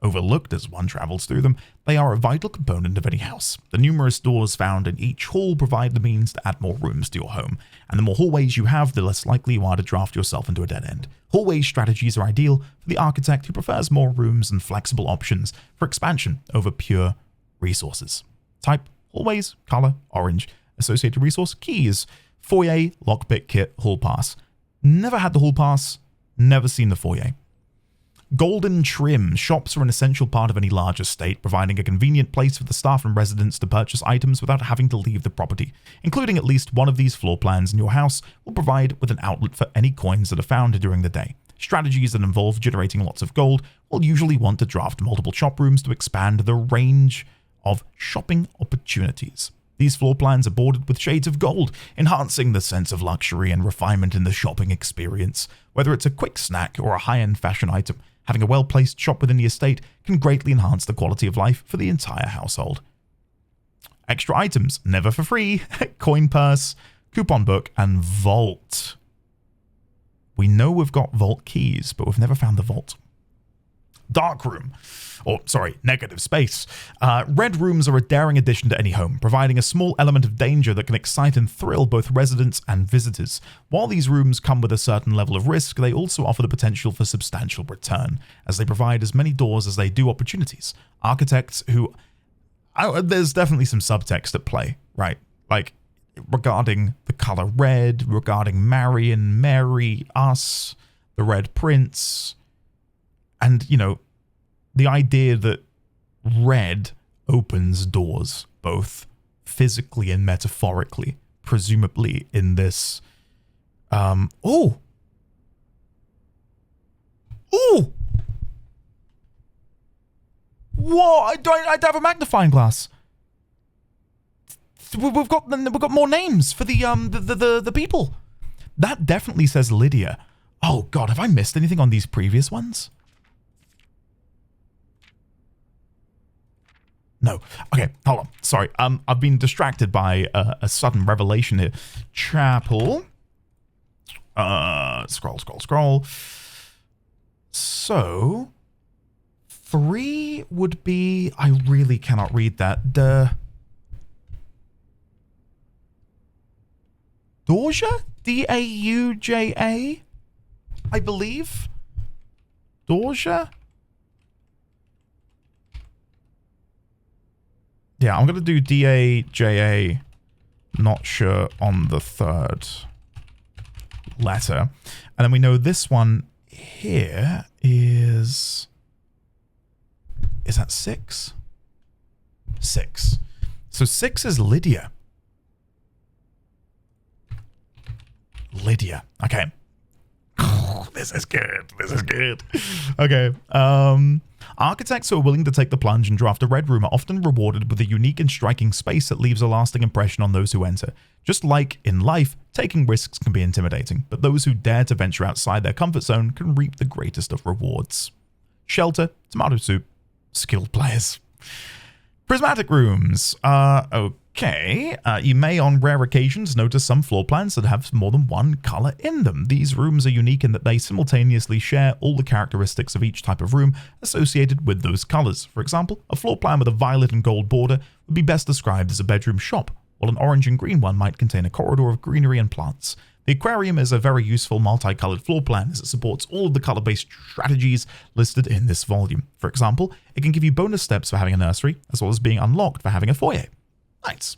Speaker 1: overlooked as one travels through them, they are a vital component of any house. The numerous doors found in each hall provide the means to add more rooms to your home, and the more hallways you have, the less likely you are to draft yourself into a dead end. Hallway strategies are ideal for the architect who prefers more rooms and flexible options for expansion over pure resources. Type, hallways, color, orange. Associated resource, keys, foyer, lockpick kit, hall pass. Never had the hall pass, never seen the foyer. Golden trim. Shops are an essential part of any large estate, providing a convenient place for the staff and residents to purchase items without having to leave the property. Including at least one of these floor plans in your house will provide with an outlet for any coins that are found during the day. Strategies that involve generating lots of gold will usually want to draft multiple shop rooms to expand the range of shopping opportunities. These floor plans are bordered with shades of gold, enhancing the sense of luxury and refinement in the shopping experience. Whether it's a quick snack or a high-end fashion item, having a well-placed shop within the estate can greatly enhance the quality of life for the entire household. Extra items, never for free, coin purse, coupon book, and vault. We know we've got vault keys, but we've never found the vault. Dark room. Negative space. Red rooms are a daring addition to any home, providing a small element of danger that can excite and thrill both residents and visitors. While these rooms come with a certain level of risk, they also offer the potential for substantial return, as they provide as many doors as they do opportunities. Architects who... there's definitely some subtext at play, right? Like, regarding the color red, regarding Marion, Mary, us, the Red Prince, and, you know, the idea that red opens doors, both physically and metaphorically, presumably in this... What? I have a magnifying glass. We've got more names for the people. That definitely says Lydia. Oh God, have I missed anything on these previous ones? No. Okay, hold on. Sorry. I've been distracted by a sudden revelation here. Chapel. Scroll. So, 3 would be... I really cannot read that. Dauja? D-A-U-J-A? I believe? Dauja? Yeah, I'm going to do D-A-J-A, not sure on the third letter. And then we know this one here is... Is that 6? 6. So 6 is Lydia. Lydia. Okay. This is good. Okay. Architects who are willing to take the plunge and draft a red room are often rewarded with a unique and striking space that leaves a lasting impression on those who enter. Just like in life, taking risks can be intimidating, but those who dare to venture outside their comfort zone can reap the greatest of rewards. Shelter, tomato soup, skilled players. Prismatic rooms. Okay, you may on rare occasions notice some floor plans that have more than one color in them. These rooms are unique in that they simultaneously share all the characteristics of each type of room associated with those colors. For example, a floor plan with a violet and gold border would be best described as a bedroom shop, while an orange and green one might contain a corridor of greenery and plants. The aquarium is a very useful multicolored floor plan as it supports all of the color-based strategies listed in this volume. For example, it can give you bonus steps for having a nursery, as well as being unlocked for having a foyer. Nice.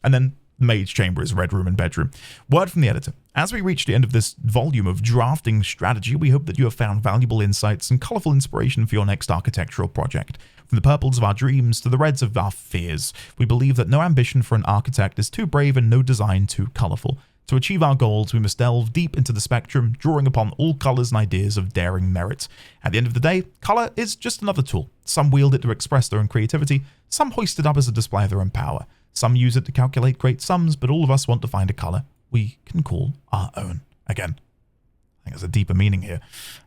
Speaker 1: And then the maid's chamber is red room and bedroom. Word from the editor. As we reach the end of this volume of drafting strategy, we hope that you have found valuable insights and colorful inspiration for your next architectural project. From the purples of our dreams to the reds of our fears, we believe that no ambition for an architect is too brave and no design too colorful. To achieve our goals, we must delve deep into the spectrum, drawing upon all colors and ideas of daring merit. At the end of the day, color is just another tool. Some wield it to express their own creativity, some hoist it up as a display of their own power. Some use it to calculate great sums, but all of us want to find a color we can call our own. Again, I think there's a deeper meaning here.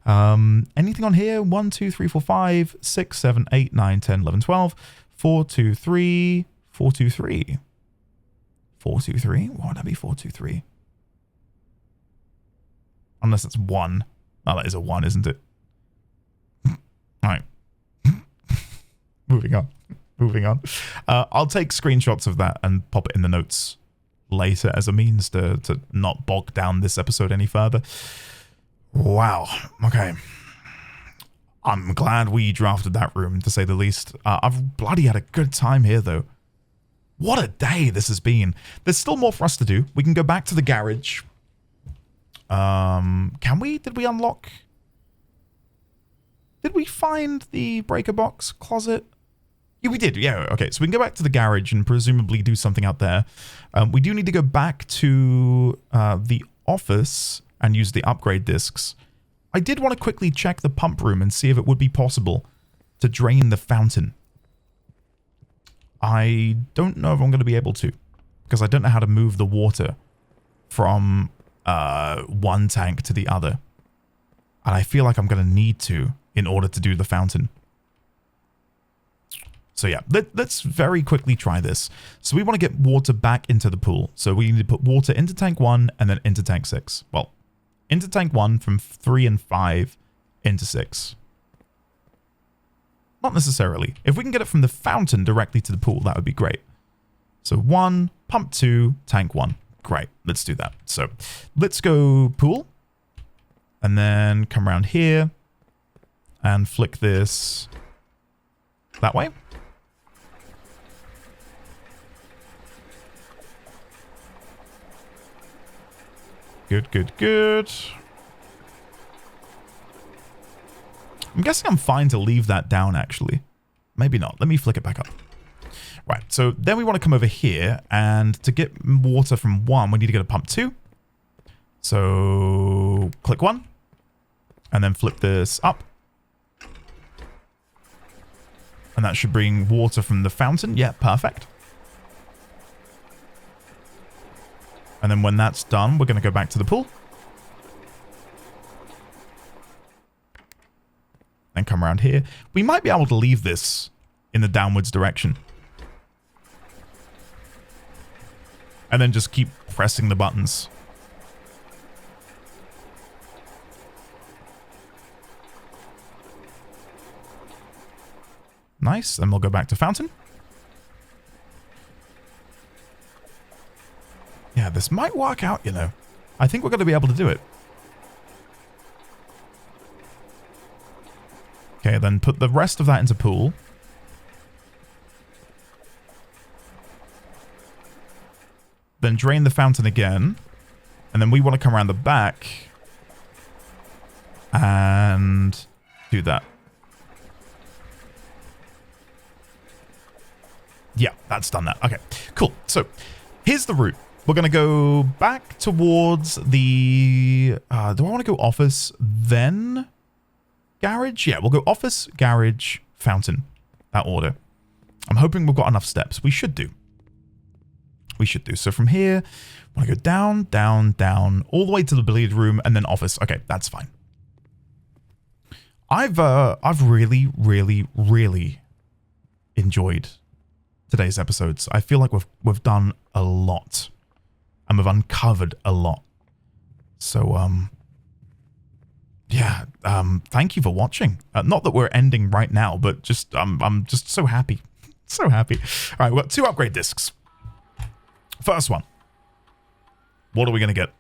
Speaker 1: Anything on here? 1, 2, 3, 4, 5, 6, 7, 8, 9, 10, 11, 12, 4, 2, 3, 4, 2, 3. 4, 2, 3? Why would that be 4, 2, 3? Unless it's 1. Oh, that is a 1, isn't it? Alright. Moving on. Moving on. I'll take screenshots of that and pop it in the notes later as a means to not bog down this episode any further. Wow. Okay. I'm glad we drafted that room, to say the least. I've bloody had a good time here, though. What a day this has been. There's still more for us to do. We can go back to the garage. Can we? Did we unlock? Did we find the breaker box closet? Yeah, we did. Yeah, okay. So we can go back to the garage and presumably do something out there. We do need to go back to the office and use the upgrade discs. I did want to quickly check the pump room and see if it would be possible to drain the fountain. I don't know if I'm going to be able to, because I don't know how to move the water from one tank to the other. And I feel like I'm going to need to in order to do the fountain. So yeah, let's very quickly try this. So we want to get water back into the pool. So we need to put water into tank 1 and then into tank 6. Well, into tank 1 from 3 and 5 into 6. Not necessarily. If we can get it from the fountain directly to the pool, that would be great. So 1, pump 2, tank 1. Great, let's do that. So let's go pool. And then come around here and flick this that way. Good, good, good. I'm guessing I'm fine to leave that down, actually. Maybe not. Let me flick it back up. Right, so then we want to come over here, and to get water from 1, we need to go to pump 2. So click 1, and then flip this up. And that should bring water from the fountain. Yeah, perfect. And then when that's done, we're going to go back to the pool. And come around here. We might be able to leave this in the downwards direction. And then just keep pressing the buttons. Nice. Then we'll go back to fountain. Yeah, this might work out, you know. I think we're going to be able to do it. Okay, then put the rest of that into pool. Then drain the fountain again. And then we want to come around the back and do that. Yeah, that's done that. Okay, cool. So here's the route. We're going to go back towards the... do I want to go office, then garage? Yeah, we'll go office, garage, fountain. That order. I'm hoping we've got enough steps. We should do. We should do. So from here, I want to go down, down, down, all the way to the billiard room, and then office. Okay, that's fine. I've really, really, really enjoyed today's episodes. I feel like we've done a lot. And we've uncovered a lot. So, yeah, thank you for watching. Not that we're ending right now, but just I'm just so happy. So happy. All right, we've got 2 upgrade discs. First one. What are we going to get?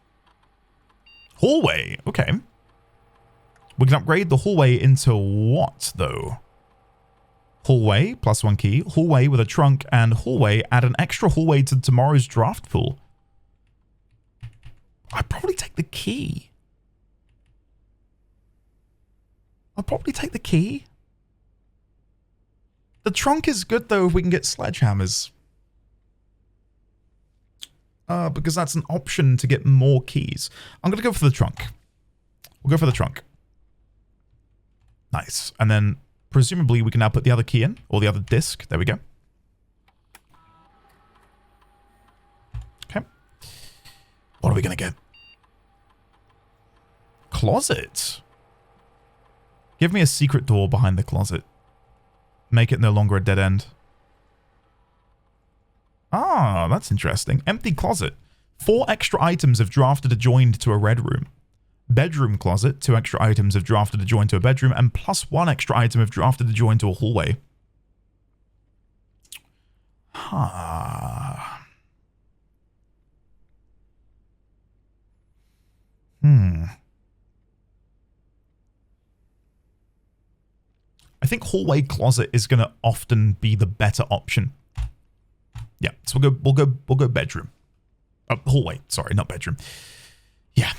Speaker 1: Hallway. Okay. We can upgrade the hallway into what, though? Hallway, +1 key. Hallway with a trunk and hallway. Add an extra hallway to tomorrow's draft pool. I'd probably take the key. I'll probably take the key. The trunk is good, though, if we can get sledgehammers. Because that's an option to get more keys. I'm going to go for the trunk. We'll go for the trunk. Nice. And then, presumably, we can now put the other key in. Or the other disc. There we go. Okay. What are we going to get? Closet. Give me a secret door behind the closet. Make it no longer a dead end. Ah, that's interesting. Empty closet. 4 extra items have drafted adjoined to a red room. Bedroom closet. 2 extra items have drafted adjoined to a bedroom. And +1 extra item have drafted adjoined to a hallway. Huh. I think hallway closet is going to often be the better option. Yeah, so we'll go bedroom. Hallway, sorry, not bedroom. Yeah,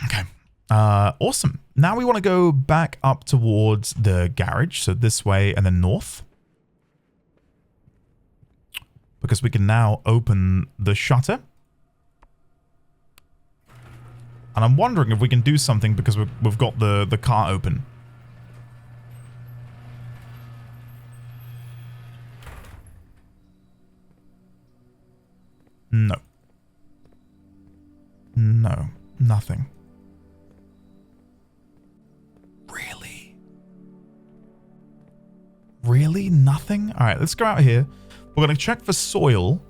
Speaker 1: okay. Awesome. Now we want to go back up towards the garage, so this way and then north. Because we can now open the shutter. And I'm wondering if we can do something because we've got the car open. No. No. Nothing. Really? Really? Nothing? Alright, let's go out here. We're going to check for soil.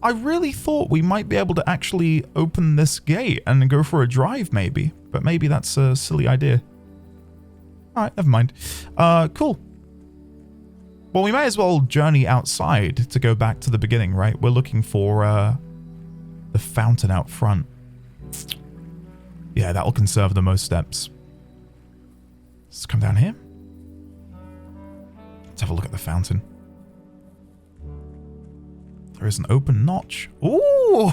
Speaker 1: I really thought we might be able to actually open this gate and go for a drive, maybe. But maybe that's a silly idea. Alright, never mind. Cool. Well, we may as well journey outside to go back to the beginning, right? We're looking for the fountain out front. Yeah, that will conserve the most steps. Let's come down here. Let's have a look at the fountain. There is an open notch. Ooh,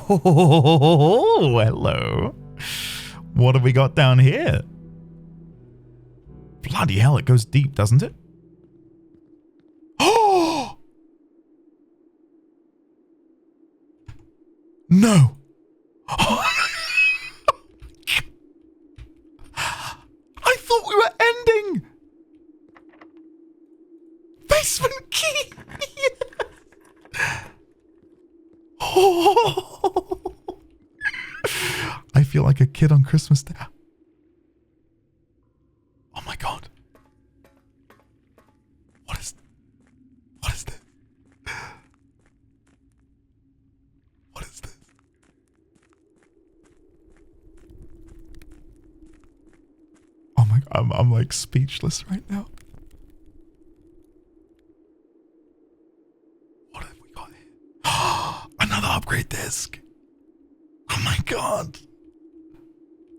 Speaker 1: hello. What have we got down here? Bloody hell, it goes deep, doesn't it? Oh! No. I thought we were ending. Basement key. Oh. I feel like a kid on Christmas Day. Oh my god. What is this? What is this? Oh my god, I'm like speechless right now. What have we got here? Another upgrade disc. Oh my god.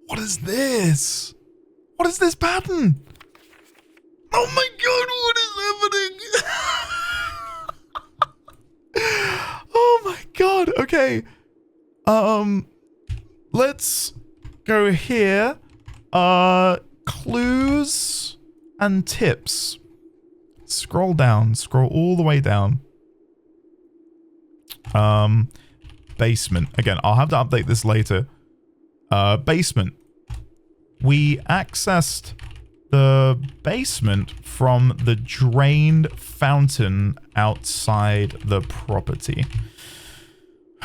Speaker 1: What is this? What is this pattern? Oh my god, what is happening? Oh my god. Okay. Let's go here. Clues and tips. Scroll down. Scroll all the way down. Basement. Again, I'll have to update this later. Basement. We accessed the basement from the drained fountain outside the property.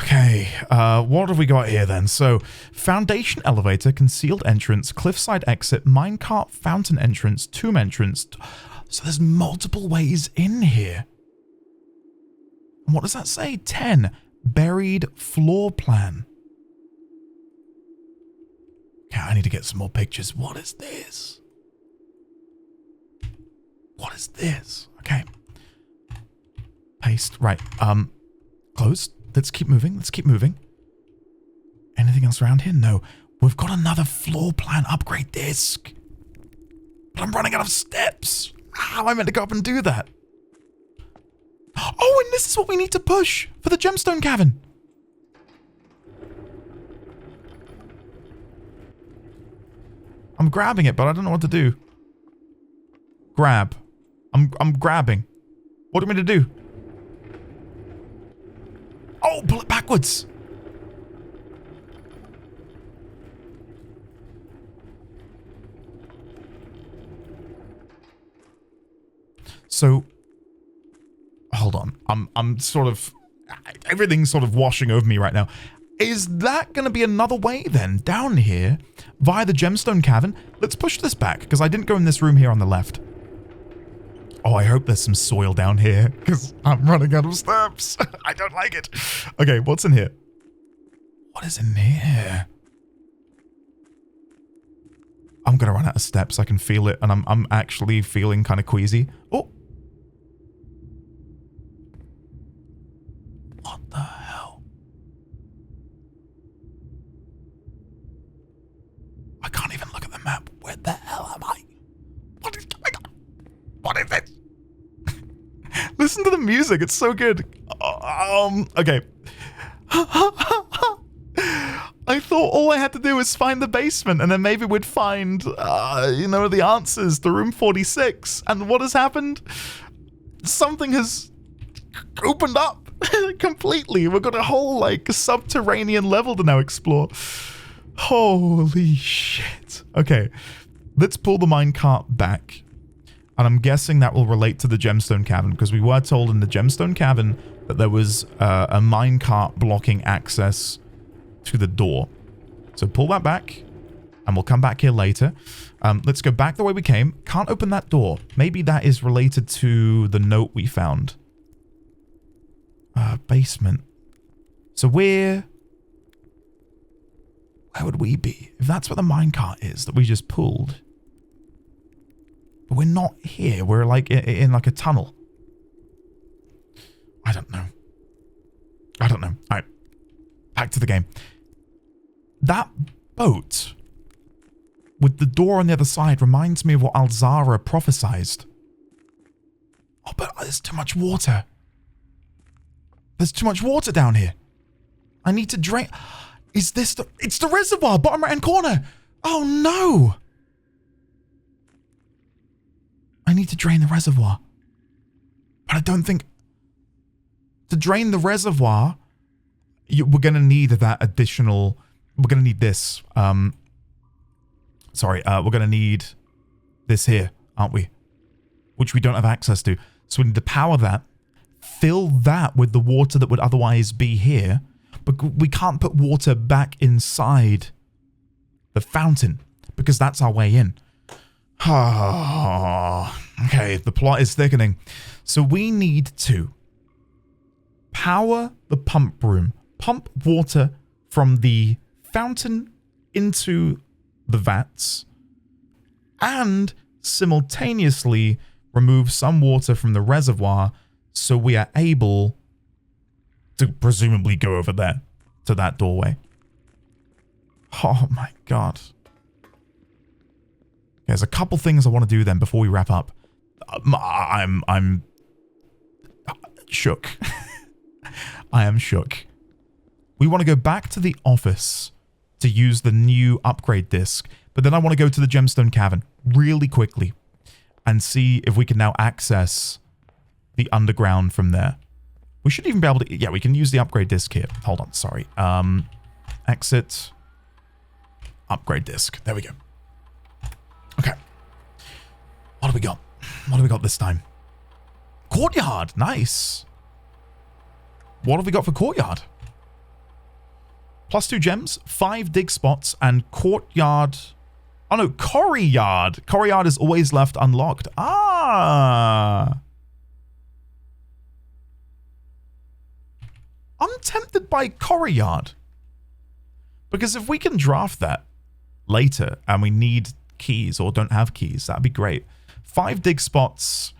Speaker 1: Okay, what have we got here then? So, foundation elevator, concealed entrance, cliffside exit, minecart, fountain entrance, tomb entrance. So there's multiple ways in here. What does that say? 10. Buried floor plan. Okay, I need to get some more pictures. What is this? What is this? Okay. Paste. Right. Closed. Let's keep moving. Let's keep moving. Anything else around here? No. We've got another floor plan upgrade disc. But I'm running out of steps. How am I meant to go up and do that? Oh, and this is what we need to push for the gemstone cavern. I'm grabbing it, but I don't know what to do. Grab. I'm grabbing. What do you want me to do? Oh, pull it backwards. So, hold on. I'm sort of, everything's sort of washing over me right now. Is that going to be another way then down here via the gemstone cavern? Let's push this back because I didn't go in this room here on the left. Oh, I hope there's some soil down here because I'm running out of steps. I don't like it. Okay, what's in here? What is in here? I'm going to run out of steps. I can feel it and I'm actually feeling kind of queasy. Oh. What the hell? I can't even look at the map. Where the hell am I? What is going on? What is it? Listen to the music. It's so good. Okay. I thought all I had to do was find the basement and then maybe we'd find, the answers to room 46. And what has happened? Something has opened up completely. We've got a whole, subterranean level to now explore. Holy shit. Okay. Let's pull the minecart back. And I'm guessing that will relate to the gemstone cavern because we were told in the gemstone cavern that there was a minecart blocking access to the door. So pull that back and we'll come back here later. Let's go back the way we came. Can't open that door. Maybe that is related to the note we found. Basement. So where would we be? If that's where the minecart is that we just pulled. But we're not here. We're in a tunnel. I don't know. All right. Back to the game. That boat with the door on the other side reminds me of what Alzara prophesized. Oh, but there's too much water. There's too much water down here. I need to drain. Is this the... It's the reservoir, bottom right-hand corner. Oh, no. I need to drain the reservoir. But I don't think... To drain the reservoir, we're going to need that additional... We're going to need this. We're going to need this here, aren't we? Which we don't have access to. So we need to power that. Fill that with the water that would otherwise be here. But we can't put water back inside the fountain because that's our way in. Okay, the plot is thickening. So we need to power the pump room, pump water from the fountain into the vats, and simultaneously remove some water from the reservoir so we are able to presumably go over there to that doorway. Oh my god. There's a couple things I want to do then before we wrap up. I'm shook. I am shook. We want to go back to the office to use the new upgrade disc, but then I want to go to the gemstone cavern really quickly and see if we can now access the underground from there. We should even be able to... Yeah, we can use the upgrade disc here. Hold on, sorry. Exit. Upgrade disc. There we go. Okay. What do we got? What do we got this time? Courtyard. Nice. What have we got for courtyard? +2 gems, 5 dig spots, and courtyard... Oh no, corryard. Corryard is always left unlocked. Ah. I'm tempted by Coreyard. Because if we can draft that later and we need keys or don't have keys, that'd be great. 5 dig spots.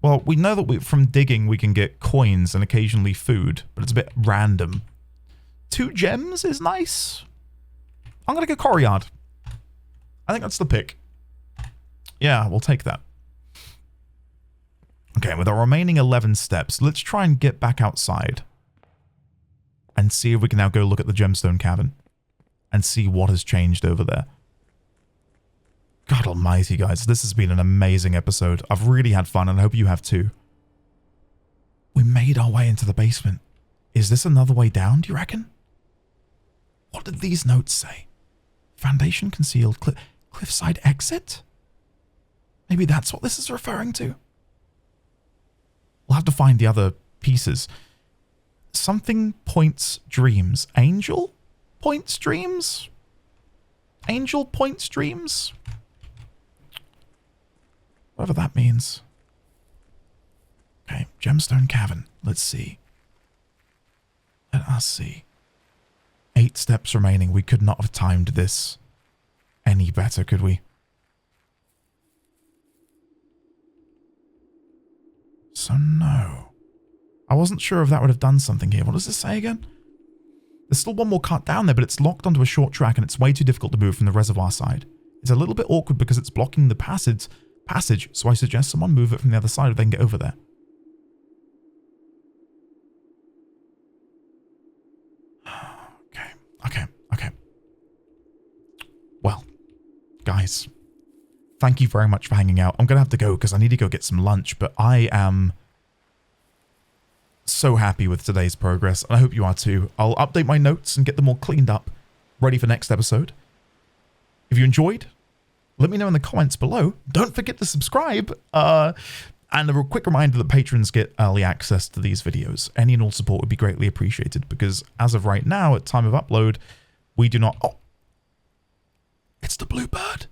Speaker 1: Well, we know that from digging we can get coins and occasionally food, but it's a bit random. 2 gems is nice. I'm going to go Coreyard. I think that's the pick. Yeah, we'll take that. Okay, with our remaining 11 steps, let's try and get back outside and see if we can now go look at the gemstone cavern and see what has changed over there. God almighty, guys, this has been an amazing episode. I've really had fun, and I hope you have too. We made our way into the basement. Is this another way down, do you reckon? What did these notes say? Foundation concealed, cliffside exit? Maybe that's what this is referring to. We'll have to find the other pieces. Something points dreams. Angel points dreams? Angel points dreams? Whatever that means. Okay, gemstone cavern. Let's see. Let us see. 8 steps remaining. We could not have timed this any better, could we? So no. I wasn't sure if that would have done something here. What does this say again? There's still one more cut down there, but it's locked onto a short track and it's way too difficult to move from the reservoir side. It's a little bit awkward because it's blocking the passage, so I suggest someone move it from the other side if they can get over there. Okay. Well, guys, thank you very much for hanging out. I'm going to have to go because I need to go get some lunch, but I am so happy with today's progress, and I hope you are too. I'll update my notes and get them all cleaned up, ready for next episode. If you enjoyed, let me know in the comments below. Don't forget to subscribe. And a quick reminder that patrons get early access to these videos. Any and all support would be greatly appreciated because as of right now, at time of upload, we do not... Oh, it's the bluebird.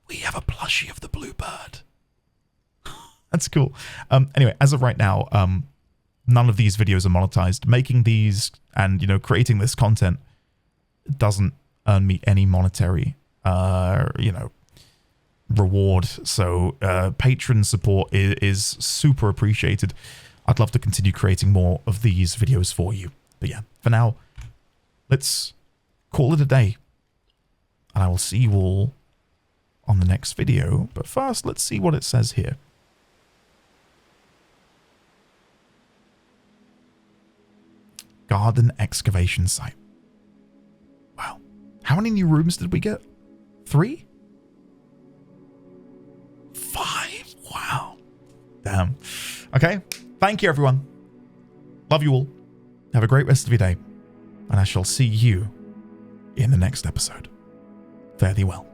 Speaker 1: We have a plushie of the bluebird. That's cool. Anyway, as of right now, none of these videos are monetized. Making these and, creating this content doesn't earn me any monetary, reward. So patron support is super appreciated. I'd love to continue creating more of these videos for you. But yeah, for now, let's call it a day. And I will see you all on the next video. But first, let's see what it says here. Garden excavation site. Wow. How many new rooms did we get? 3? 5? Wow. Damn. Okay. Thank you, everyone. Love you all. Have a great rest of your day. And I shall see you in the next episode. Fare thee well.